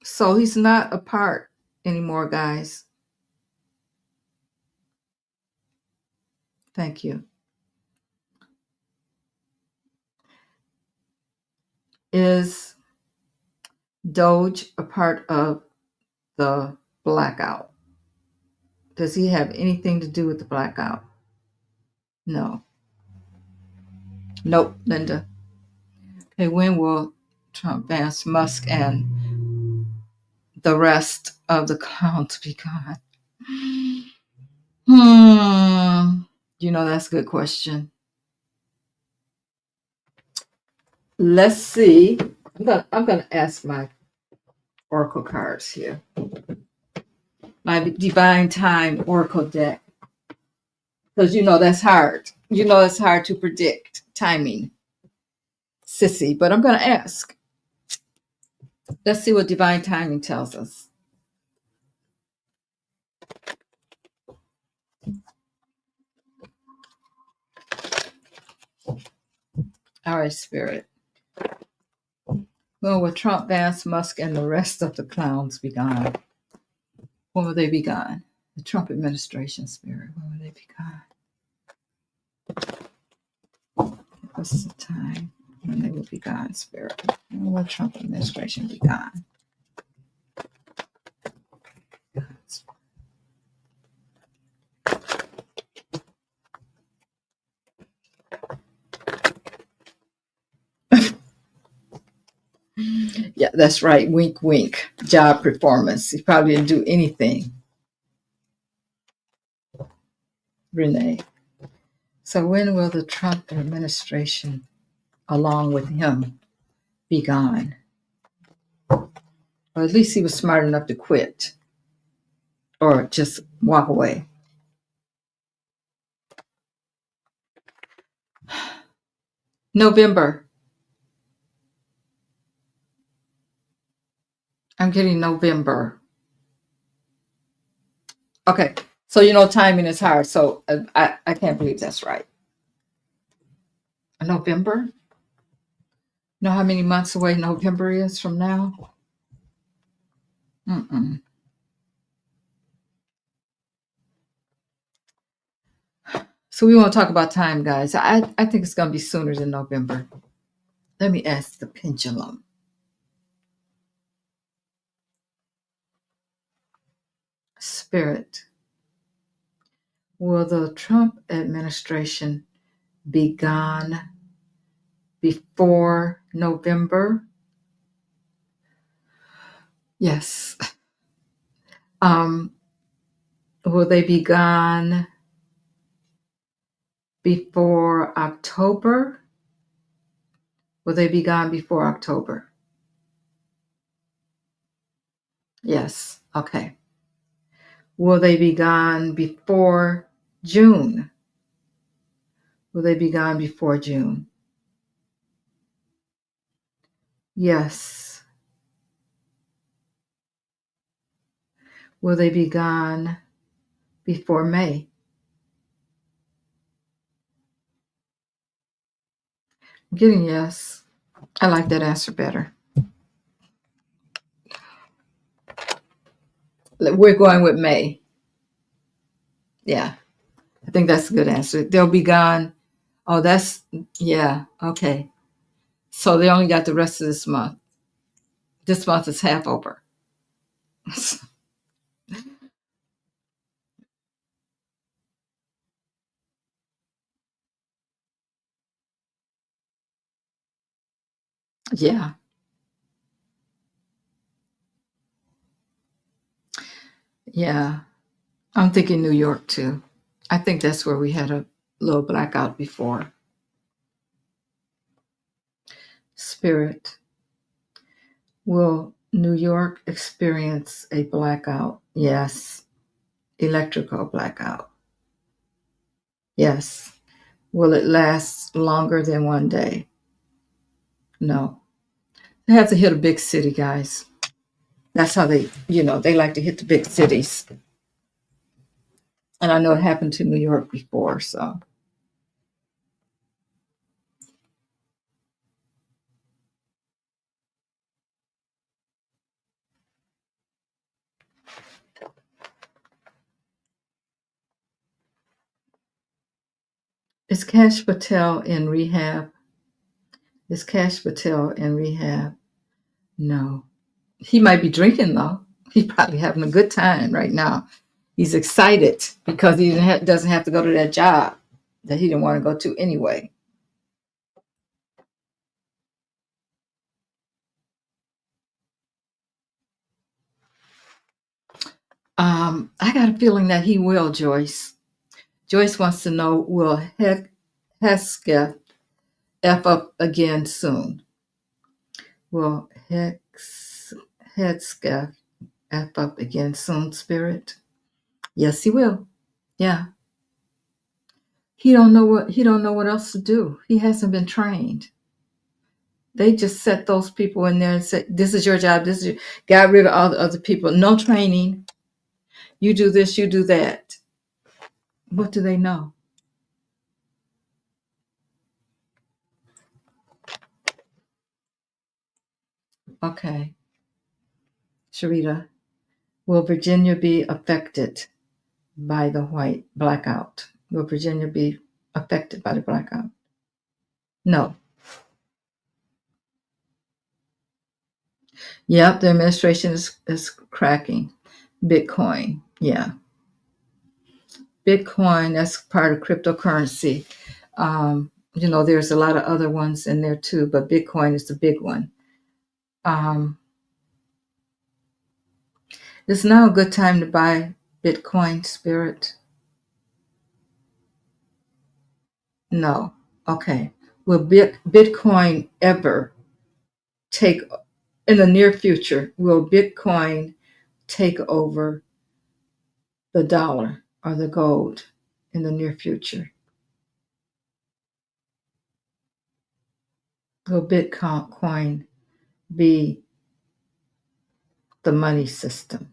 So he's not a part anymore, guys. Thank you. Is Doge a part of the blackout? Does he have anything to do with the blackout? No. Nope, Linda. Okay, when will Trump, Vance, Musk, and the rest of the clowns be gone? That's a good question. Let's see. I'm gonna ask my oracle cards here. My divine time oracle deck. Because that's hard. It's hard to predict timing, sissy. But I'm gonna ask. Let's see what divine timing tells us. All right, Spirit. When will Trump, Vance, Musk, and the rest of the clowns be gone? When will they be gone? The Trump administration, Spirit. When will they be gone? What's the time when they will be gone, Spirit? When will Trump administration be gone? That's right. Wink, wink. Job performance. He probably didn't do anything. Renee. So when will the Trump administration, along with him, be gone? Or at least he was smart enough to quit or just walk away. November. I'm getting November. Okay. So, timing is hard. So I can't believe that's right. November? Know how many months away November is from now? Mm-mm. So we want to talk about time, guys. I think it's going to be sooner than November. Let me ask the pendulum. Spirit. Will the Trump administration be gone before November? Yes. Will they be gone before October? Will they be gone before October? Yes. Okay. Will they be gone before June? Will they be gone before June? Yes. Will they be gone before May? I'm getting yes. I like that answer better. We're going with May. Yeah. I think that's a good answer. They'll be gone. Oh, yeah. Okay. So they only got the rest of this month. This month is half over. Yeah. Yeah. I'm thinking New York too. I think that's where we had a little blackout before. Spirit. Will New York experience a blackout? Yes. Electrical blackout. Yes. Will it last longer than one day? No. They have to hit a big city, guys. That's how they like to hit the big cities. And I know it happened to New York before, so. Is Cash Patel in rehab? Is Cash Patel in rehab? No. He might be drinking, though. He's probably having a good time right now. He's excited because he doesn't have to go to that job that he didn't want to go to anyway. I got a feeling that he will, Joyce. Joyce wants to know, will Hesketh F up again soon? Will Hesketh F up again soon, Spirit? Yes, he will. Yeah. He don't know what else to do. He hasn't been trained. They just set those people in there and said, this is your job. Got rid of all the other people. No training. You do this, you do that. What do they know? Okay. Sharita, will Virginia be affected by the white blackout? Will Virginia be affected by the blackout? No. Yep, the administration is cracking. Bitcoin. Yeah. Bitcoin, that's part of cryptocurrency. There's a lot of other ones in there too, but Bitcoin is the big one. It's now a good time to buy Bitcoin, Spirit? No. Okay. Will Bitcoin ever take, in the near future, will Bitcoin take over the dollar or the gold in the near future? Will Bitcoin be the money system?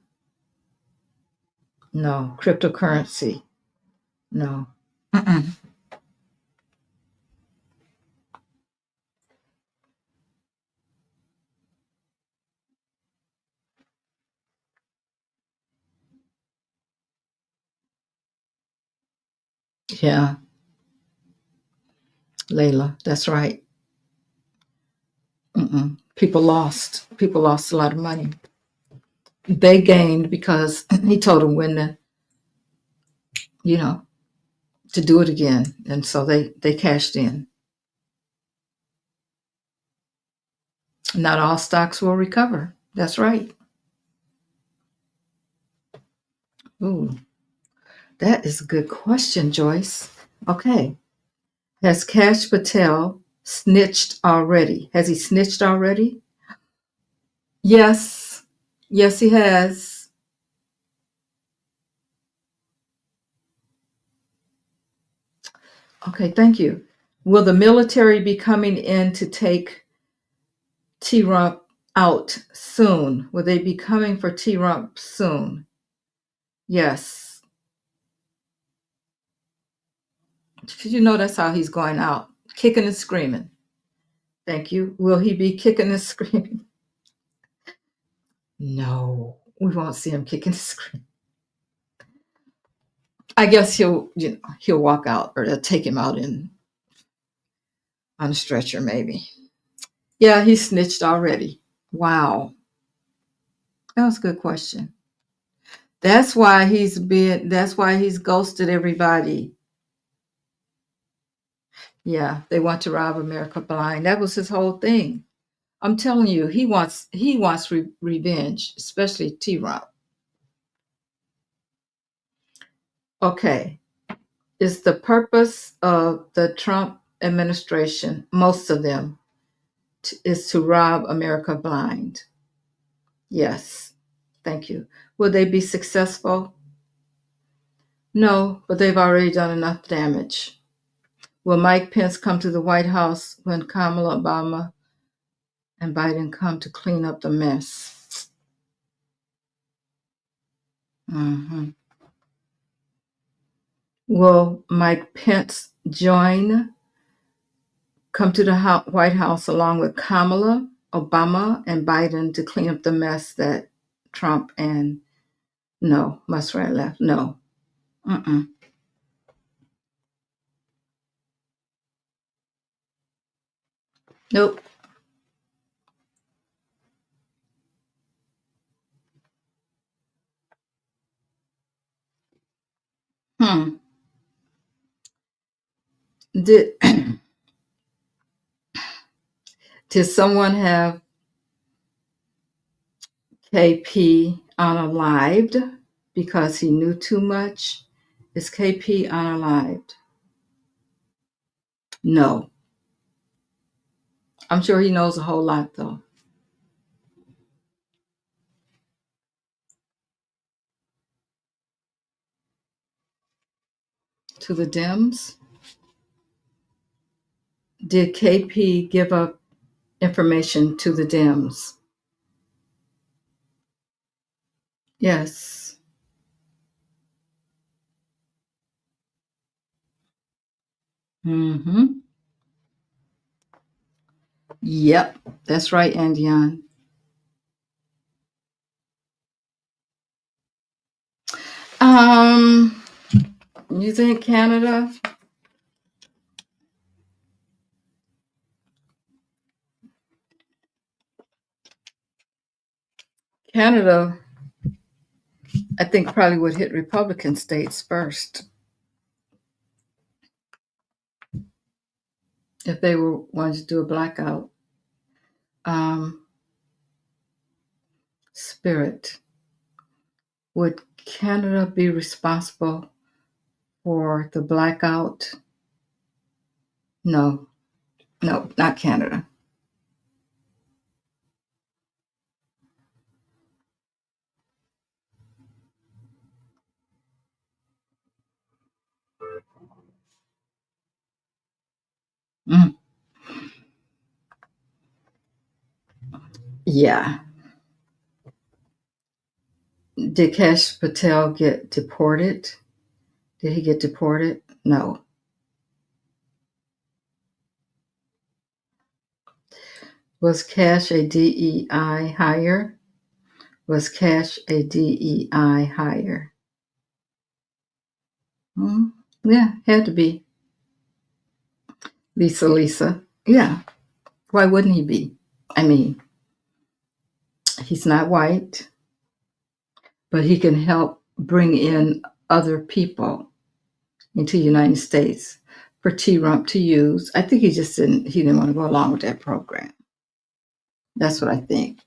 No. Cryptocurrency? No. Mm-mm. Yeah, Layla, that's right. Mm-mm. People lost a lot of money. They gained because he told them when to, you know, to do it again. And so they cashed in. Not all stocks will recover. That's right. Ooh, that is a good question, Joyce. Okay. Has Cash Patel snitched already? Has he snitched already? Yes. Yes, he has. Okay, thank you. Will the military be coming in to take T-Rump out soon? Will they be coming for T-Rump soon? Yes. You know that's how he's going out, kicking and screaming. Thank you. Will he be kicking and screaming? No, we won't see him kicking and screaming. I guess he'll walk out, or they'll take him out on a stretcher, maybe. Yeah, he snitched already. Wow, that was a good question. That's why he's ghosted everybody. Yeah, they want to rob America blind. That was his whole thing. I'm telling you, he wants revenge, especially T-Rump. Okay, is the purpose of the Trump administration, most of them, is to rob America blind? Yes, thank you. Will they be successful? No, but they've already done enough damage. Will Mike Pence come to the White House when Kamala Obama and Biden come to clean up the mess? Hmm. Will Mike Pence come to the White House along with Kamala, Obama, and Biden to clean up the mess that Trump and no, Muskrat left? No. Mm-mm. Nope. Hmm. Did did someone have KP unalived because he knew too much? Is KP unalived? No. I'm sure he knows a whole lot though. To the Dems? Did KP give up information to the Dems? Yes. Mm-hmm. Yep. That's right, Andion. Um, you think Canada, I think probably would hit Republican states first if they were wanting to do a blackout. Um, Spirit. Would Canada be responsible for the blackout? No, no, not Canada. Mm, yeah. Did Kash Patel get deported? Did he get deported? No. Was Cash a DEI hire? Was Cash a DEI hire? Yeah, had to be. Lisa. Yeah. Why wouldn't he be? I mean, he's not white, but he can help bring in other people into the United States for T-Rump to use. I think he didn't want to go along with that program. That's what I think.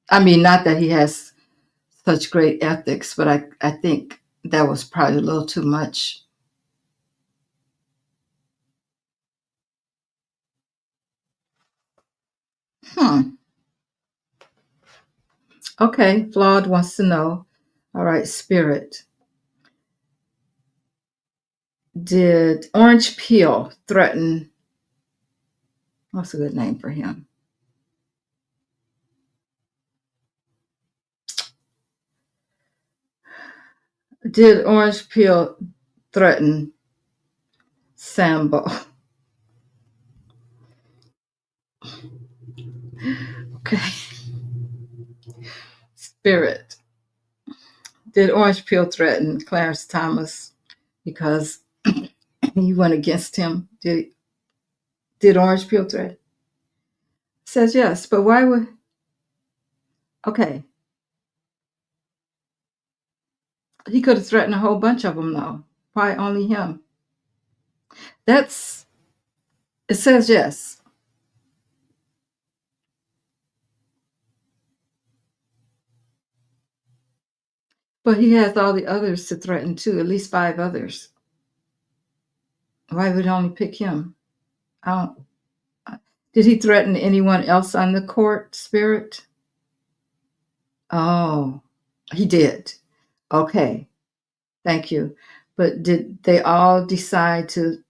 I mean, not that he has such great ethics, but I think that was probably a little too much. Hmm. Okay, Flawed wants to know. All right, Spirit. Did Orange Peel threaten? What's a good name for him? Did Orange Peel threaten Sambo? Okay. Spirit. Did Orange Peel threaten Clarence Thomas because he went against him? Did Orange Peel threaten? Says yes, but why would? Okay, he could have threatened a whole bunch of them though. Why only him? That's it. Says yes, but he has all the others to threaten too. At least 5 others. Why would he only pick him? I don't. Did he threaten anyone else on the court, Spirit? Oh, he did. Okay, thank you. But did they all decide to?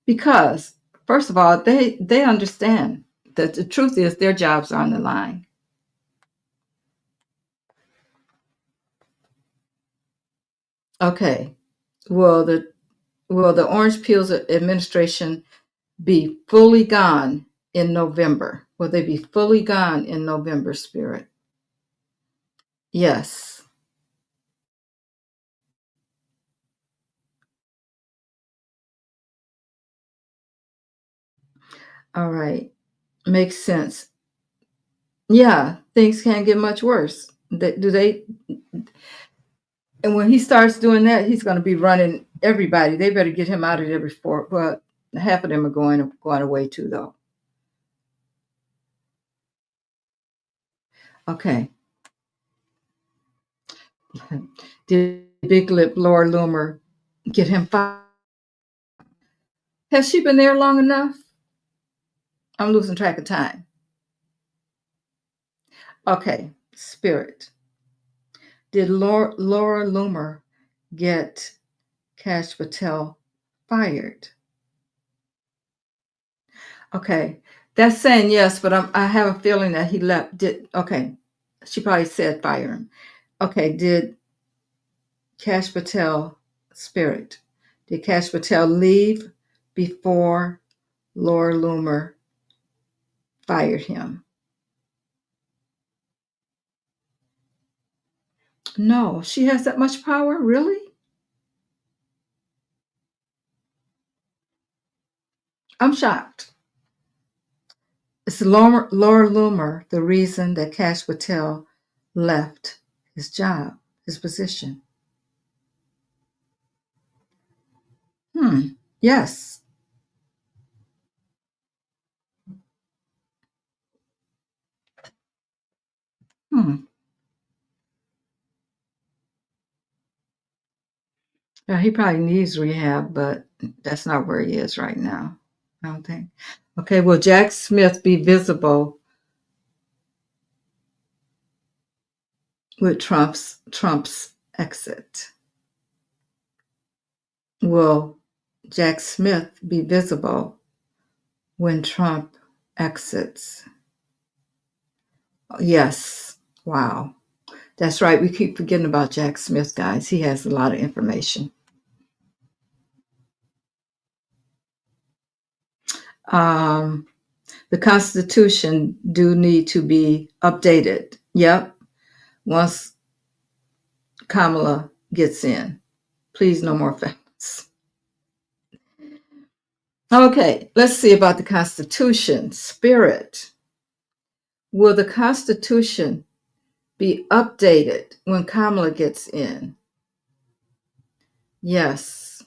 Because first of all, they understand that the truth is their jobs are on the line. Okay. Will the Orange Peel's administration be fully gone in November? Will they be fully gone in November, Spirit? Yes. All right. Makes sense. Yeah, things can't get much worse. Do they? And when he starts doing that, he's going to be running everybody. They better get him out of there before. Well, half of them are going away too, though. Okay. Did Big Lip Laura Loomer get him fired? Has she been there long enough? I'm losing track of time. Okay, Spirit. Did Laura Loomer get Cash Patel fired? Okay, that's saying yes, but I have a feeling that he left. Okay, she probably said fire him. Okay, did Cash Patel, Spirit, did Cash Patel leave before Laura Loomer fired him? No, she has that much power, really? I'm shocked. Is Laura Loomer the reason that Cash Patel left his job, his position? Yes. Hmm. Yeah, he probably needs rehab, but that's not where he is right now. I don't think. Okay, will Jack Smith be visible with Trump's exit? Will Jack Smith be visible when Trump exits? Yes. Wow. That's right. We keep forgetting about Jack Smith, guys. He has a lot of information. Um, the Constitution do need to be updated. Yep. Once Kamala gets in, please no more felons. Okay, let's see about the Constitution. Spirit. Will the Constitution be updated when Kamala gets in? Yes.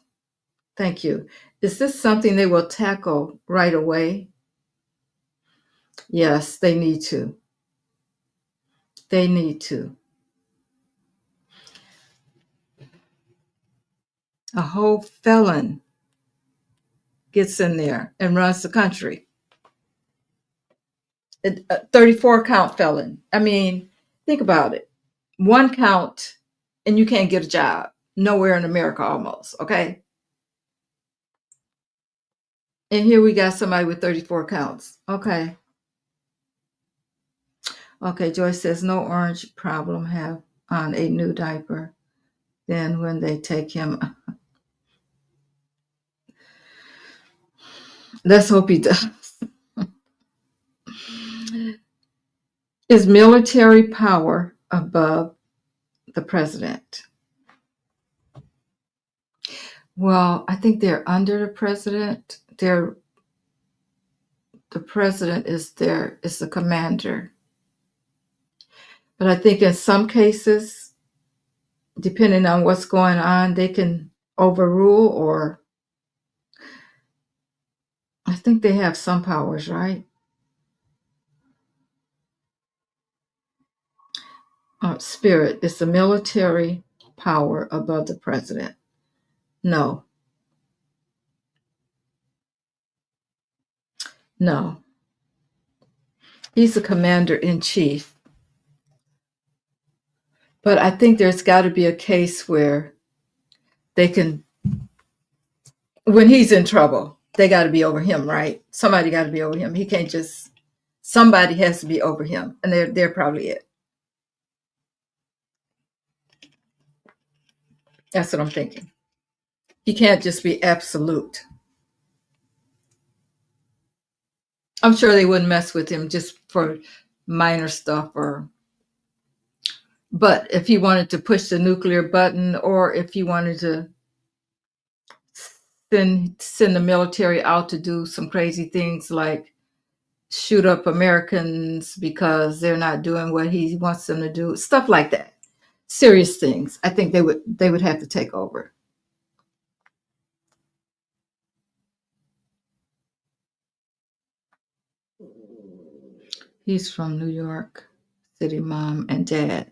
Thank you. Is this something they will tackle right away? Yes, they need to. They need to. A whole felon gets in there and runs the country. A 34 count felon. I mean, think about it. One count and you can't get a job nowhere in America almost. Okay. And here we got somebody with 34 counts. Okay. Okay. Joyce says no orange problem have on a new diaper. Then when they take him, let's hope he does. Is military power above the president? Well, I think they're under the president. The president is the commander. But I think in some cases, depending on what's going on, they can overrule, or I think they have some powers, right? Spirit, is the military power above the president? No, no. He's the commander in chief. But I think there's got to be a case where they can, when he's in trouble, they got to be over him, right? Somebody got to be over him. He can't just, somebody has to be over him. And they're probably it. That's what I'm thinking. He can't just be absolute. I'm sure they wouldn't mess with him just for minor stuff, but if he wanted to push the nuclear button, or if he wanted to send the military out to do some crazy things like shoot up Americans because they're not doing what he wants them to do, stuff like that. Serious things. I think they would have to take over. He's from New York City. Mom and dad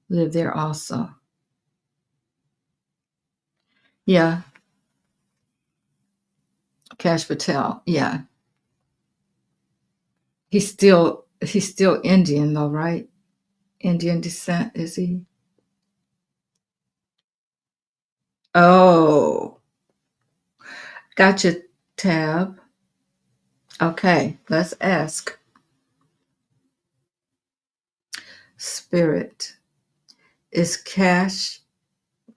live there also. Yeah, Cash Patel. Yeah, he's still Indian though, right? Indian descent, is he? Oh, gotcha, Tab. Okay, let's ask. Spirit, is Cash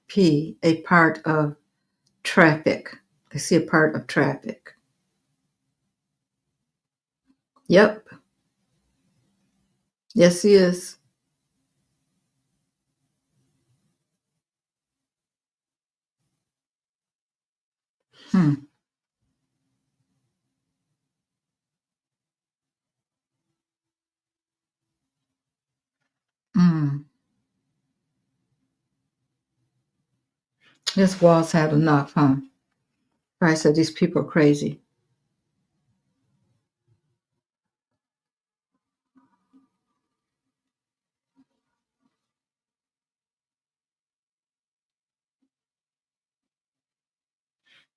P a part of traffic? I see a part of traffic. Yep. Yes, he is. Hmm. Mm. This wall's had enough, huh? I said these people are crazy.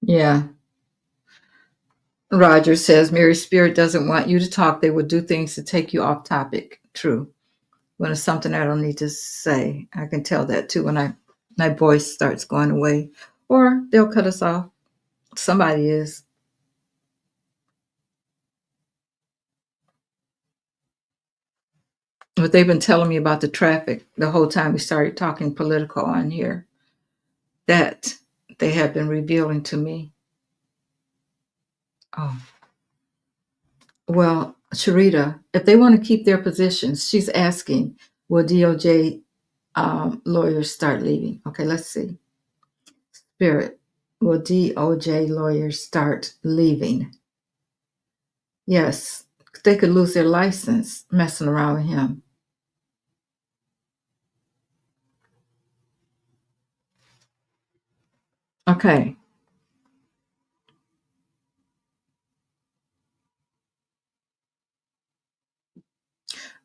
Yeah. Roger says Mary Spirit doesn't want you to talk. They will do things to take you off topic. True. When it's something I don't need to say, I can tell that too when my voice starts going away, or they'll cut us off. Somebody is. But they've been telling me about the traffic the whole time we started talking political on here. That they have been revealing to me. Oh, well, Sharita, if they want to keep their positions, she's asking, will DOJ lawyers start leaving? Okay, let's see. Spirit, will DOJ lawyers start leaving? Yes, they could lose their license messing around with him. Okay.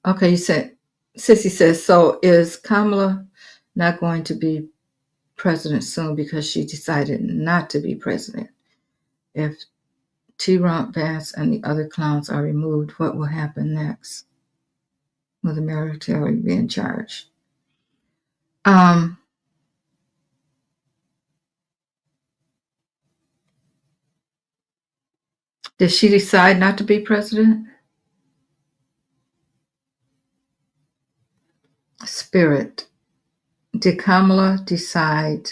Okay, you said, Sissy says, so is Kamala not going to be president soon because she decided not to be president? If T-Rump, Vance, and the other clowns are removed, what will happen next? Will the military be in charge? Um, did she decide not to be president? Spirit, did Kamala decide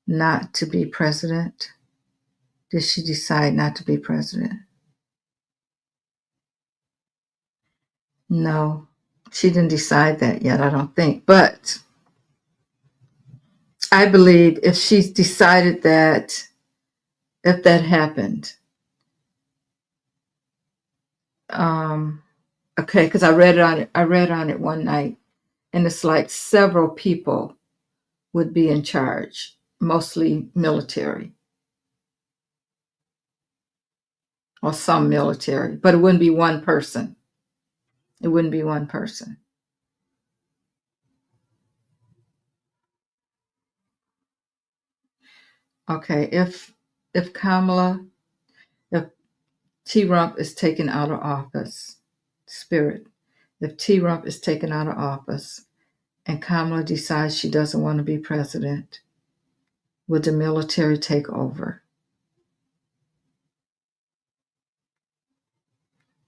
not to be president? Did she decide not to be president? No, she didn't decide that yet, I don't think. But I believe if she decided that, if that happened, okay, because I read on it. I read on it one night, and it's like several people would be in charge, mostly military or some military, but it wouldn't be one person. It wouldn't be one person. Okay, if Kamala, if T-Rump is taken out of office, Spirit, if T-Rump is taken out of office and Kamala decides she doesn't want to be president, would the military take over?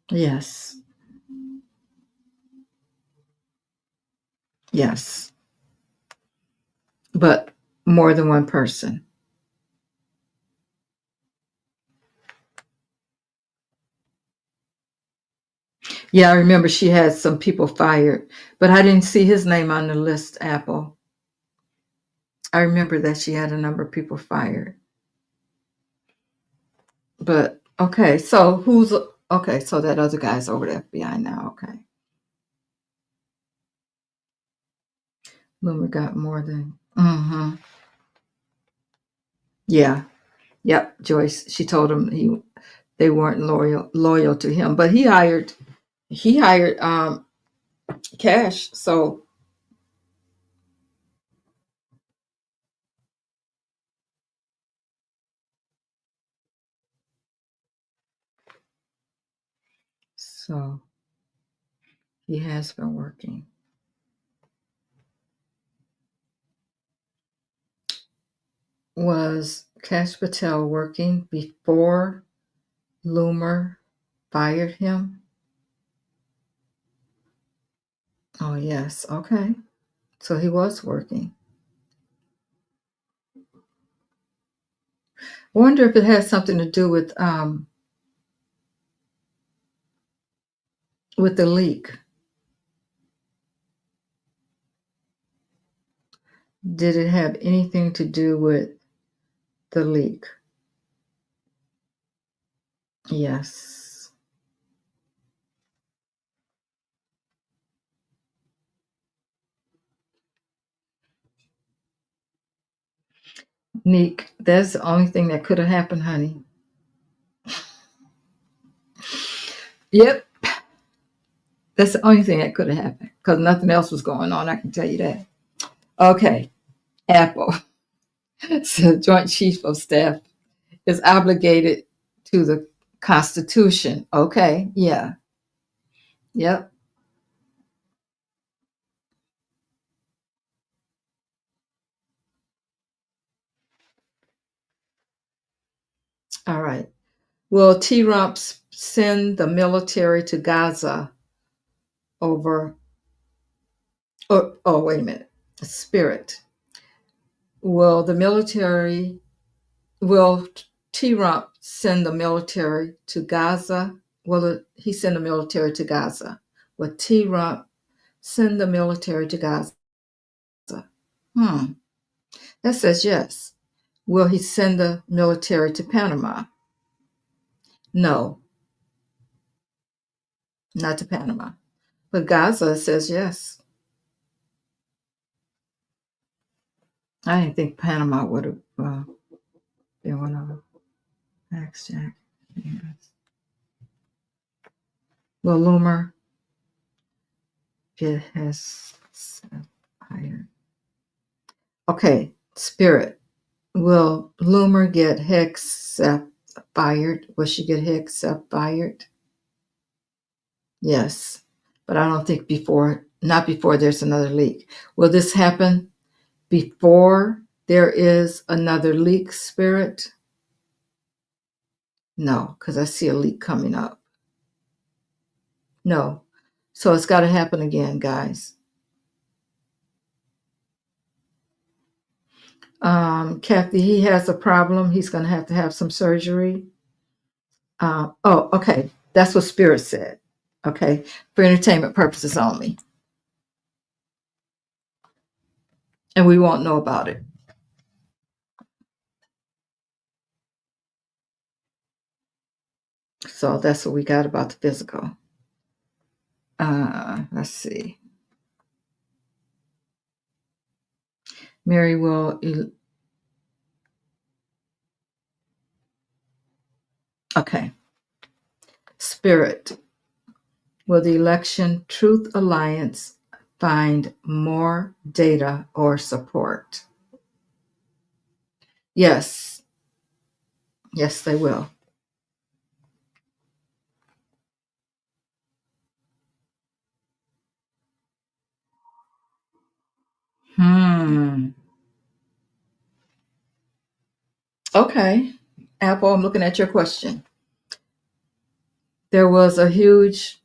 Yes. Yes. But more than one person. Yeah, I remember she had some people fired, but I didn't see his name on the list, Apple. I remember that she had a number of people fired. But okay, so who's okay, so that other guy's over the FBI now, okay. Loomer got more than yeah. Yep, Joyce. She told him they weren't loyal to him. But he hired Cash, so he has been working. Was Cash Patel working before Loomer fired him? Oh yes, okay. So he was working. I wonder if it has something to do with the leak. Did it have anything to do with the leak? Yes. Neek, that's the only thing that could have happened, honey. Yep. That's the only thing that could have happened because nothing else was going on. I can tell you that. Okay. Apple. So Joint Chief of Staff is obligated to the Constitution. Okay, yeah, yep. All right. Will T-Rump send the military to Gaza over? Oh, wait a minute. Spirit. Will the military? Will T-Rump send the military to Gaza? Will he send the military to Gaza? Will T-Rump send the military to Gaza? Hmm. That says yes. Will he send the military to Panama? No, not to Panama. But Gaza says yes. I didn't think Panama would have been one of them. Max Jack. Yes. Will Loomer get his hired? Okay, Spirit. Will Loomer get Hicks fired? Will she get Hicks fired? Yes. But I don't think not before there's another leak. Will this happen before there is another leak, Spirit? No, because I see a leak coming up. No. So it's got to happen again, guys. Kathy, he has a problem. He's going to have some surgery. Okay. That's what Spirit said. Okay. For entertainment purposes only. And we won't know about it. So that's what we got about the physical. Let's see. Mary will. Okay. Spirit. Will the Election Truth Alliance find more data or support? Yes. Yes, they will. Okay. Apple, I'm looking at your question. There was a huge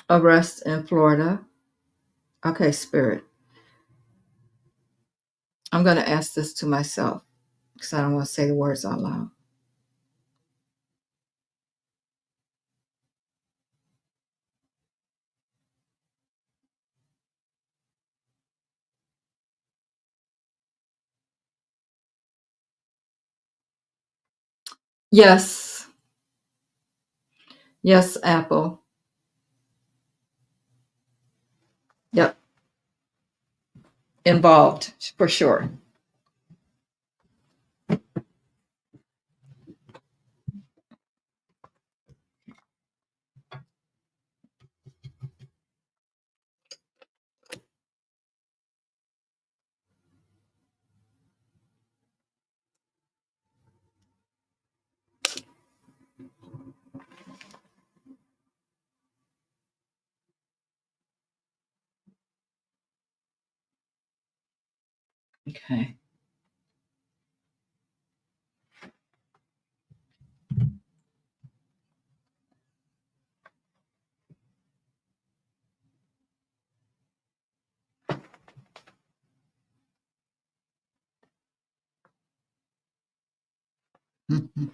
arrest in Florida. Okay, Spirit. I'm going to ask this to myself because I don't want to say the words out loud. Yes. Yes, Apple. Yep. Involved for sure. Okay. Mhm.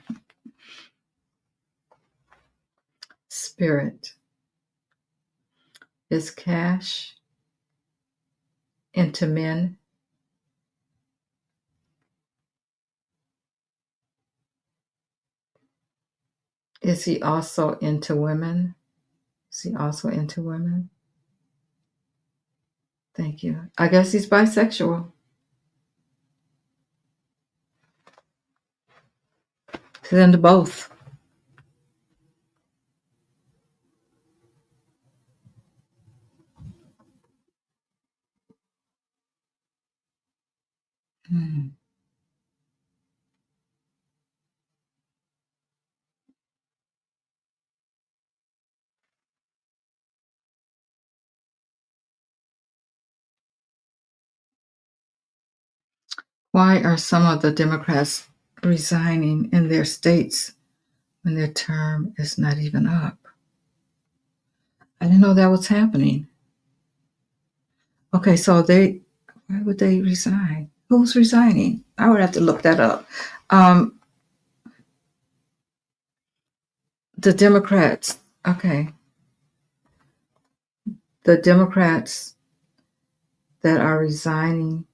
Spirit. Is cash into men? Is he also into women? Is he also into women? Thank you. I guess he's bisexual. He's into both. Hmm. Why are some of the Democrats resigning in their states when their term is not even up? I didn't know that was happening. Okay, so why would they resign? Who's resigning? I would have to look that up. The Democrats, okay. The Democrats that are resigning,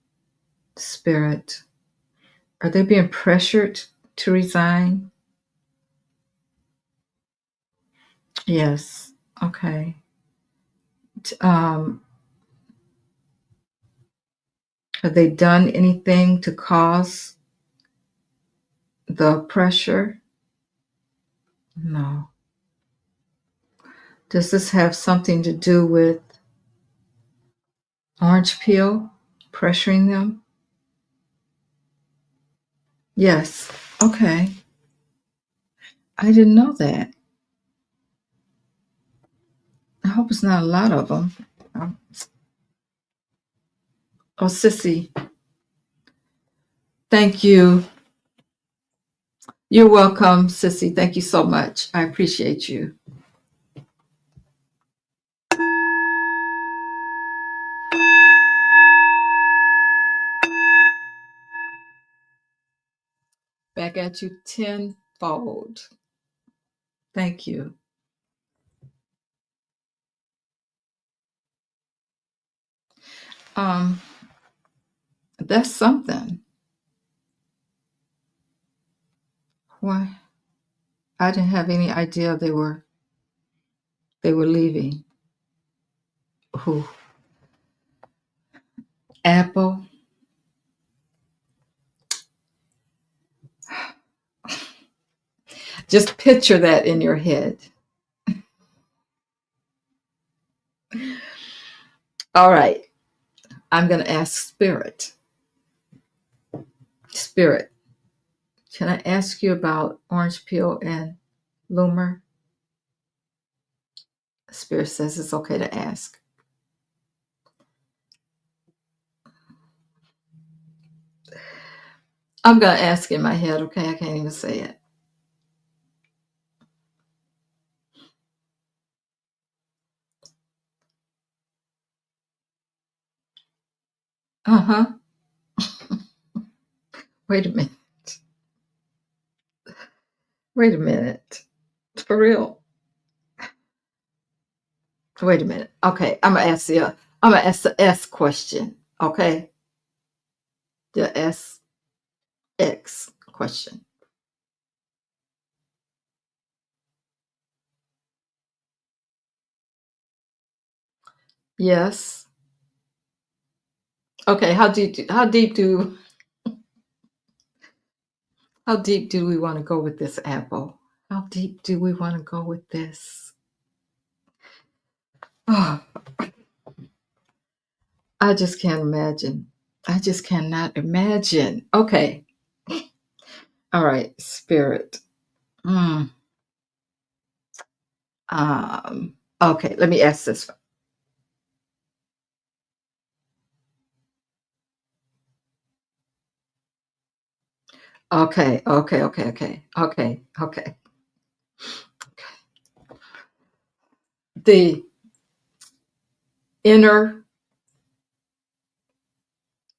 Spirit, are they being pressured to resign? Yes. Okay. Um, have they done anything to cause the pressure? No. Does this have something to do with orange peel pressuring them? Yes. Okay. I didn't know that. I hope it's not a lot of them. Oh, Sissy, thank you. You're welcome, Sissy. Thank you so much. I appreciate you. Back at you tenfold. Thank you. That's something. Why? I didn't have any idea they were leaving. Who? Apple. Just picture that in your head. All right. I'm going to ask Spirit. Spirit, can I ask you about orange peel and Loomer? Spirit says it's okay to ask. I'm going to ask in my head, okay? I can't even say it. Uh-huh. Wait a minute. Wait a minute. For real. Wait a minute. Okay, I'm gonna ask the S question. Okay, the SX question. Yes. Okay. How deep do we want to go with this, Apple? How deep do we want to go with this? Oh, I just can't imagine. I just cannot imagine. Okay. All right, Spirit. Mm. Okay, let me ask this. Okay. The inner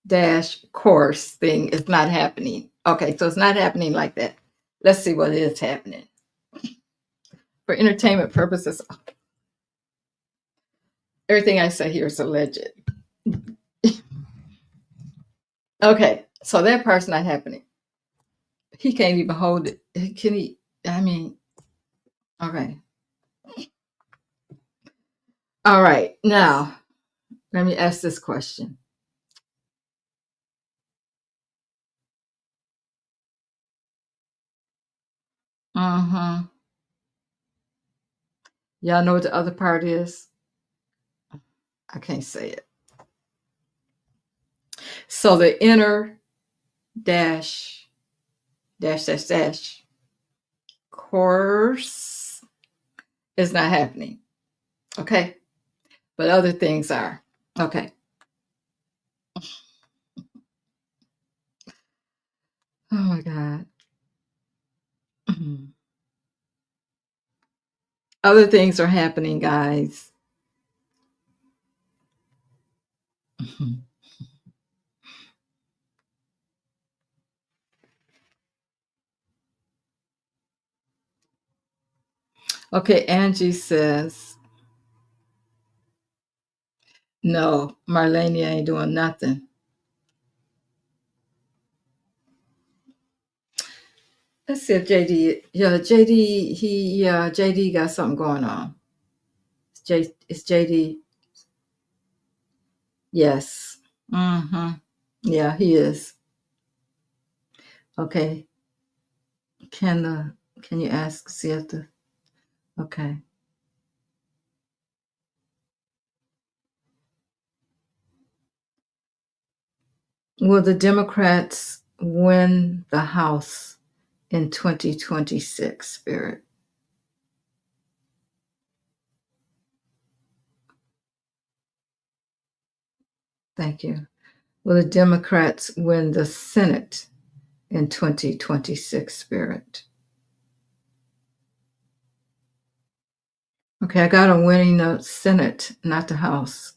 dash course thing is not happening. Okay, so it's not happening like that. Let's see what is happening. For entertainment purposes, everything I say here is alleged. Okay, so that part's not happening. He can't even hold it. Can he? I mean, okay. All right, now let me ask this question. Mm-hmm. Y'all know what the other part is? I can't say it. So the inner dash course is not happening. Okay. But other things are. Okay. Other things are happening, guys. Okay, Angie says, no, Marlene ain't doing nothing. Let's see if JD, yeah, JD got something going on. It's JD. Yes. Mm-hmm. Yeah, he is. Okay. Can you ask, see if the, okay. Will the Democrats win the House in 2026, Spirit? Thank you. Will the Democrats win the Senate in 2026, Spirit? Okay, I got them winning the Senate, not the House.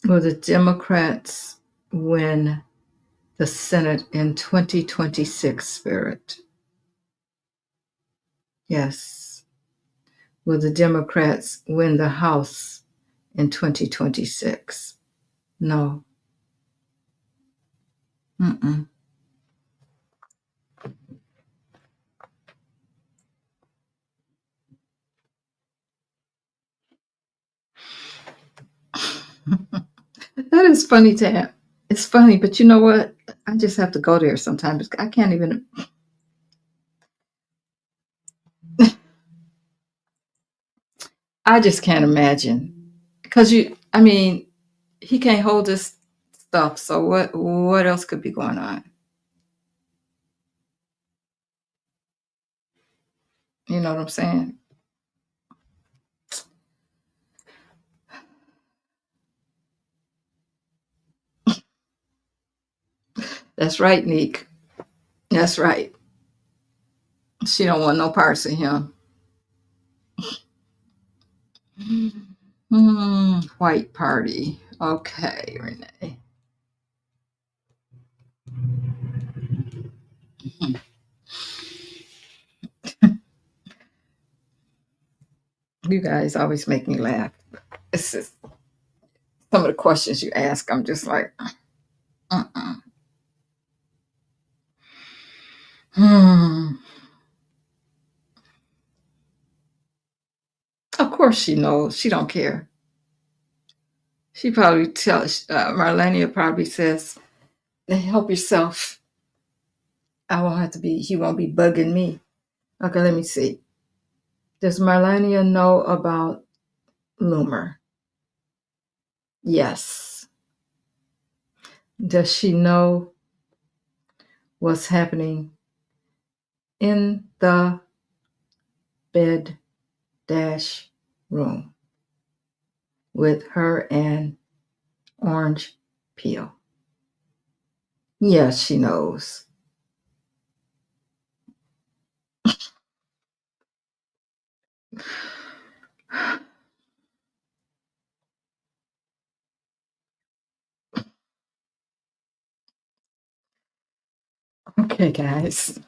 Will the Democrats win the Senate in 2026, Spirit? Yes. Will the Democrats win the House in 2026? No. Mm-mm. That is funny to have. It's funny, but you know what? I just have to go there sometimes. I can't even. I just can't imagine because I mean, he can't hold this stuff. So what else could be going on? You know what I'm saying? That's right, Neek. That's right. She don't want no parts of him. White party. Okay, Renee. You guys always make me laugh. It's just some of the questions you ask. I'm just like, uh-uh. Hmm. Of course she knows. She don't care. She probably tells Marlenia probably says, "Help yourself. I won't have to be. He won't be bugging me." Okay, let me see. Does Marlenia know about Loomer? Yes. Does she know what's happening in the bed dash room with her and Orange Peel? Yes, she knows. Okay, guys.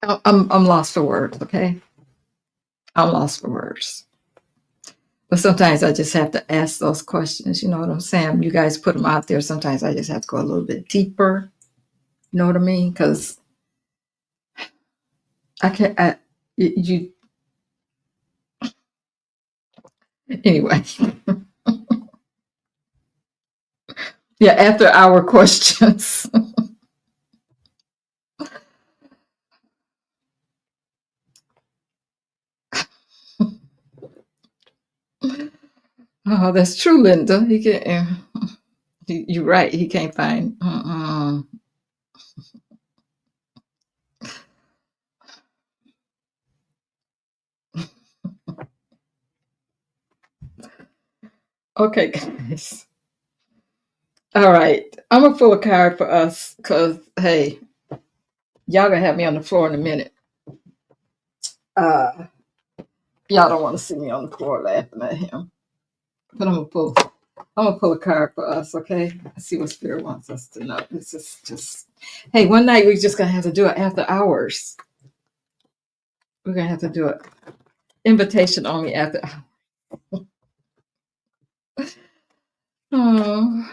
I'm lost for words, okay? I'm lost for words. But sometimes I just have to ask those questions. You know what I'm saying? You guys put them out there. Sometimes I just have to go a little bit deeper. You know what I mean? Because I can't. You anyway. Yeah. After our questions. Oh, that's true, Linda. He can. You're right. He can't find. Okay, guys. All right. I'm going to pull a card for us because, hey, y'all going to have me on the floor in a minute. Uh, y'all don't want to see me on the floor laughing at him. But I'm gonna pull a card for us, okay? Let's see what Spirit wants us to know. This is just, hey, one night we're just gonna have to do it after hours. We're gonna have to do it. Invitation only after. Oh,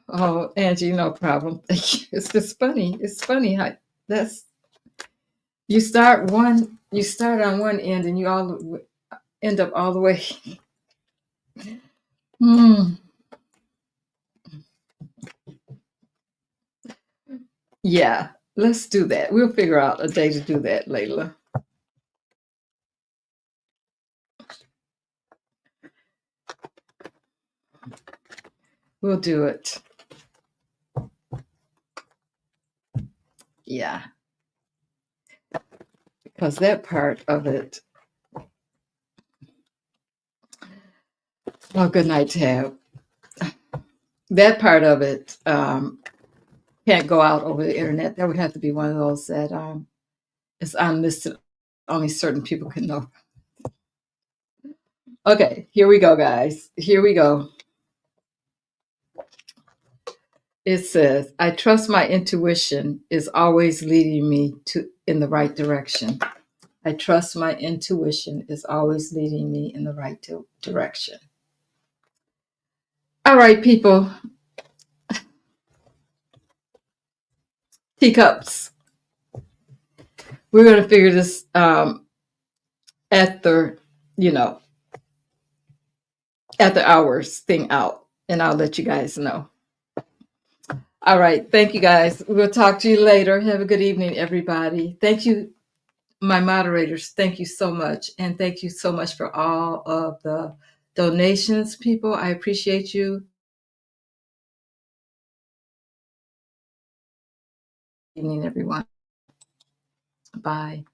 oh, Angie, no problem. Thank you. It's just funny. It's funny how that's you start on one end and you all end up all the way. Hmm. Yeah, let's do that. We'll figure out a day to do that, Layla. We'll do it. Yeah, because that part of it. Oh, good night, Tab. That part of it can't go out over the internet. That would have to be one of those that is unlisted. Only certain people can know. Okay, here we go, guys. Here we go. It says, I trust my intuition is always leading me in the right direction. I trust my intuition is always leading me in the right direction. All right, people. Teacups. We're going to figure this at the, you know, at the hours thing out, and I'll let you guys know. All right. Thank you, guys. We'll talk to you later. Have a good evening, everybody. Thank you, my moderators. Thank you so much. And thank you so much for all of the donations, people. I appreciate you. Good evening, everyone. Bye.